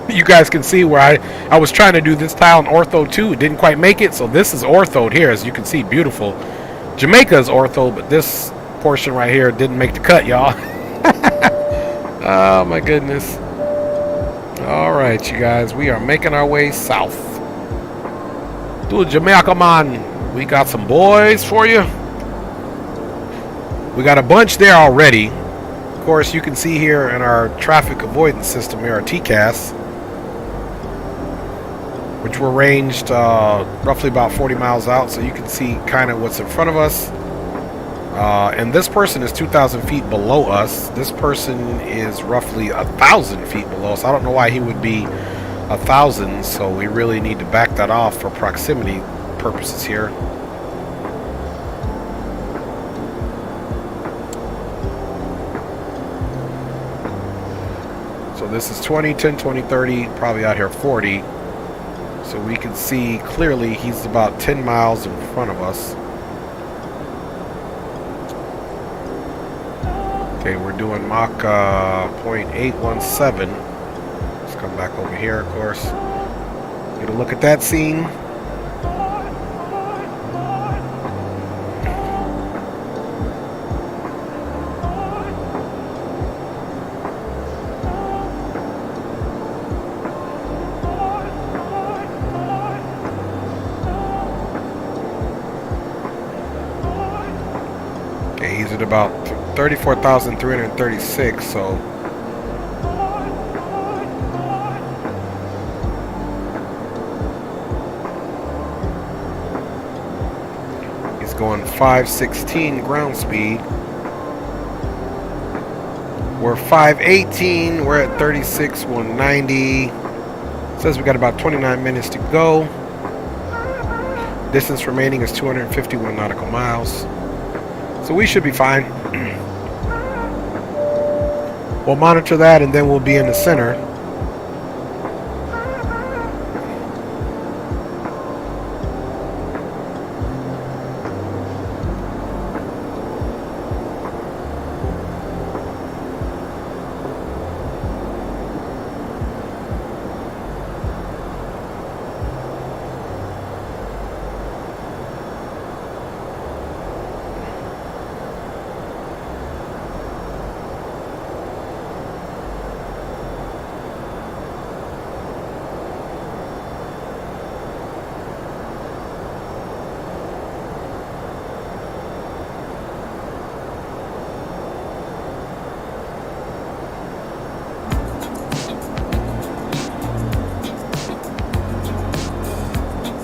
You guys can see where I was trying to do this tile in ortho too. It didn't quite make it, so this is orthoed here, as you can see. Beautiful. Jamaica is ortho, but this portion right here didn't make the cut, y'all. Oh my goodness. All right, you guys, we are making our way south. Dude, Jamaica, man, we got some boys for you. We got a bunch there already. Of course, you can see here in our traffic avoidance system here, our TCAS, which were ranged roughly about 40 miles out, so you can see kind of what's in front of us. And this person is 2,000 feet below us. This person is roughly 1,000 feet below us. I don't know why he would be 1,000, so we really need to back that off for proximity purposes here. So this is 20, 10, 20, 30, probably out here 40. So we can see clearly he's about 10 miles in front of us. Okay, we're doing Mach 0.817. Let's come back over here, of course. Get a look at that scene. Okay, he's at about 34,336, so he's going 516 ground speed. We're 518, we're at 36,190. Says we got about 29 minutes to go. Distance remaining is 251 nautical miles. So we should be fine. We'll monitor that and then we'll be in the center.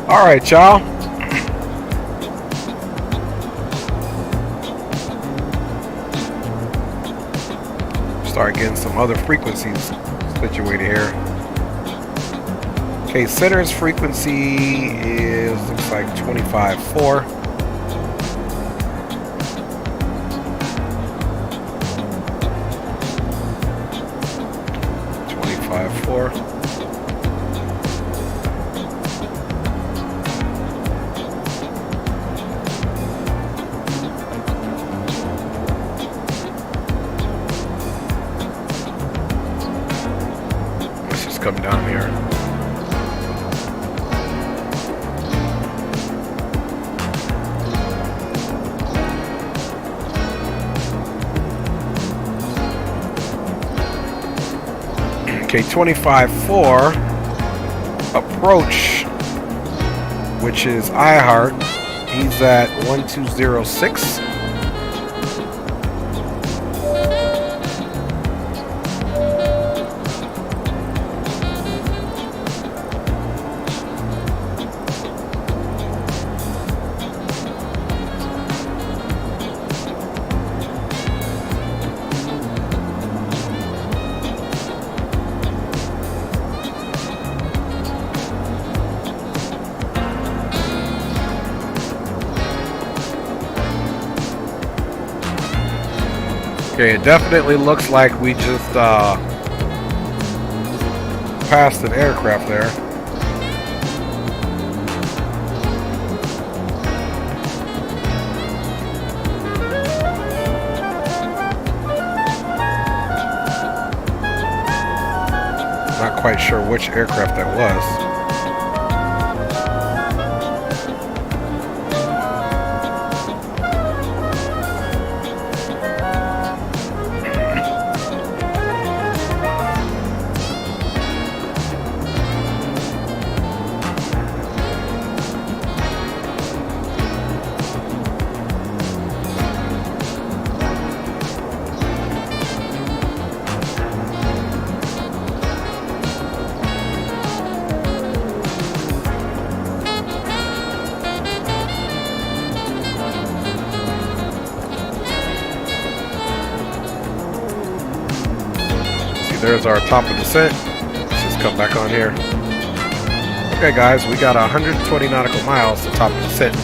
All right, y'all. Start getting some other frequencies situated here. Okay, center's frequency is, looks like 25.4. K254. Let's just come down here. K254 approach, which is iHeart. He's at 1206. Okay, it definitely looks like we just passed an aircraft there. Not quite sure which aircraft that was. There's our top of descent. Let's just come back on here. Okay guys, we got 120 nautical miles to top of descent.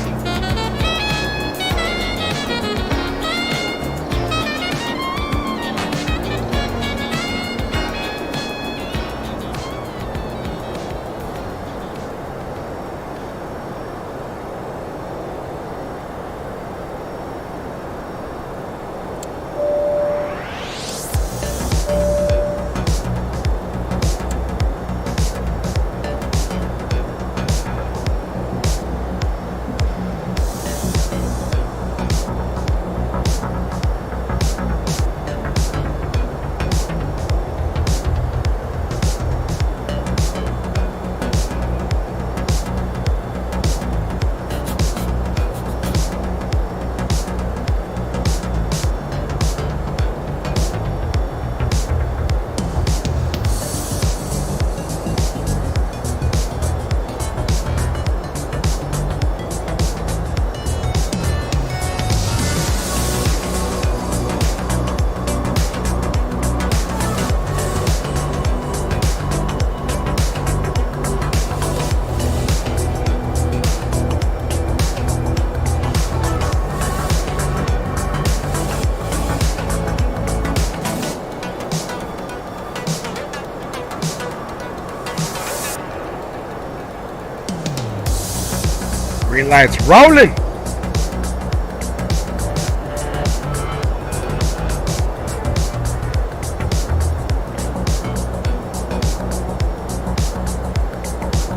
Green lights rolling.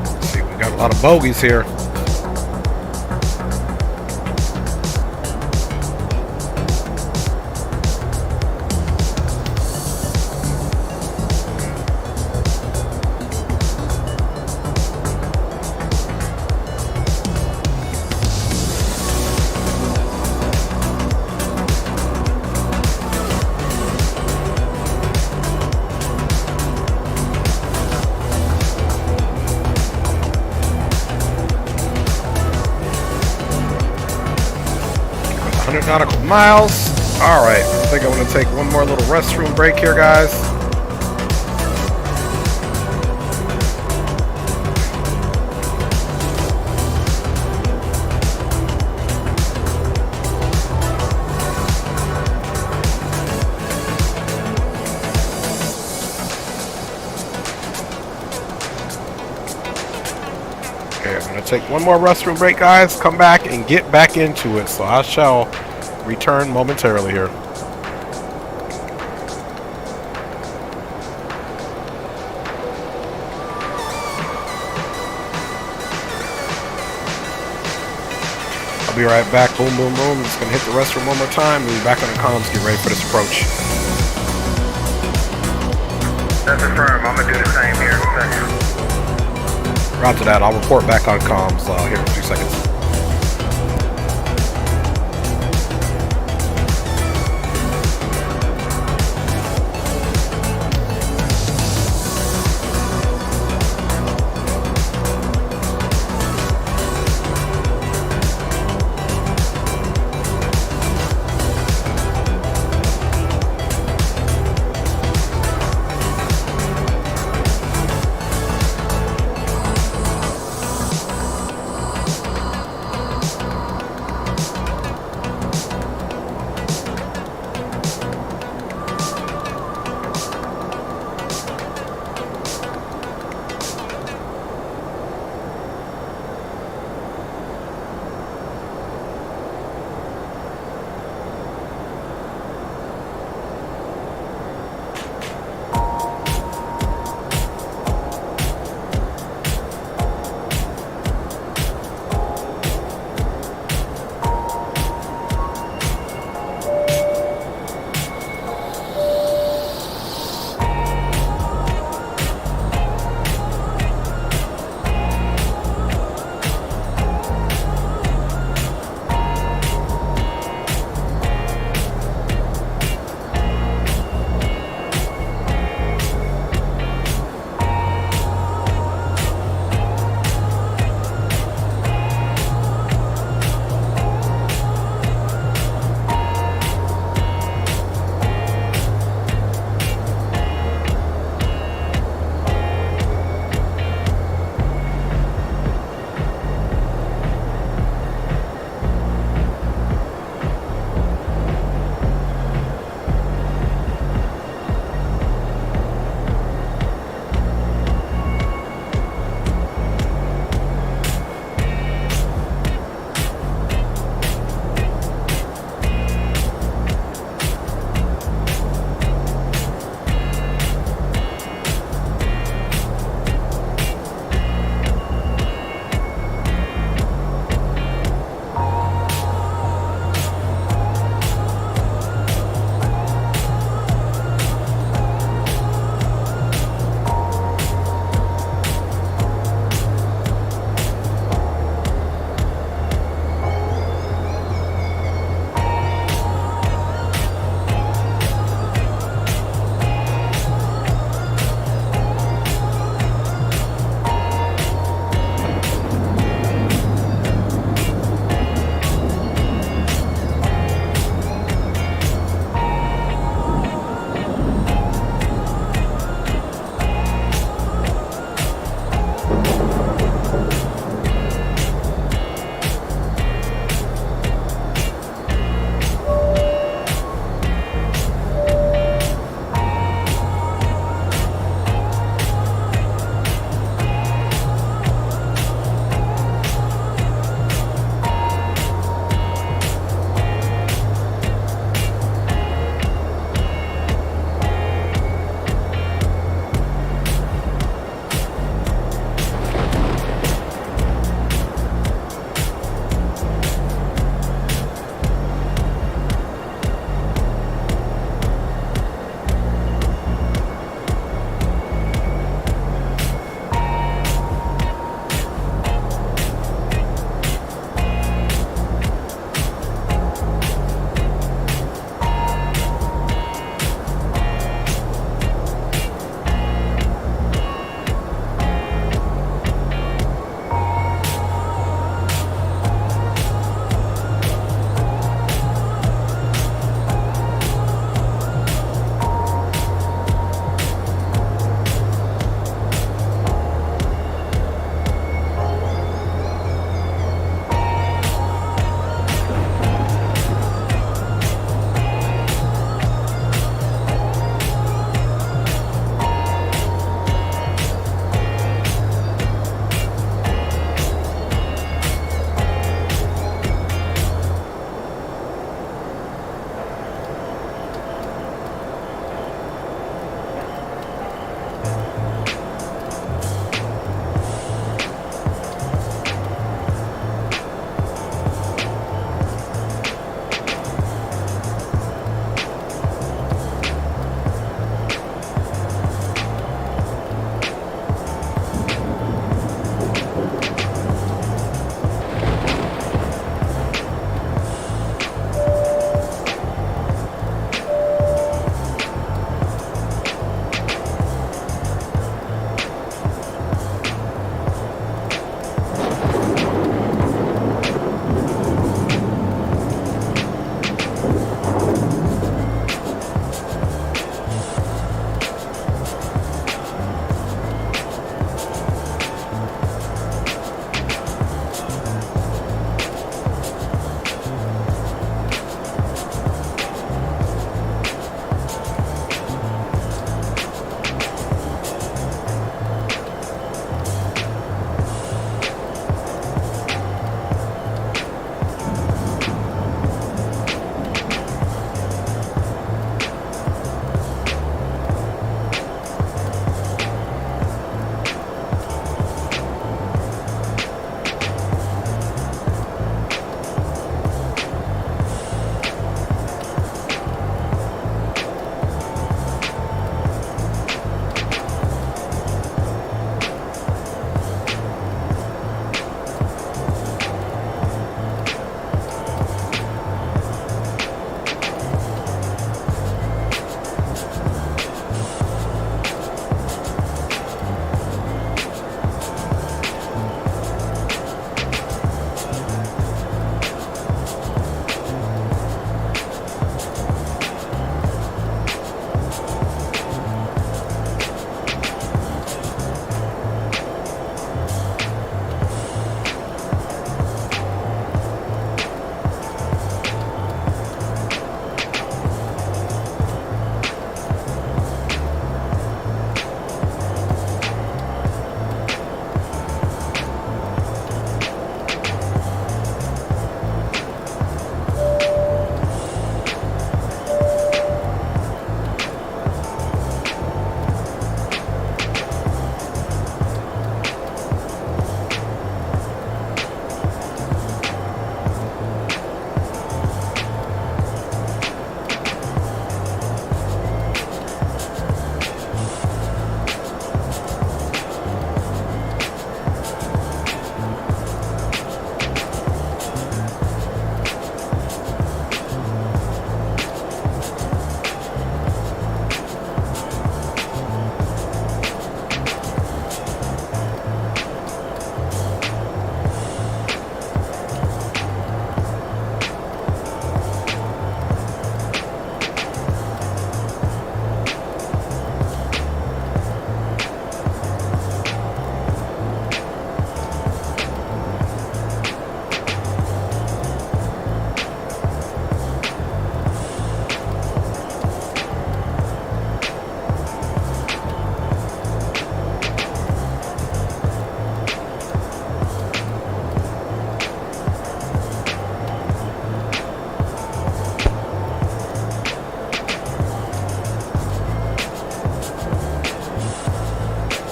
Let's see, we got a lot of bogeys here. Nautical miles. All right, I think I'm going to take one more little restroom break here, guys. I'm going to take one more restroom break, guys. Come back and get back into it. So I shall return momentarily here. I'll be right back. Boom, boom, boom. Just going to hit the restroom one more time. We'll be back on the comms. Get ready for this approach. That's affirmed. I'm going to do the same here in a second. Roger that. I'll report back on comms here in a few seconds.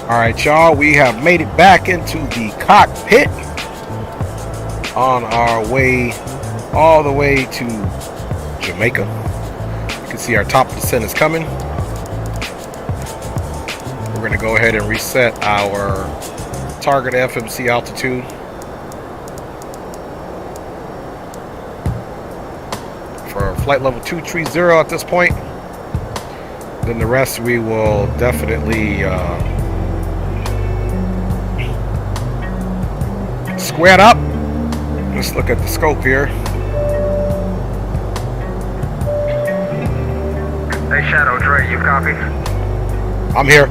Alright, y'all, we have made it back into the cockpit on our way all the way to Jamaica. You can see our top descent is coming. We're going to go ahead and reset our target FMC altitude. For flight level 230 at this point. Then the rest we will definitely square up. Let's look at the scope here. Hey Shadow, Dre, you copy? I'm here.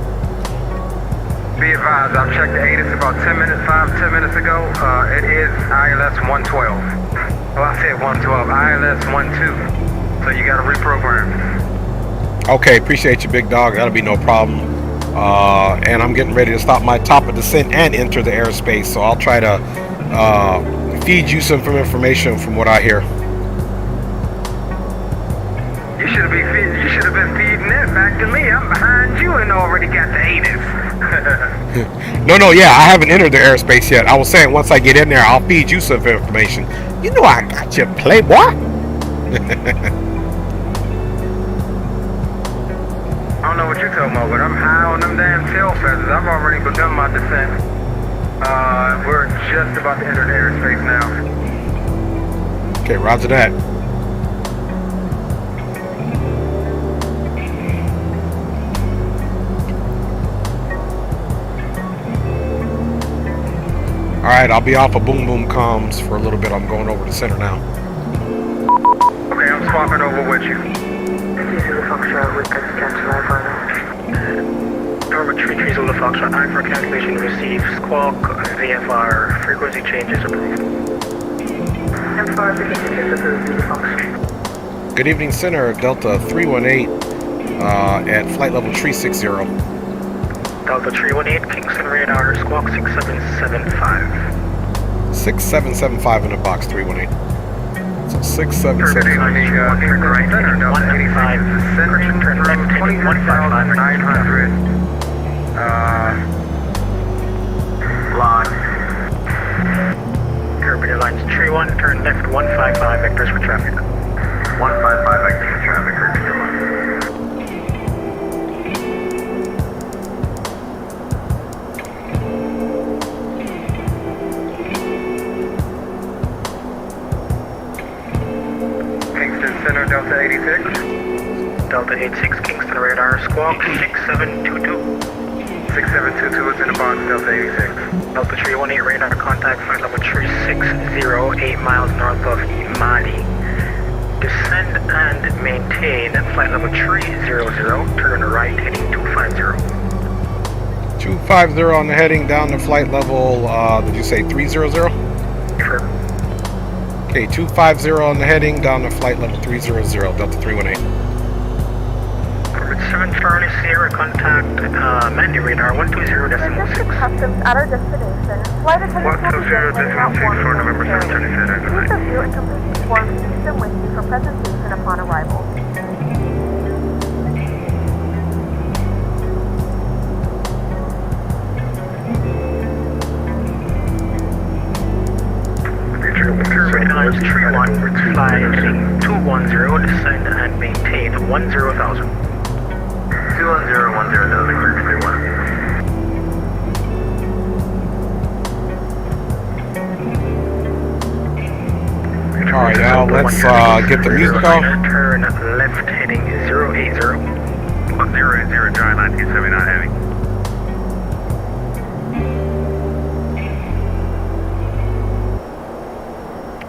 Be advised, I've checked the ATIS about 10 minutes ago. It is ILS 112. Well, I said 112, ILS 12. So you gotta reprogram. Okay, appreciate you, big dog. That'll be no problem. And I'm getting ready to stop my top of descent and enter the airspace. So I'll try to feed you some information from what I hear. You should have been feeding it back to me. I'm behind you and already got the ATIS. No, yeah, I haven't entered the airspace yet. I was saying once I get in there, I'll feed you some information. You know I got you, playboy. I don't know what you're talking about, but I'm high on them damn tail feathers. I've already begun my descent. We're just about to enter the airspace now. Okay, roger that. Alright, I'll be off of boom boom comms for a little bit. I'm going over to center now. Okay, I'm swapping over with you. Norma 330 Zulu Foxtrot, I for calculation received. Squawk, VFR, frequency changes approved. Good evening, center, Delta 318 at flight level 360. Delta 318, Kingston radar, squawk 6775. 6775 in the box, 318. So 6775. Turn right, heading 195, turn left, heading 155, 900. Lock. Curb lines 31, turn left 155, vectors for traffic. 155 vectors for traffic, Kirby. Center Delta 86. Delta 86, Kingston radar, squawk 6722. 6722 is in the box, Delta 86. Delta 318 radar contact flight level 360, 8 miles north of Imadi. Descend and maintain flight level 300, turn right heading 250. 250 on the heading down to flight level, did you say 300? Sure. Okay, 250 on the heading down to flight level 300, Delta 318. 7 Charlie Sierra contact Mandy radar 120.6. Customs at our destination. Flight attendants will begin heading out for November 737. Please review and complete these forms and keep them with you for presentation upon arrival. Lines 31, fly heading 210, descend and maintain 10,000. 210, 10,000, 31. Alright, now let's get the music off. Turn left heading 080. 080, dry 1979 heavy.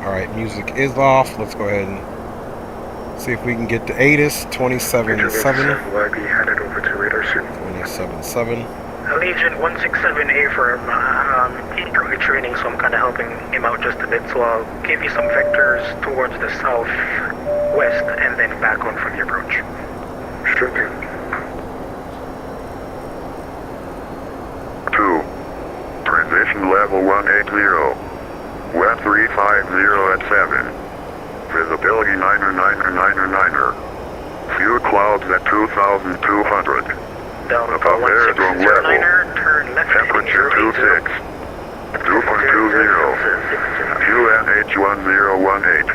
Alright, music is off. Let's go ahead and see if we can get the ATIS 27.7. Will be headed over to radar soon. 27.7. Allegiant 167A for he's currently training, so I'm kind of helping him out just a bit. So I'll give you some vectors towards the southwest and then back on from the approach. Sure thing. 2. Transition level 180. West 350 at 7. Visibility 9er. Few clouds at 2,200. Down above air, going level. Turn Temperature 26. 2.20. QNH1018.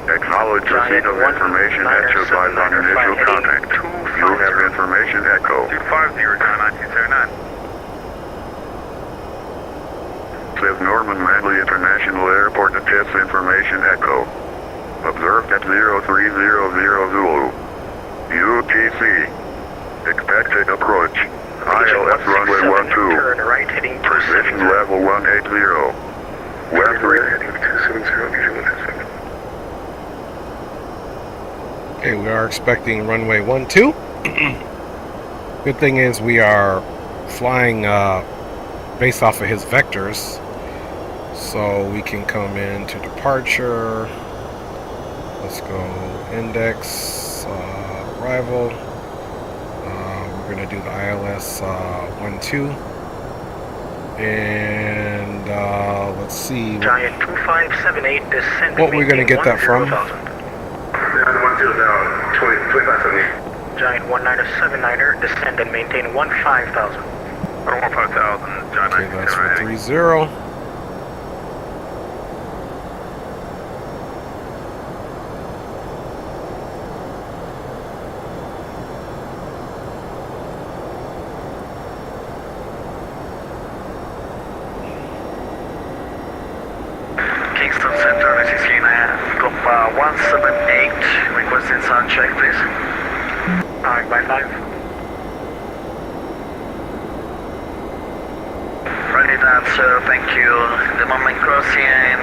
Acknowledge receipt of information at your side on initial contact. You have information echo. 250, John 1979. Says Norman Manley International Airport test information echo. Observed at 0300 Zulu. UTC. Expected approach. ILS runway 12. Turn right heading Precision level 180. West 3. Okay, we are expecting runway 12. Good thing is we are flying based off of his vectors, so we can come into departure. Let's go index arrival. We're going to do the ILS 12, and let's see Giant 2578 descend. what we're going to get that from. Giant 1979er descend and maintain 15,000. 15,000, John Okay, that's for 30. Kingston Center, this is Lina, Copa 178, requesting sound check, please. Alright, by 5. Ready, answer, thank you. The moment crossing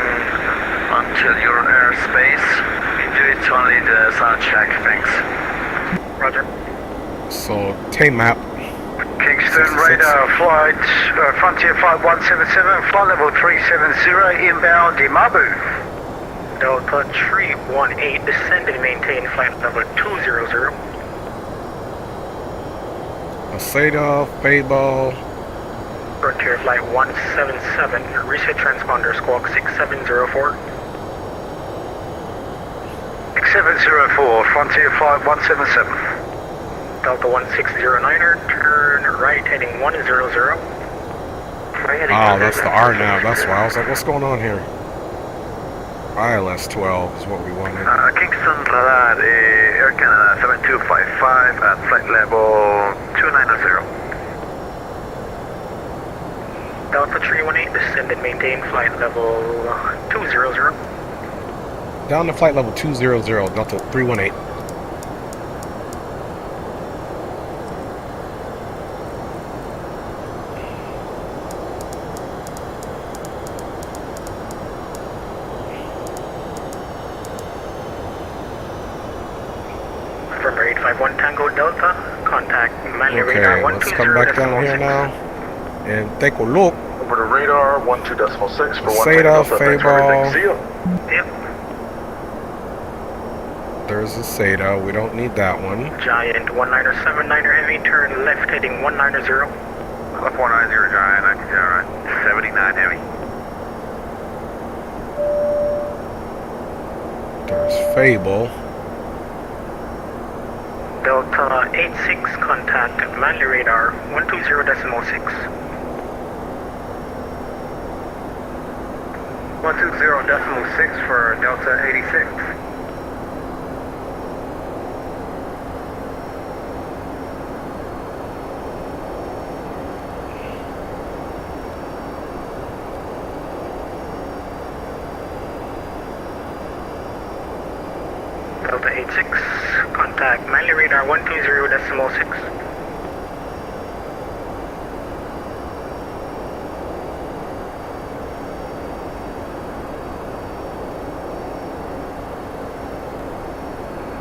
until your airspace, we do it only the sound check, thanks. Roger. So K-map. Kingston radar flight, Frontier Flight 177, flight level 370, inbound Imabu. Delta 318 descend and maintain flight level 200. Asada, Fable. Frontier Flight 177, reset transponder squawk 6704. 6704, Frontier Flight 177. Delta 1609er, turn right heading 100. Oh, that's the R now. That's why I was like, what's going on here? ILS 12 is what we wanted. Kingston radar, Air Canada 7255 at flight level 290. Delta 318 descend and maintain flight level 200. Down to flight level 200, Delta 318. November 851 Tango Delta, contact Manley radar Okay, let's come back down here now and take a look. Over to radar 12.6 for Seda, Fable. Yep. There's a Seda. We don't need that one. Giant 1979er heavy, turn left heading 190. Left 190, Giant, alright. 79 heavy. There's Fable. Delta 86, contact Manley radar 120.6. 120.6 for Delta 86. Delta 86, contact Manley radar 120.6.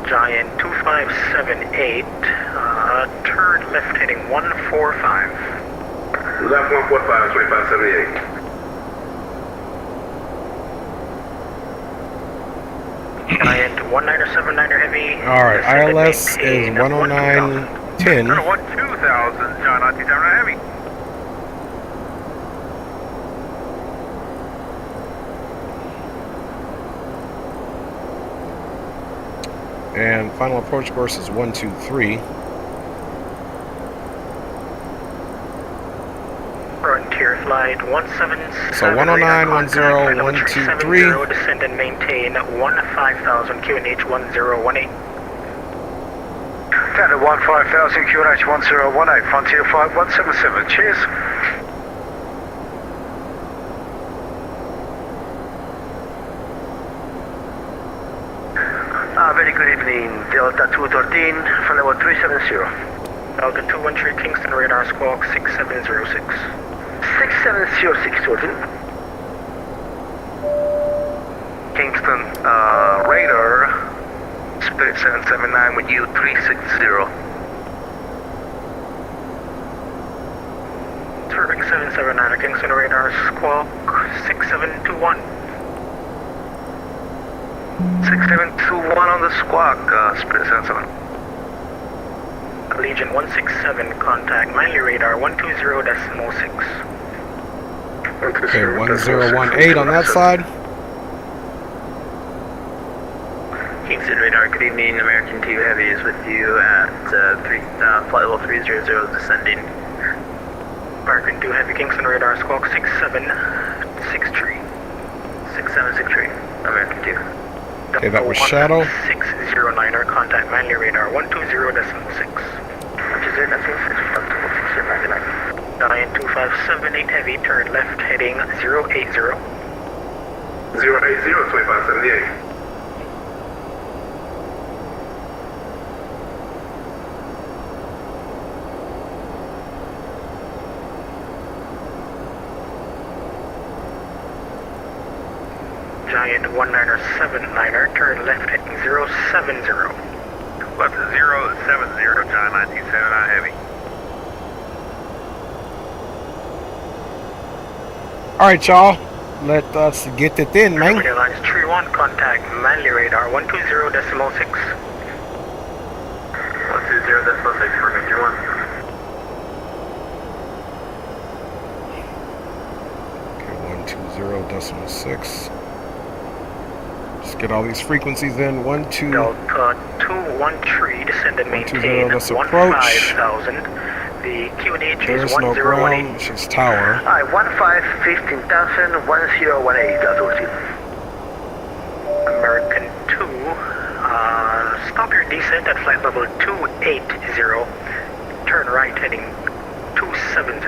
Giant 2578, turn left heading 145. Left 145, 2578. Giant 1979er heavy. Alright, ILS is 109.10. 2000, John 1979 heavy. And final approach course is 123. Frontier flight 177. So 109, 10, 123. Descend and maintain 15,000 QNH 1018. Standard 15,000 QNH 1018, Frontier flight 177. Cheers. Very good evening, Delta 213 from level 370. Delta 213 Kingston radar squawk 6706. 6706 Jordan. Kingston, radar, split 779 with you 360. Turning 779 Kingston radar squawk 6721. 6721 on the squawk, split 77. Legion 167, contact Manly radar 120.6. Okay, 1018 on that side. Kingston radar, good evening. American 2 Heavy is with you at flight level 300, descending. American 2 Heavy, Kingston radar squawk 6763. 6763, American 2. Okay, that was Shuttle. 609er, contact Manly radar 120.6. 92578 Heavy, turn left heading 080. 080, 2578. Giant 1979er, turn left heading 070. Left 070, John 1979 Heavy. Alright, y'all. Let us get it in, man. Airlines 31, contact Manly radar 120.6. 120.6 for Victor 1. Okay, 120.6. Just get all these frequencies in. 12. Delta 213, descend and maintain 15,000. The QNH There's is no 1018. ground, it's just tower. Alright, 15,000, 1018, that's what you. American 2, stop your descent at flight level 280. Turn right heading 270.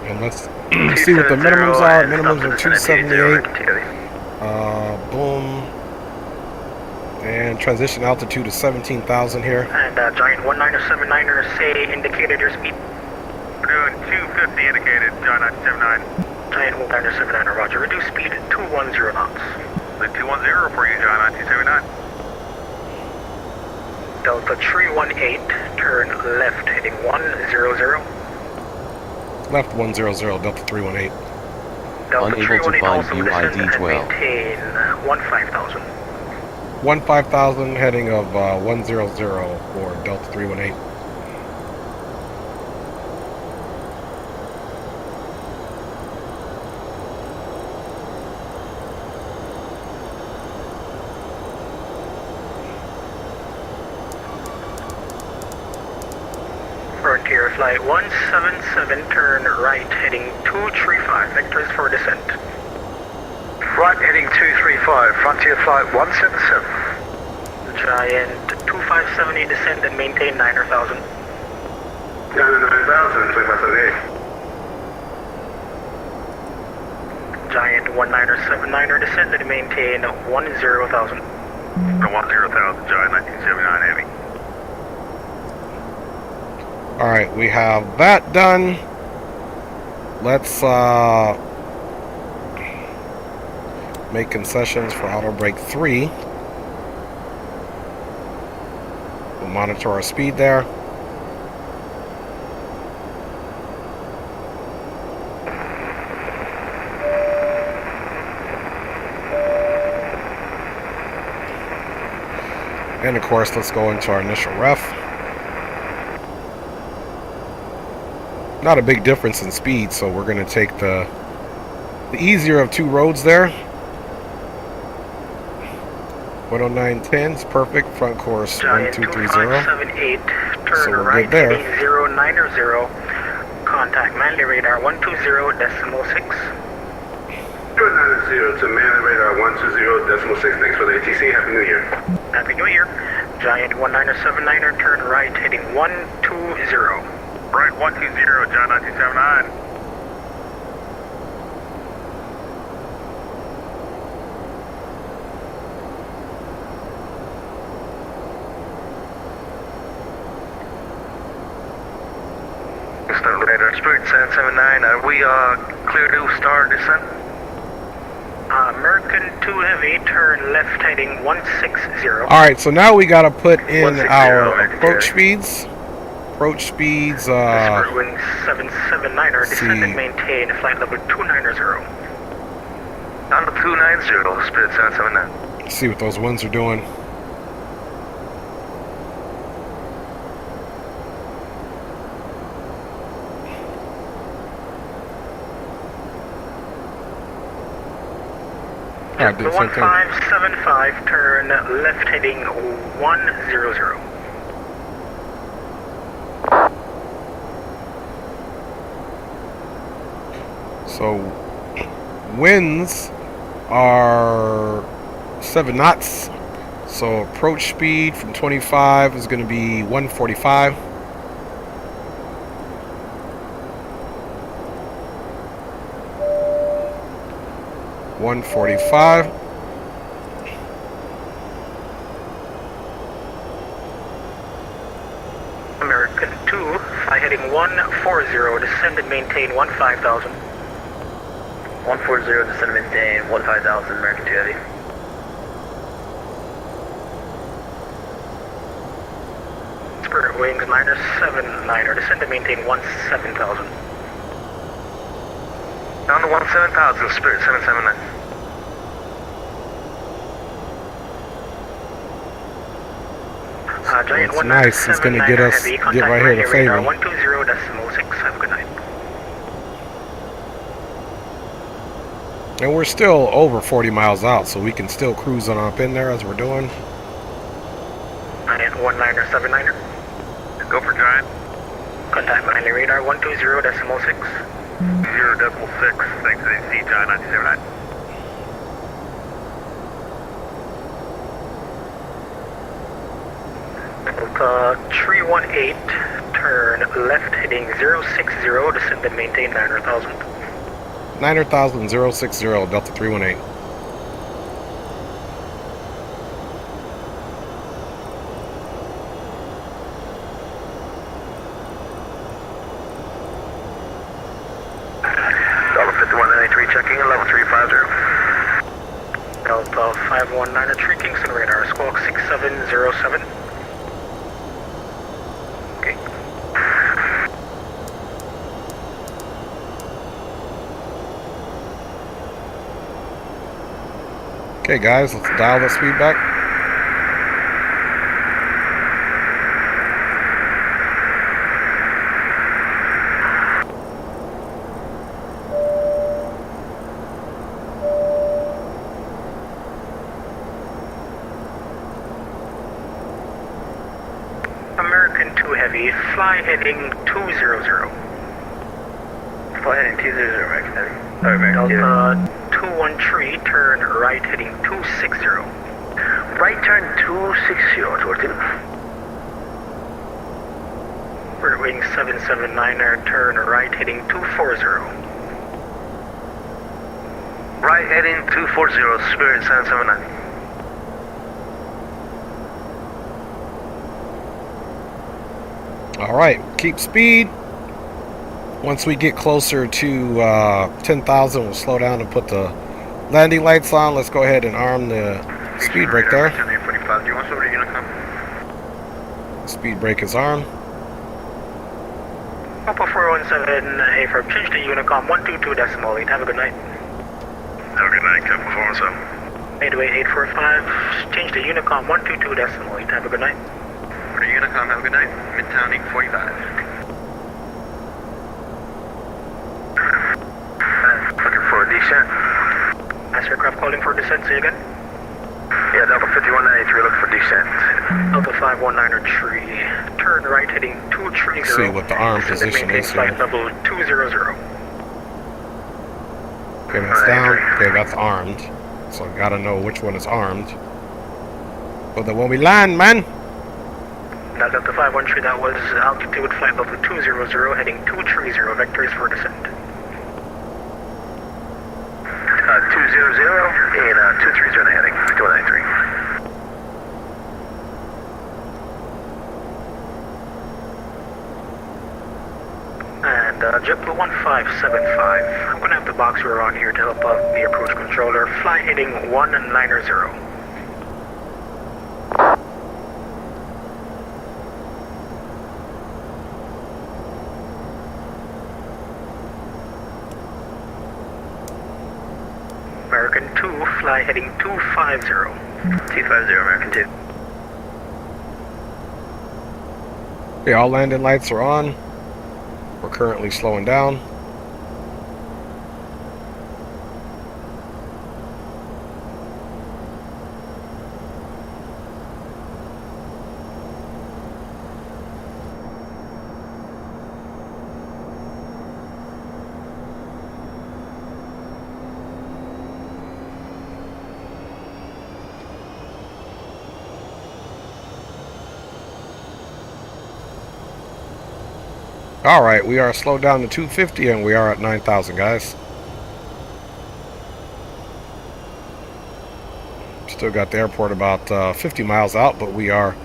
And let's see what the minimums are. Minimums are 278. Boom. And transition altitude is 17,000 here. And Giant 1979er, say indicated your speed. We're doing 250 indicated, John 979. Giant 1979er, roger. Reduce speed 210 knots. The 210 for you, John 1979. Delta 318, turn left heading 100. Left 100, Delta 318. Delta Unable to 318 find also UID descend and 12. maintain 15,000. 15,000 heading of 100 for Delta 318. Frontier flight 177, turn right heading 235, vectors for descent. Right heading 235, Frontier flight 177. Giant 2578, descend and maintain 9,000. 9,000, 2578. Giant 1979er, descend and maintain 10,000. 10,000, John 1979 Heavy. Alright, we have that done. Let's make concessions for auto brake 3. We'll monitor our speed there. And of course, let's go into our initial ref. Not a big difference in speed, so we're going to take the easier of two roads there. 109.10 is perfect. Front course 1230. Giant 2578, turn So we're right good there. heading 090. contact Manly Radar 120.6. 290 to Manly Radar 120.6. Thanks for the ATC. Happy New Year. Happy New Year. Giant 1979er, turn right, heading 120. Right, 120, John 1979. Kingston Radar, Spirit 779, are we clear to start descent? American 2 Heavy, turn left, heading 160. Alright, so now we gotta put in our approach speeds. Approach speeds, Spirit Wing 779er, descend and maintain flight level 290. Down to 290, Spirit 779. Let's see what those winds are doing. Alright, 1575, turn left, heading 100. So winds are 7 knots. So approach speed from 25 is going to be 145. American 2, fly heading 140, descend and maintain 15,000. 140, descend and maintain 15,000, American 2 Heavy. Spirit Wings 979er, descend and maintain 17,000. Down to 17,000, Spirit 779. Giant That's nice. It's going to get us heavy, get right here to favor. 120.6. Have a good night. And we're still over 40 miles out, so we can still cruise on up in there as we're doing. Giant 1979er. Go for Giant. Contact Manly Radar 120.6. 0.6. Thanks to the ATC, John 1979. Delta 318, turn left, heading 060, descend and maintain 900,000. 900,000, 060, Delta 318. Delta 5193, checking in level 350. Delta 5193, Kingston Radar, squawk 6707. Okay guys, let's dial the speed back. American 2 Heavy, fly heading 200. Fly heading 200, American Heavy. Sorry, American Delta 213, turn right, heading 260. Right turn 260, towards you. Spirit Wing 779er, turn right, heading 240. Right heading 240, Spirit 779. Alright, keep speed. Once we get closer to 10,000, we'll slow down and put the landing lights on. Let's go ahead and arm the speed brake there. Do you want somebody to come? Speed brake is armed. Papa 417, A-firm, change to Unicom 122.8. Have a good night. Have a good night, Captain 417. 828-845, change to Unicom 122.8. Have a good night. For the Unicom, have a good night. Midtown 845. Looking for a descent. Master aircraft calling for descent, say again. Yeah, Delta 5193, looking for descent. Delta 519er tree, turn right heading 230. Let's see what the arm position is here. Flight level 200. Okay, that's down. Okay, that's armed. So I gotta know which one is armed. But then when we land, man. Now Delta 513, that was altitude flight level 200, heading 230, vectors for descent. 200 and 230 heading, 5193. And JetBlue 1575, I'm going to have the boxer on here to help the approach controller. Fly heading 190. American 2, fly heading 250. 250, American 2. Okay, all landing lights are on. We're currently slowing down. Alright, we are slowed down to 250 and we are at 9,000, guys. Still got the airport about 50 miles out, but we are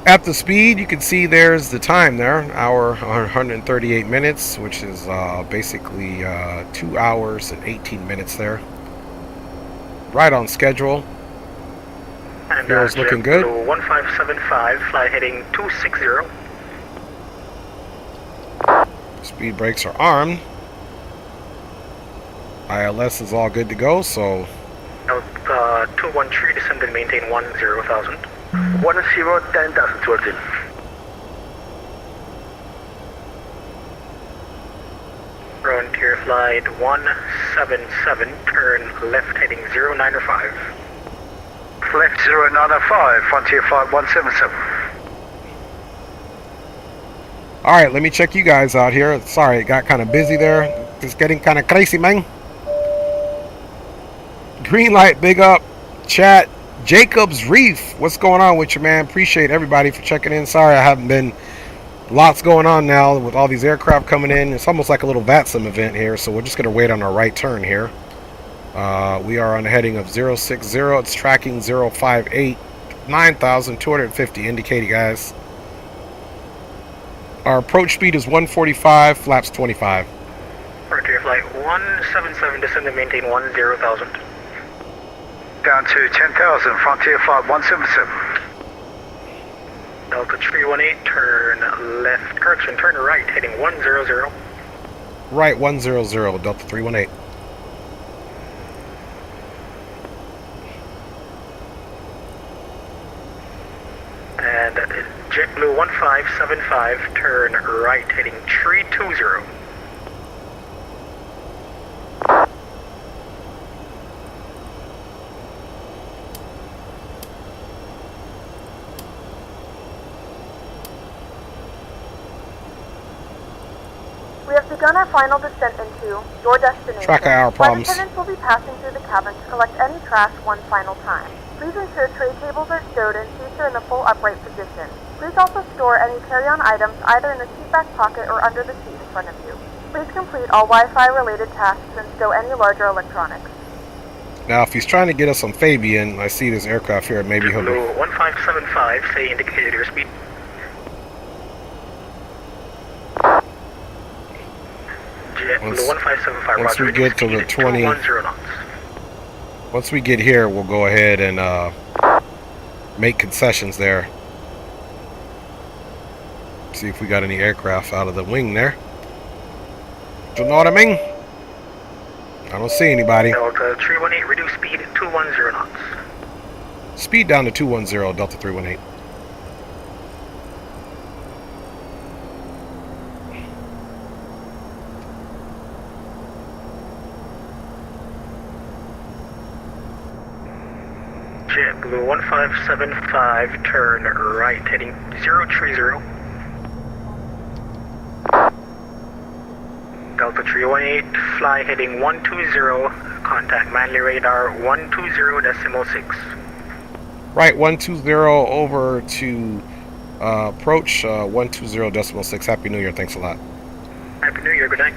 at the speed. You can see there's the time there, hour 138 minutes, which is basically 2 hours and 18 minutes there. Right on schedule. And Feels looking good. 1575, fly heading 260. Speed brakes are armed. ILS is all good to go, so... 213, descend and maintain 10,000. 10,000 towards him. Frontier flight 177, turn left heading 095. Left 095, Frontier flight 177. Alright, let me check you guys out here. Sorry, it got kind of busy there. It's getting kind of crazy, man. Green light, big up. Chat. Jacob's Reef. What's going on with you, man? Appreciate everybody for checking in. Sorry, I haven't been... Lots going on now with all these aircraft coming in. It's almost like a little VATSIM event here, so we're just going to wait on our right turn here. We are on the heading of 060. It's tracking 058. 9,250 indicated, guys. Our approach speed is 145, flaps 25. Frontier flight 177, descend and maintain 10,000. Down to 10,000, Frontier flight 177. Delta 318, turn left, correction, turn right, heading 100. Right, 100, Delta 318. And JetBlue 1575, turn right, heading 320. We have begun our final descent into your destination. Track our problems. Flight attendants will be passing through the cabin to collect any trash one final time. Please ensure tray tables are stowed and seats are in the full upright position. Please also store any carry-on items either in the seat back pocket or under the seat in front of you. Please complete all Wi-Fi related tasks and stow any larger electronics. Now, if he's trying to get us on Fabian, I see this aircraft here. Maybe he'll be... 1575, say indicated airspeed. Once we get to the 20, once we get here, we'll go ahead and make concessions there. See if we got any aircraft out of the wing there. Do you know what I mean? I don't see anybody. Delta 318, reduce speed 210 knots. Speed down to 210, Delta 318. JetBlue 1575, turn right, heading 030. Delta 318, fly heading 120, contact Manley radar 120.6. Right, 120 over to approach 120.6. Happy New Year, thanks a lot. Happy New Year, good night.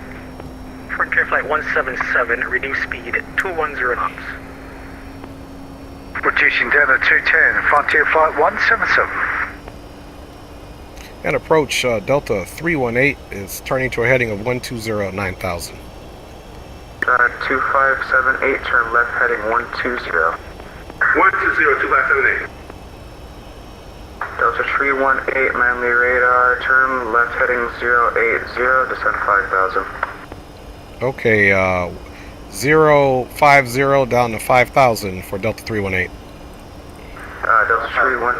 Frontier flight 177, reduce speed 210 knots. Reducing down to 210, Frontier flight 177. And approach Delta 318 is turning to a heading of 120 9000. 2578, turn left heading 120. 120, 2578. Delta 318, Manley radar, turn left heading 080, descend 5000. Okay, 050 down to 5000 for Delta 318. Delta 31.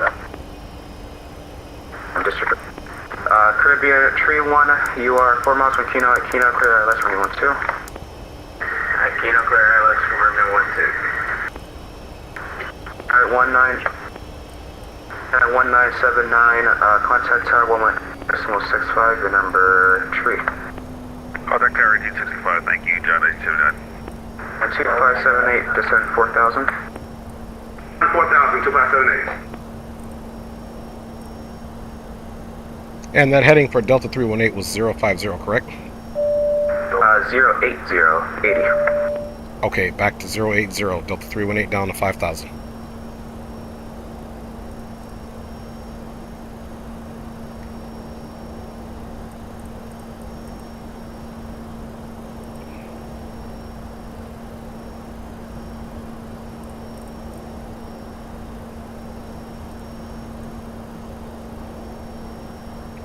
I'm district. Caribbean 31, you are 4 miles from Kino at Kino, clear ILS from 112. At Kino, clear ILS from Merman 12. At 1979, contact tower 11.65, your number 3. Contact tower 1865, thank you, John 879. 2578, descend 4000. 4000, 2578. And that heading for Delta 318 was 050, correct? 080, 80. Okay, back to 080, Delta 318 down to 5000.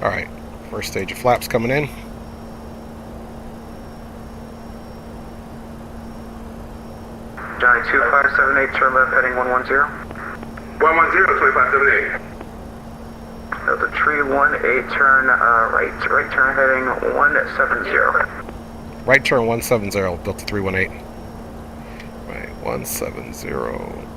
Alright, first stage of flaps coming in. Johnny 2578, turn left heading 110. 110, 2578. Delta 318, turn right turn heading 170. Right turn 170, Delta 318. Right, 170.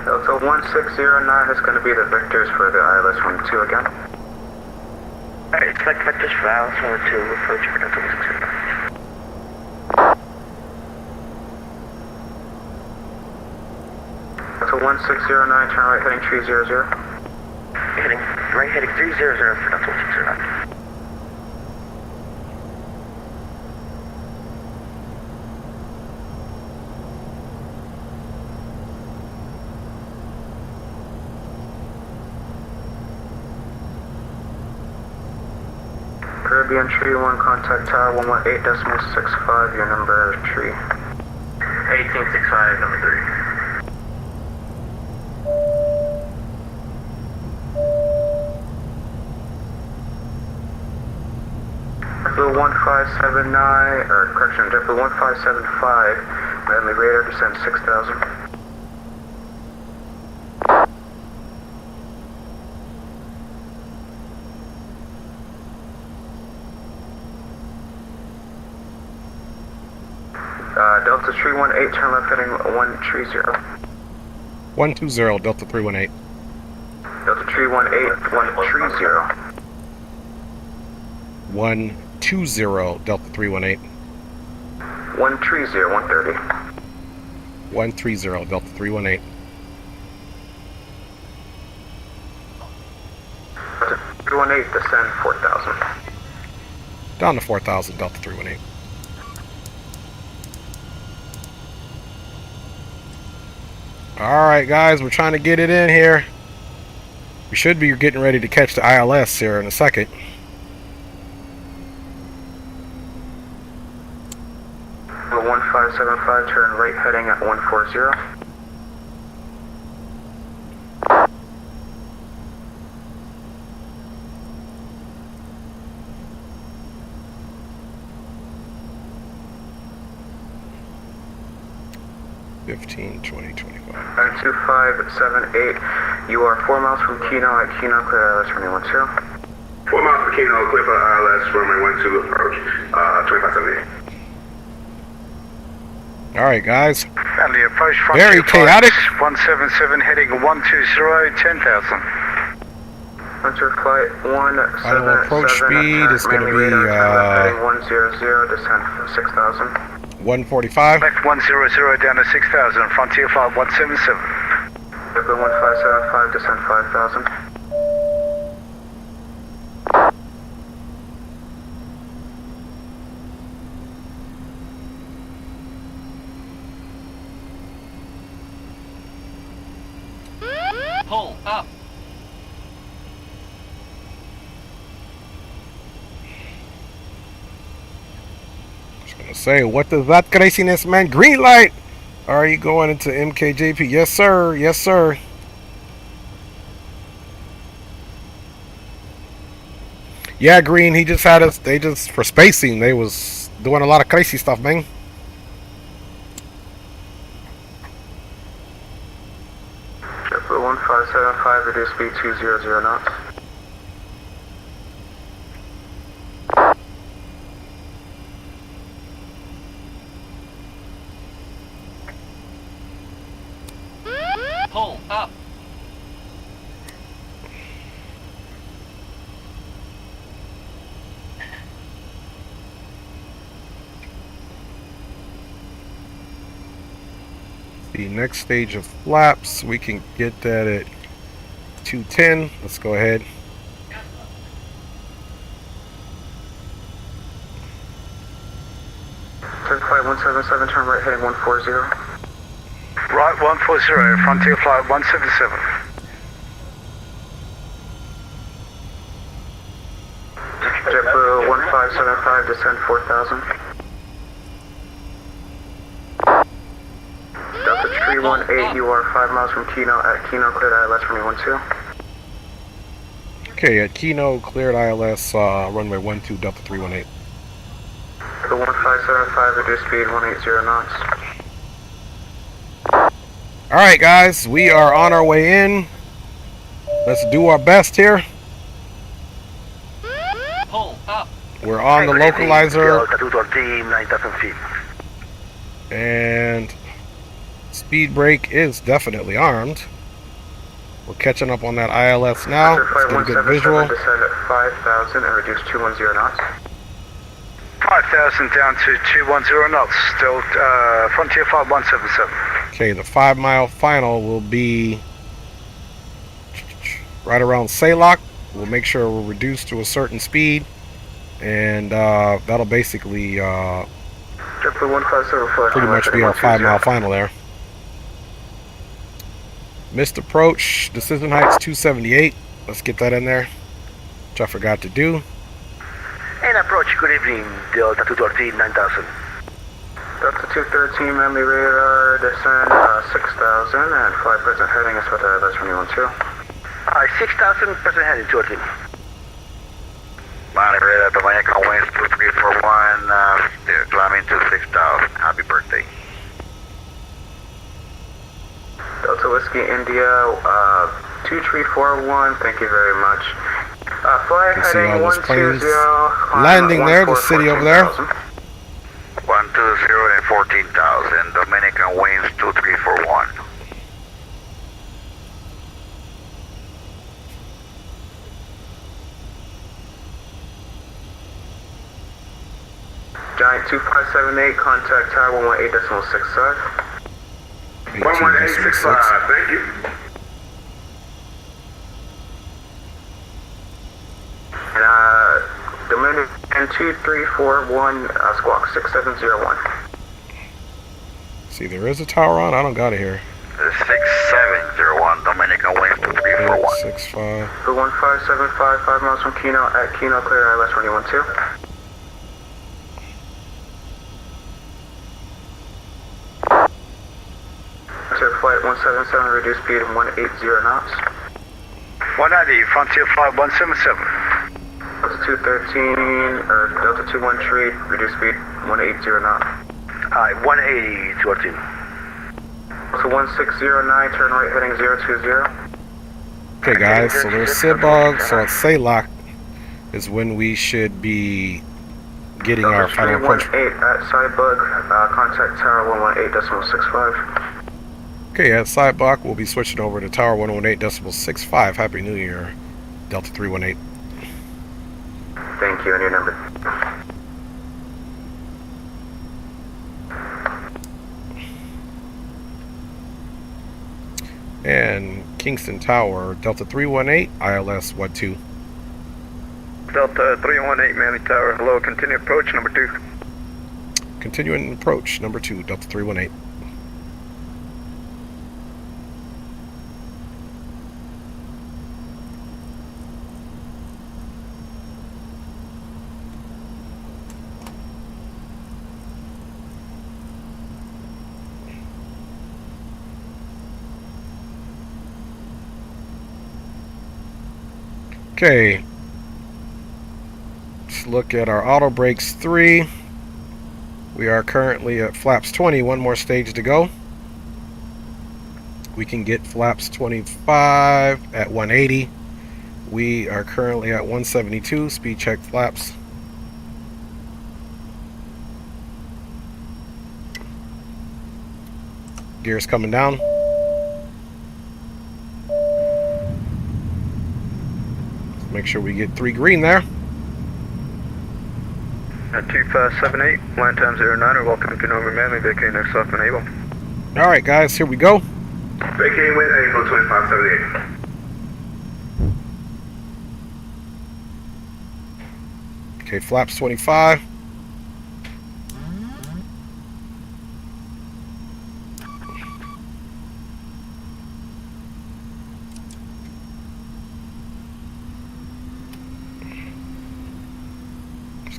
Delta 1609 is going to be the vectors for the ILS 12 again. Alright, select vectors for ILS 12, approach for Delta 1609. Delta 1609, turn right heading 300. Right heading 300 for Delta 1609. Caribbean Tree 1, contact tower 118.65, your number 3. 1865, number 3. JetBlue 1579, or correction, JetBlue 1575, Manley radar, descend 6000. Delta 318, turn left heading 130. 120, Delta 318. Delta 318, 130. 120, Delta 318. 130, 130. 130, Delta 318. Delta 318, descend 4000. Down to 4000, Delta 318. Alright guys, we're trying to get it in here. We should be getting ready to catch the ILS here in a second. The 1575, turn right heading at 140. 15, 20, 25. 2578, you are 4 miles from Keno at Keno, clear ILS runway 12. 4 miles from Keno, clear for ILS, runway 12, approach, 2578. Alright, guys. Friendly approach, very chaotic. 177 heading 120, 10,000. Enter flight 177. Final approach speed is going to be heading 100, descent 6,000. 145. Left 100 down to 6,000, Frontier flight 177. Airplane 1575, descent 5,000. Pull up. Say, what does that craziness, man? Green light. Are you going into MKJP? Yes, sir. Yes, sir. Yeah, Green. He just had us. They just for spacing. They was doing a lot of crazy stuff, man. JetBlue 1575, reduce speed 200 knots. Pull up. The next stage of flaps, we can get that at 210. Let's go ahead. Flight 177, turn right heading 140. Right 140, Frontier flight 177. JetBlue 1575, descend 4,000. Delta 318, you are 5 miles from Keno at Keno, cleared ILS runway 12. Okay, at Keno, cleared ILS, runway 12, Delta 318. The 1575, reduce speed 180 knots. Alright, guys, we are on our way in. Let's do our best here. Pull up. We're on the localizer. 9,000 feet. And speed brake is definitely armed. We're catching up on that ILS now. Let's get a good visual. Descend at 5,000 and reduce 210 knots. 5,000 down to 210 knots, still Frontier flight 177. Okay, the 5 mile final will be right around Saylock. We'll make sure we're reduced to a certain speed, and that'll basically pretty much be our 5 mile final there. Missed approach, decision height's 278. Let's get that in there, which I forgot to do. And approach, good evening, Delta 213, 9,000. Delta 213, memory radar, descend 6,000 and fly present heading is what that's runway 12. 6,000 present heading, 213. Miami radar, Jamaica winds 2341, climbing to 6,000. Happy birthday. Delta Whiskey India 2341, thank you very much. Fly heading 120. Landing there, the city over there. 120 and 14,000. Dominican winds 2341. Giant 2578, contact tower 118.65. 118.65, thank you. Dominican 2341, squawk 6701. See, there is a tower on. I don't got it here. 6701, Dominican winds 2341. 65. The 1575, 5 miles from Keno at Keno, clear ILS runway 12. Frontier flight 177, reduce speed 180 knots. 190, Frontier flight 177. Delta 213, or Delta 213, reduce speed 180 knots. 180, 213. So 1609, turn right heading 020. Okay guys, so there's Sidbog, so at Saylock is when we should be getting our final approach. 318 at Sidebug, contact tower 118.65. Okay, at Sideblock we'll be switching over to tower 118.65. Happy New Year, Delta 318. Thank you, and your number. And Kingston Tower, Delta 318, ILS 12. Delta 318, Manly Tower, hello, continue approach, number 2. Continuing approach, number 2, Delta 318. Okay, let's look at our auto brakes 3. We are currently at flaps 20, one more stage to go. We can get flaps 25 at 180. We are currently at 172, speed check flaps. Gears coming down. Make sure we get 3 green there. At 2578, line time 09, welcome to Northern Manly, vacating next off and able. Alright guys, here we go. Vacating with April 2578. Okay, flaps 25.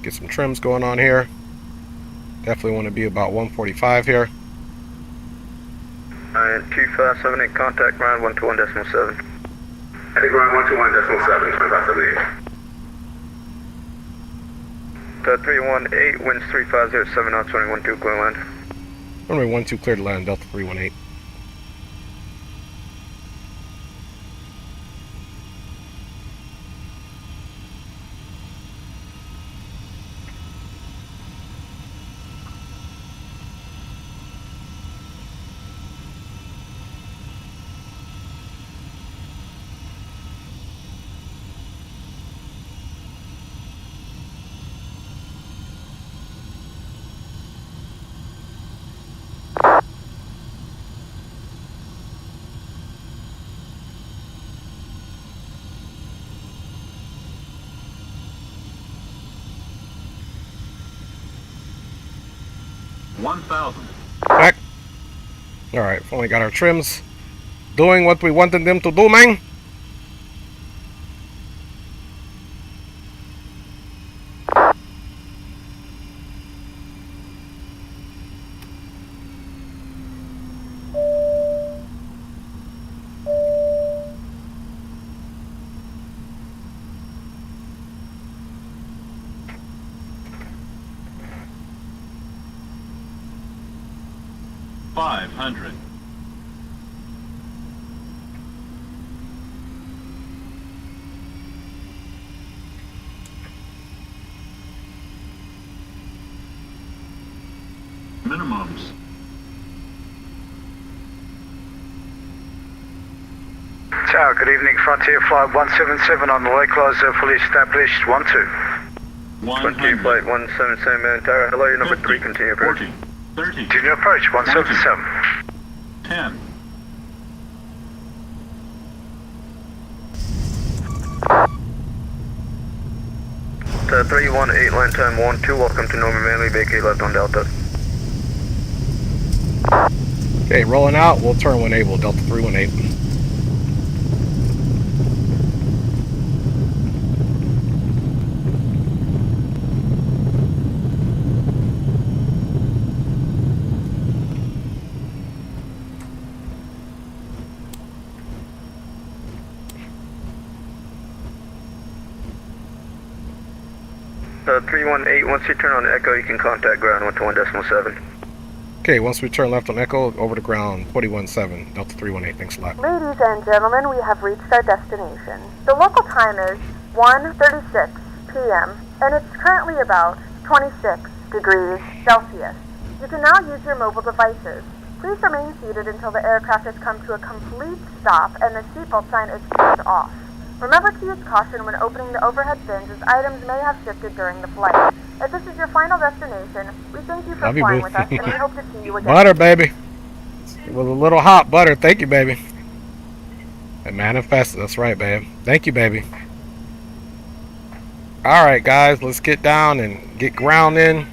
Get some trims going on here. Definitely want to be about 145 here. And 2578, contact ground 121.7. Heading ground 121.7, 2578. 318, winds 350, 7 knots, 21.2, clear land. Runway 12 clear to land, Delta 318. Back. Alright, finally got our trims doing what we wanted them to do, man. Minimums. Tower, good evening. Frontier Flight 177 on the localizer, fully established. 12. Frontier Flight 177, man, tower, hello, your number 3, continue approach. 40, 30. Continue approach, 177. 10. Delta 318, line time 12, welcome to Northern Manly, vacate left on Delta. Okay, rolling out, we'll turn when able, Delta 318. Delta 318, once you turn on the echo, you can contact ground 121.7. Okay, once we turn left on Echo, over to ground 21-7, Delta 318. Thanks a lot. Ladies and gentlemen, we have reached our destination. The local time is 1:36 p.m. and it's currently about 26 degrees Celsius. You can now use your mobile devices. Please remain seated until the aircraft has come to a complete stop and the seatbelt sign is turned off. Remember to use caution when opening the overhead bins as items may have shifted during the flight. If this is your final destination, we thank you for flying with us and we hope to see you again. Butter, baby. It was a little hot butter. Thank you, baby. It manifested. That's right, babe. Thank you, baby. All right, guys. Let's get down and get ground in.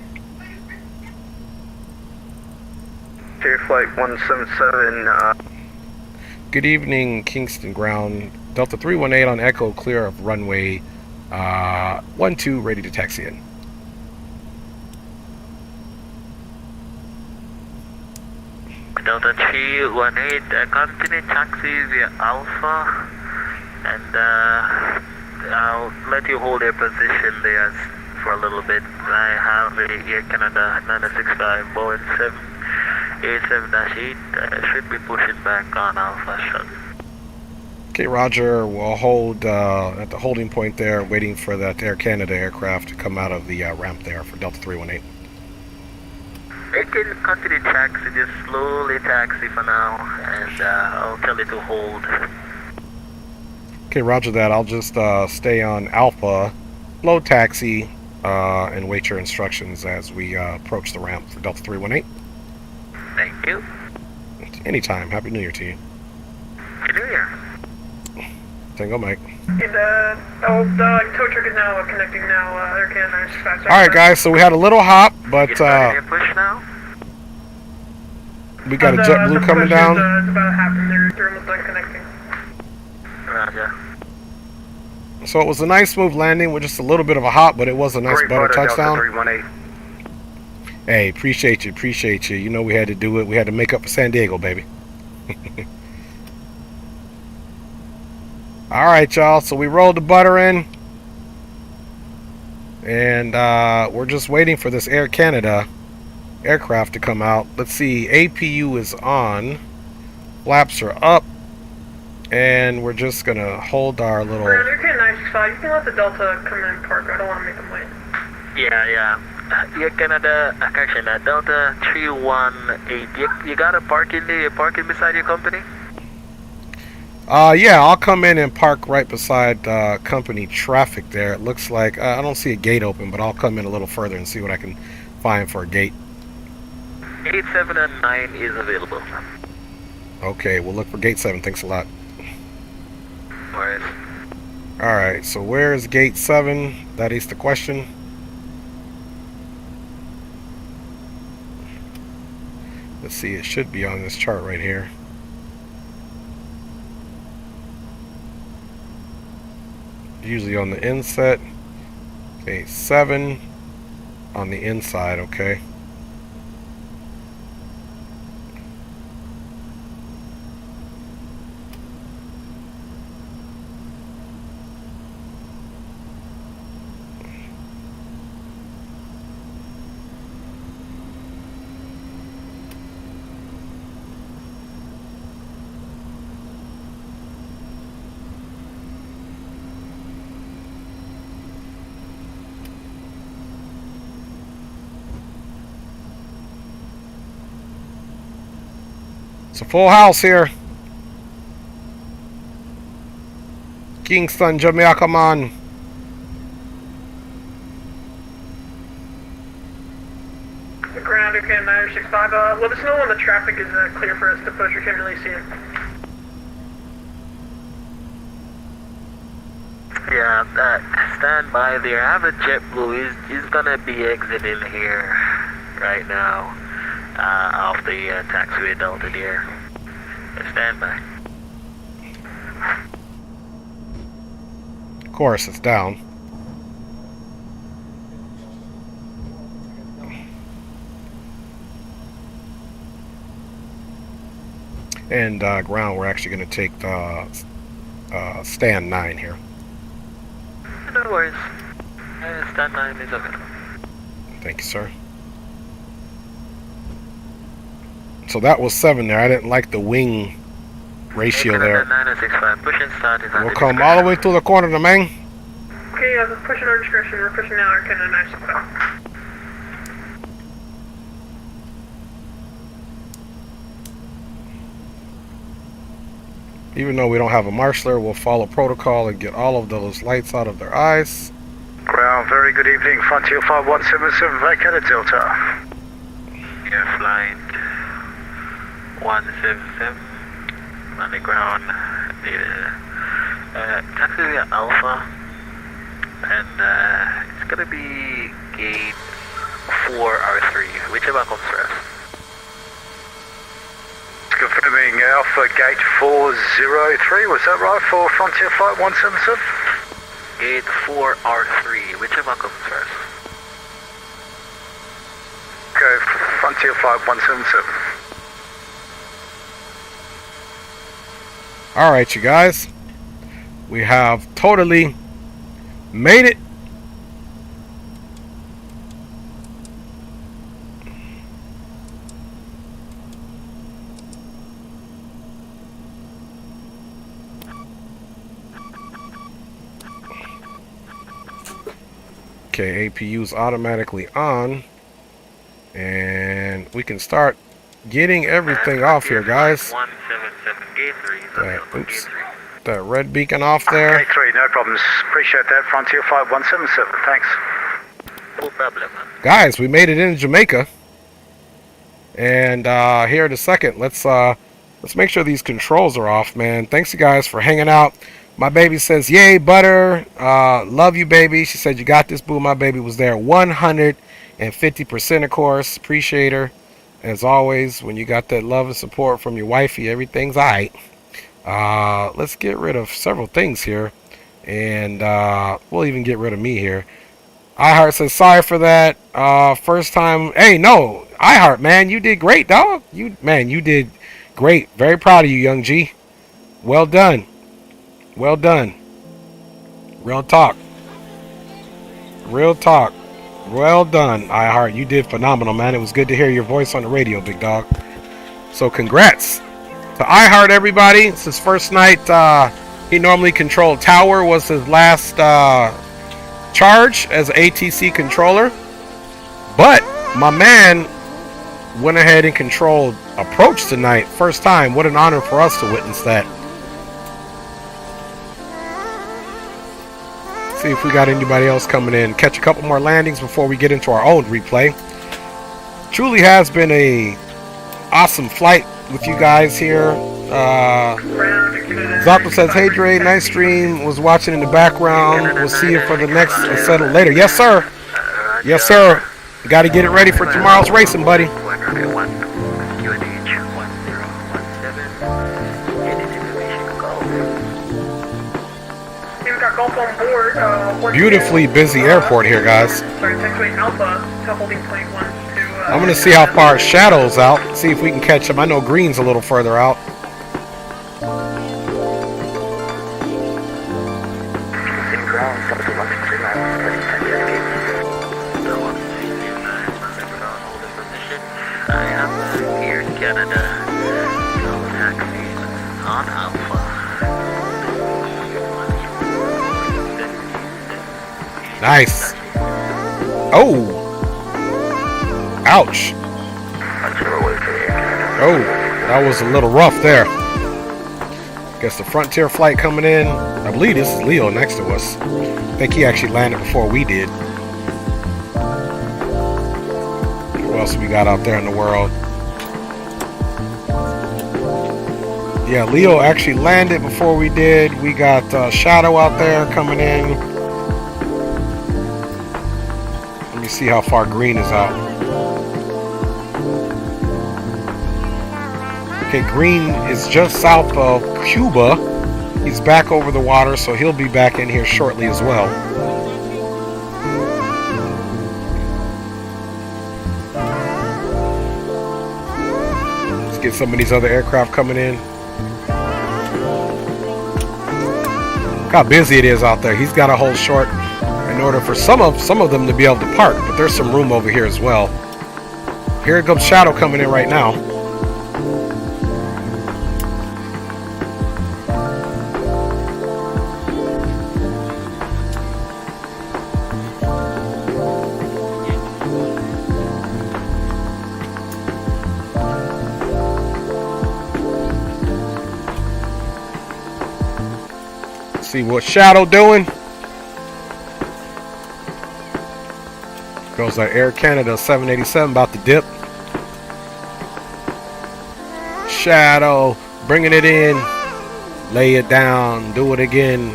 Okay, flight 177. Good evening, Kingston ground. Delta 318 on Echo, clear of runway 12, ready to taxi in. Delta 318, continue taxi via Alpha, and I'll let you hold your position there for a little bit. I have a Air Canada 965 Boeing 787-8, should be pushing back on Alpha Shuttle. Okay, Roger. We'll hold at the holding point there, waiting for that Air Canada aircraft to come out of the ramp there for Delta 318. It can continue taxi, just slowly taxi for now, and I'll tell it to hold. Okay, Roger that. I'll just stay on Alpha, low taxi, and wait your instructions as we approach the ramp for Delta 318. Thank you. Anytime. Happy New Year to you. Happy New Year. Tango Mike. The tow truck is now connecting now. Air Canada 965. Alright, guys, so we had a little hop, but push now? We got a JetBlue coming down. It's about half, they're almost done connecting. Roger. So it was a nice smooth landing with just a little bit of a hop, but it was a nice butter touchdown. Hey, appreciate you. You know we had to do it. We had to make up for San Diego, baby. Alright, y'all, so we rolled the butter in. And we're just waiting for this Air Canada aircraft to come out. Let's see, APU is on. Flaps are up. And we're just going to hold our little... Air Canada 965, you can let the Delta come in and park. I don't want to make them wait. Yeah. Air Canada, correction, Delta 318. You got a parking there? You're parking beside your company? Yeah, I'll come in and park right beside company traffic there. It looks like I don't see a gate open, but I'll come in a little further and see what I can find for a gate. 8, 7, and 9 is available. Okay, we'll look for gate 7. Thanks a lot. Alright. Alright, so where is gate 7? That is the question. Let's see, it should be on this chart right here. Usually on the inset. Okay, 7 on the inside, okay. It's a full house here. Kingston, Jamaica, man. The ground, Air Canada 965. Let us know when the traffic is clear for us to push. We can't really see it. Yeah, stand by there. I have a JetBlue. He's gonna be exiting here right now. Off the taxiway Delta there. Stand by. Of course, it's down. And ground, we're actually going to take stand 9 here. No worries. Stand 9 is okay. Thank you, sir. So that was 7 there. I didn't like the wing ratio there. 9065, push and start is on We'll come all the way through the corner, the man. Okay, we're pushing our discretion. We're pushing now our Canada 965. Even though we don't have a marshaller, we'll follow protocol and get all of those lights out of their eyes. Ground, very good evening. Frontier 5177, vacated Delta. Yeah, flight 177 on the ground. Taxi via Alpha, and it's gonna be gate 4R3, whichever comes first. Confirming Alpha Gate 403, was that right, for Frontier Flight 177? Gate 4R3, whichever comes first. Okay, Frontier Flight 177. Alright, you guys. We have totally made it. Okay, APU's automatically on, and we can start getting everything off here, guys. 177, gate 3. Oops, that red beacon off there. Gate 3, no problems. Appreciate that. Frontier Flight 177, thanks. No problem. Guys, we made it into Jamaica, and here in a second, let's make sure these controls are off, man. Thanks you guys for hanging out. My baby says, yay, butter. Love you, baby. She said, you got this, boo. My baby was there 150%, of course. Appreciate her. As always, when you got that love and support from your wifey, everything's all right. Let's get rid of several things here. And we'll even get rid of me here. iHeart says, sorry for that. First time. Hey, no. iHeart, man, you did great, dog. You did great. Very proud of you, young G. Well done. Well done. Real talk. Real talk. Well done, iHeart. You did phenomenal, man. It was good to hear your voice on the radio, big dog. So congrats to iHeart, everybody. It's his first night. He normally controlled tower. Was his last charge as an ATC controller. But my man went ahead and controlled approach tonight. First time. What an honor for us to witness that. See if we got anybody else coming in. Catch a couple more landings before we get into our own replay. Truly has been a awesome flight with you guys here. Zoppo says, hey Dre, nice stream. Was watching in the background. We'll see you for the next settle later. Yes, sir. Yes, sir. Got to get it ready for tomorrow's racing, buddy. Beautifully busy airport here, guys. I'm going to see how far Shuttle's out. See if we can catch him. I know Green's a little further out. I am here in Canada. Taxi on Alpha. Nice. Oh. Ouch. Oh, that was a little rough there. Guess the Frontier flight coming in. I believe this is Leo next to us. I think he actually landed before we did. Who else we got out there in the world? Yeah, Leo actually landed before we did. We got Shadow out there coming in. See how far Green is out. Okay, Green is just south of Cuba. He's back over the water, so he'll be back in here shortly as well. Let's get some of these other aircraft coming in. Look how busy it is out there. He's got to hold short in order for some of them to be able to park, but there's some room over here as well. Here comes Shadow coming in right now. See what Shadow doing. Goes our Air Canada 787 about to dip. Shadow bringing it in. Lay it down. Do it again.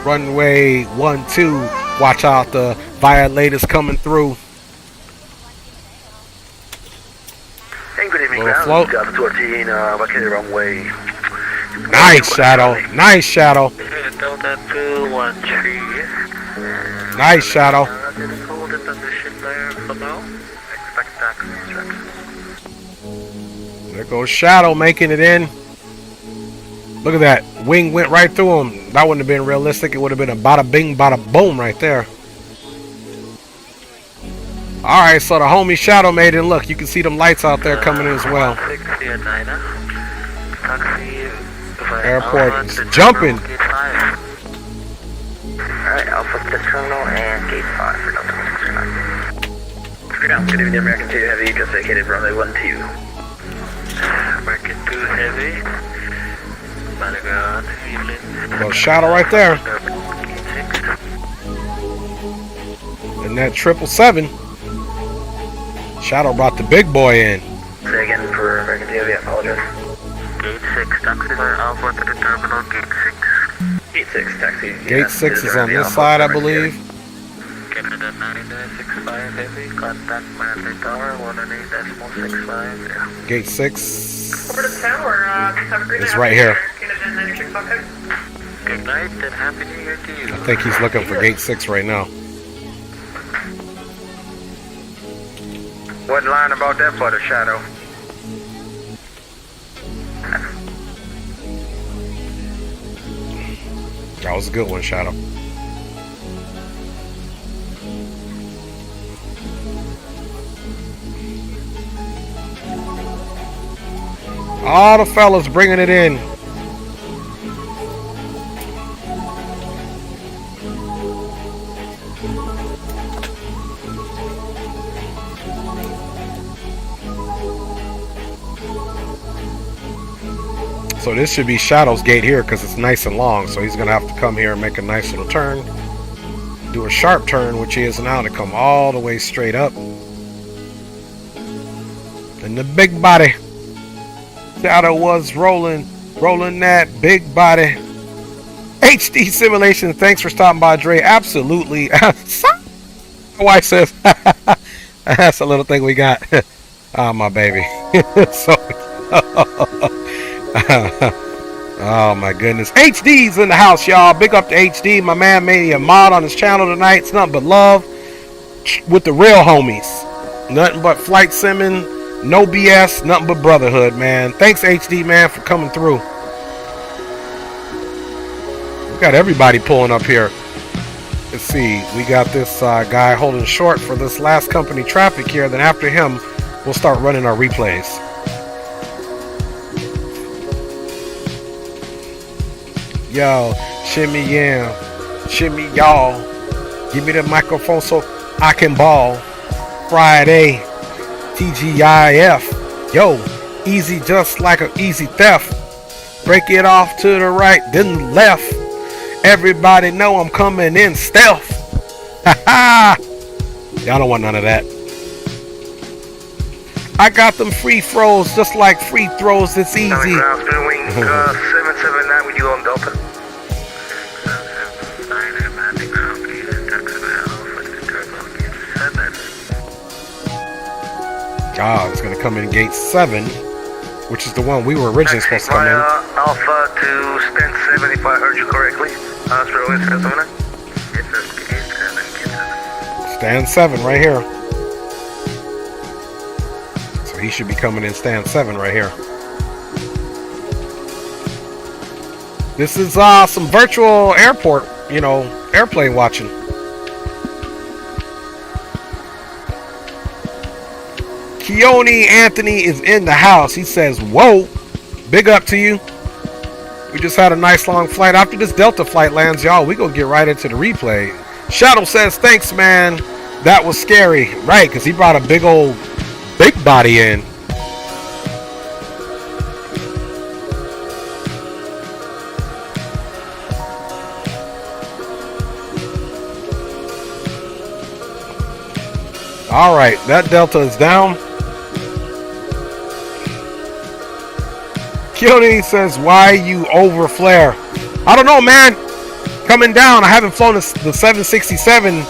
Runway 12. Watch out, the violators coming through. Hey, good evening, float. Vacated runway. Nice, Shadow. Nice, Shadow. Delta 213. Nice, Shadow. Just hold the position there for now. Expect taxi instructions. There goes Shadow making it in. Look at that. Wing went right through him. That wouldn't have been realistic. It would have been a bada bing, bada boom right there. Alright, so the homie Shadow made it. Look, you can see them lights out there coming in as well. Airport is jumping. Alright, Alpha to terminal and gate 5 for Delta 169. Good evening, American 2 Heavy, just vacated runway 12. American 2 Heavy. Well, Shadow right there. And that 777. Shadow brought the big boy in. Say again for American 2 Heavy, I apologize. Gate 6, taxi for Alpha to the terminal, gate 6. Gate 6, taxi. Gate 6 is on this side, I believe. Canada 965 Heavy, contact Manly Tower 118.65. Yeah. Gate 6 Over to the tower, have a great night. is right here. Canada 965 Heavy. Good night and happy New Year to you. I think he's looking for gate 6 right now. Wasn't lying about that butter, Shadow. That was a good one, Shadow. All the fellas bringing it in. So this should be Shadow's gate here because it's nice and long. So he's going to have to come here and make a nice little turn. Do a sharp turn, which he is now, to come all the way straight up. And the big body. Shadow was rolling that big body. HD Simulation, thanks for stopping by, Dre. Absolutely. My wife says, that's a little thing we got. Oh, my baby. So, oh my goodness. HD's in the house, y'all. Big up to HD. My man made a mod on his channel tonight. It's nothing but love with the real homies. Nothing but flight simming. No BS. Nothing but brotherhood, man. Thanks, HD, man, for coming through. We got everybody pulling up here. Let's see. We got this guy holding short for this last company traffic here. Then after him, we'll start running our replays. Yo, shimmy yeah, shimmy y'all. Give me the microphone so I can ball. Friday, TGIF. Yo, easy just like an easy theft. Break it off to the right, then left. Everybody know I'm coming in stealth. Ha Y'all don't want none of that. I got them free throws just like free throws. It's easy. Wing 779 with you on Delta. Ah, it's gonna come in gate 7, which is the one we were originally supposed to come in. Alpha to stand 7 if I heard you correctly. Australia stand 7. Stand 7 right here. So he should be coming in stand 7 right here. This is some virtual airport, you know, airplane watching. Keone Anthony is in the house. He says, whoa, big up to you. We just had a nice long flight. After this Delta flight lands, y'all, we gonna get right into the replay. Shuttle says, thanks, man. That was scary. Right, because he brought a big body in. All right, that Delta is down. Keone says, why you over flare? I don't know, man. Coming down, I haven't flown the 767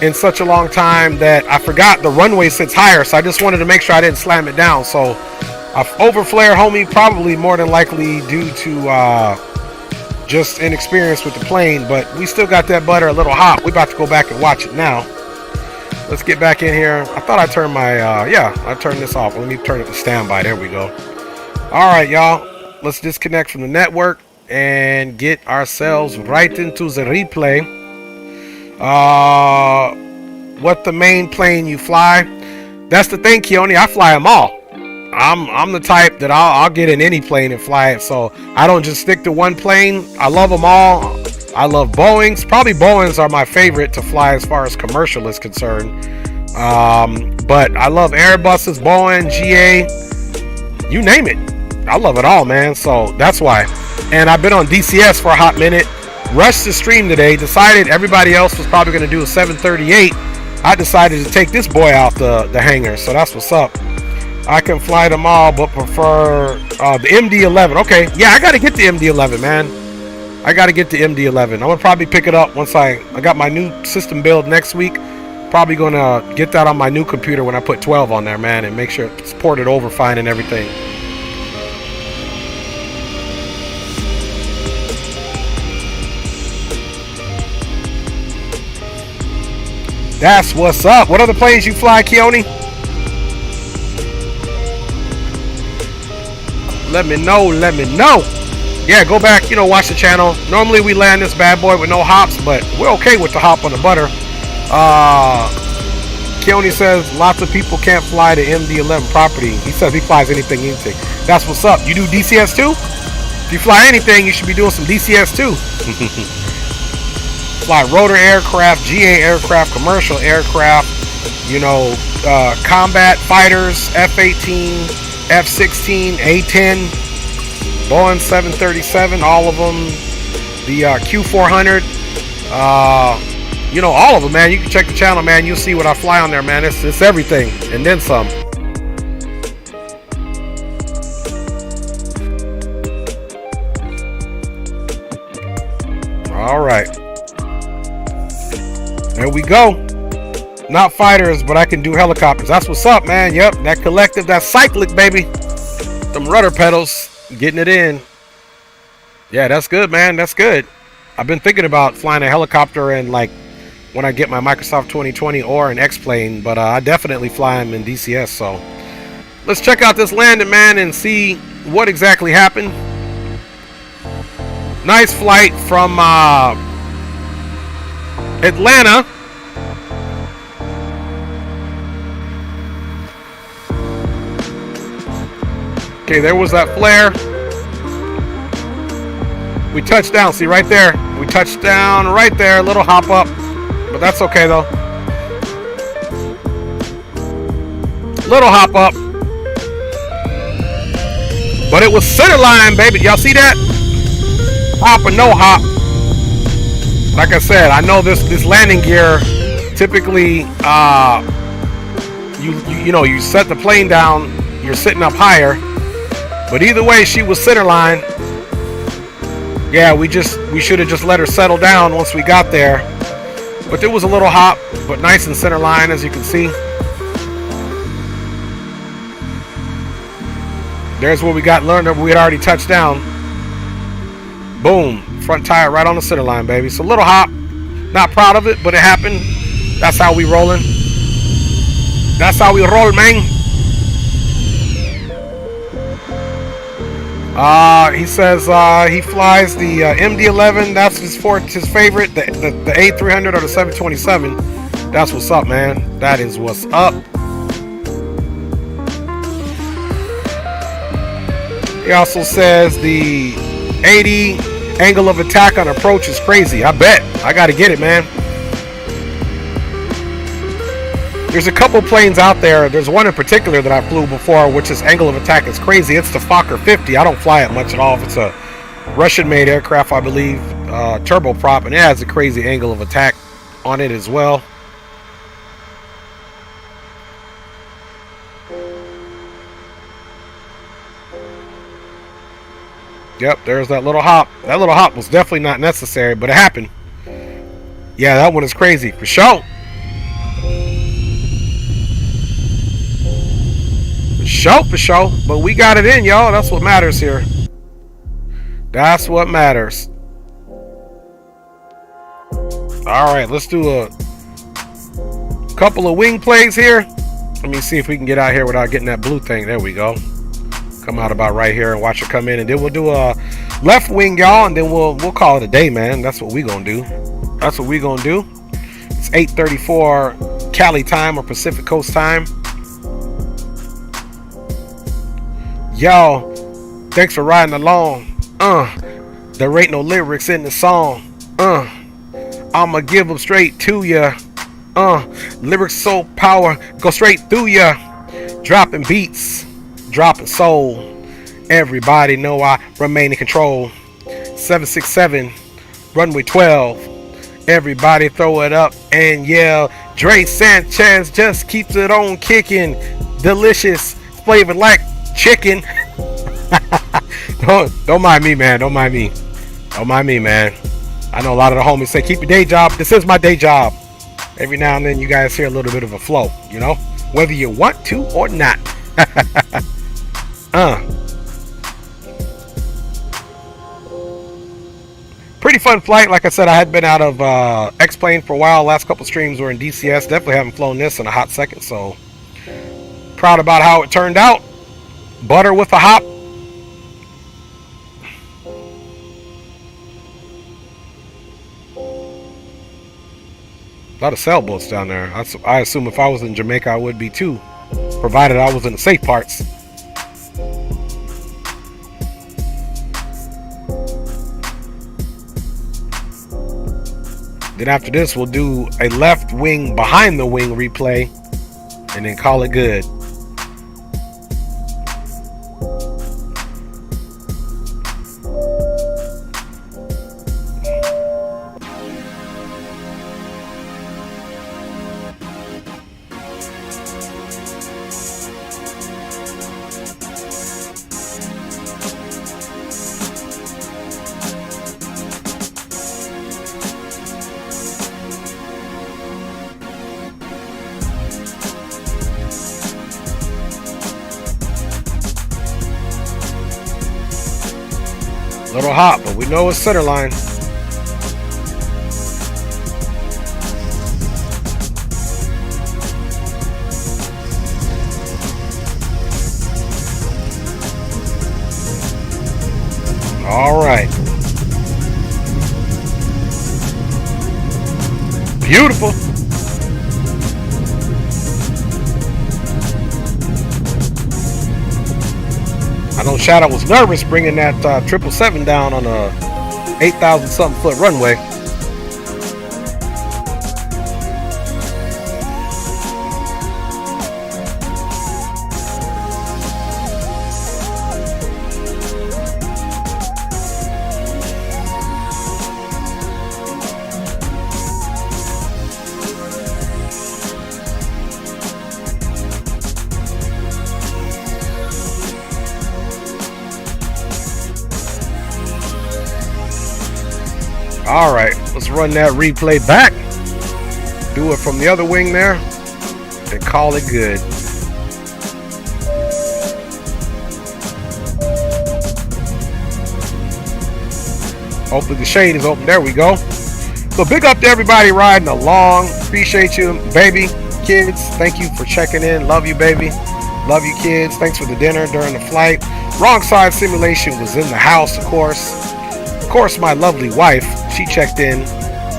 in such a long time that I forgot the runway sits higher, so I just wanted to make sure I didn't slam it down. So I've over flare, homie, probably more than likely due to just inexperience with the plane, but we still got that butter a little hot. We about to go back and watch it now. Let's get back in here. I thought I turned my, yeah, I turned this off. Let me turn it to standby. There we go. All right, y'all. Let's disconnect from the network and get ourselves right into the replay. What the main plane you fly? That's the thing, Keone. I fly them all. I'm the type that I'll get in any plane and fly it. So I don't just stick to one plane. I love them all. I love Boeings. Probably Boeings are my favorite to fly as far as commercial is concerned. But I love Airbuses, Boeing, GA, you name it. I love it all, man. So that's why. And I've been on DCS for a hot minute. Rushed the stream today. Decided everybody else was probably going to do a 738. I decided to take this boy out the hangar. So that's what's up. I can fly them all, but prefer the MD-11. Okay, yeah, I got to get the MD-11, man. I got to get the MD-11. I'm going to probably pick it up once I got my new system build next week. Probably going to get that on my new computer when I put 12 on there, man, and make sure it's ported over fine and everything. That's what's up. What other planes you fly, Keone? Let me know. Let me know. Yeah, go back, you know, watch the channel. Normally we land this bad boy with no hops, but we're okay with the hop on the butter. Keone says lots of people can't fly the MD-11 property. He says he flies anything. That's what's up. You do DCS too? If you fly anything, you should be doing some DCS too. Fly rotor aircraft, GA aircraft, commercial aircraft, you know, combat fighters, F-18, F-16, A-10, Boeing 737, all of them, the Q400, you know, all of them, man. You can check the channel, man. You'll see what I fly on there, man. It's everything and then some. All right. There we go. Not fighters, but I can do helicopters. That's what's up, man. Yep, that collective, that cyclic, baby. Them rudder pedals, getting it in. Yeah, that's good, man. That's good. I've been thinking about flying a helicopter and like when I get my Microsoft 2020 or an X-plane, but I definitely fly them in DCS. So let's check out this landing, man, and see what exactly happened. Nice flight from Atlanta. Okay, there was that flare. We touched down, see right there. We touched down right there, a little hop up, but that's okay though. Little hop up. But it was center line, baby. Y'all see that? Hop or no hop. Like I said, I know this landing gear typically you know, you set the plane down, you're sitting up higher. But either way, she was center line. Yeah, we should have just let her settle down once we got there. But there was a little hop, but nice and center line, as you can see. There's where we got learned that we had already touched down. Boom, front tire right on the center line, baby. So a little hop. Not proud of it, but it happened. That's how we rolling. That's how we roll, man. He says he flies the MD-11. That's his favorite. The A300 or the 727. That's what's up, man. That is what's up. He also says the 80 angle of attack on approach is crazy. I bet. I got to get it, man. There's a couple planes out there. There's one in particular that I flew before, which is angle of attack is crazy. It's the Fokker 50. I don't fly it much at all. It's a Russian-made aircraft, I believe, turboprop, and it has a crazy angle of attack on it as well. Yep, there's that little hop. That little hop was definitely not necessary, but it happened. Yeah, that one is crazy for sure. For sure. But we got it in, y'all. That's what matters here. That's what matters. All right, let's do a couple of wing plays here. Let me see if we can get out here without getting that blue thing. There we go. Come out about right here and watch it come in, and then we'll do a left wing, y'all, and then we'll call it a day, man. That's what we gonna do. That's what we gonna do. It's 8:34 Cali time or Pacific Coast time. Y'all, thanks for riding along. There ain't no lyrics in the song. I'ma give them straight to ya. Lyrics so power go straight through ya. Dropping beats, dropping soul. Everybody know I remain in control. 767, runway 12. Everybody throw it up and yell. Dre Sanchez just keeps it on kicking. Delicious, flavored like chicken. Don't mind me, man. Don't mind me. Don't mind me, man. I know a lot of the homies say keep your day job. This is my day job. Every now and then you guys hear a little bit of a flow, you know, whether you want to or not. Pretty fun flight. Like I said, I had been out of X-Plane for a while. Last couple streams were in DCS. Definitely haven't flown this in a hot second, so proud about how it turned out. Butter with a hop. A lot of sailboats down there. I assume if I was in Jamaica, I would be too, provided I was in the safe parts. Then after this, we'll do a left wing behind the wing replay and then call it good. Little hot, but we know it's center line. All right. Beautiful. I know Shadow was nervous bringing that 777 down on a 8,000 something foot runway. All right, let's run that replay back. Do it from the other wing there and call it good. Hopefully the shade is open. There we go. So big up to everybody riding along. Appreciate you, baby. Kids, thank you for checking in. Love you, baby. Love you, kids. Thanks for the dinner during the flight. Wrong Side Simulation was in the house, of course. Of course, my lovely wife, she checked in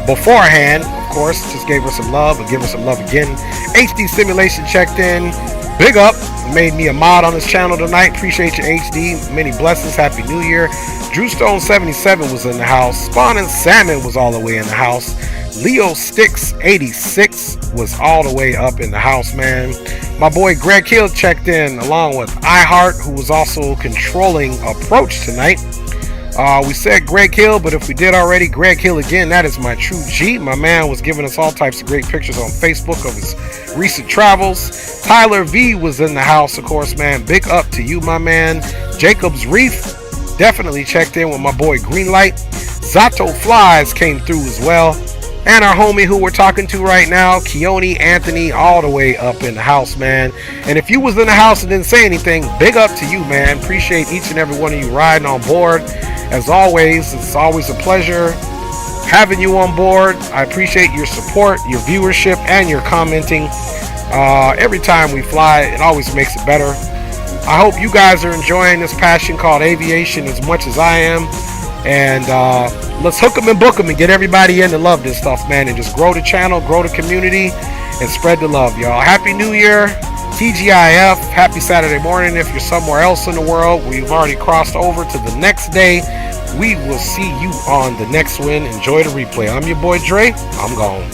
beforehand, of course, just gave her some love, but give her some love again. HD Simulation checked in. Big up, made me a mod on this channel tonight. Appreciate you, HD. Many blessings. Happy New Year. Drew Stone 77 was in the house. Spawn and Salmon was all the way in the house. Leo Sticks 86 was all the way up in the house, man. My boy Greg Hill checked in along with iHeart, who was also controlling approach tonight. We said Greg Hill, but if we did already, Greg Hill again, that is my true G. My man was giving us all types of great pictures on Facebook of his recent travels. Tyler V was in the house, of course, man. Big up to you, my man. Jacob's Reef Definitely checked in with my boy Greenlight. Zato Flies came through as well. And our homie who we're talking to right now, Keone Anthony, all the way up in the house, man. And if you was in the house and didn't say anything, big up to you, man. Appreciate each and every one of you riding on board. As always, it's always a pleasure having you on board. I appreciate your support, your viewership, and your commenting. Every time we fly, it always makes it better. I hope you guys are enjoying this passion called aviation as much as I am. And let's hook them and book them and get everybody in to love this stuff, man, and just grow the channel, grow the community, and spread the love, y'all. Happy New Year, TGIF. Happy Saturday morning if you're somewhere else in the world. We've already crossed over to the next day. We will see you on the next one. Enjoy the replay. I'm your boy Dre. I'm gone.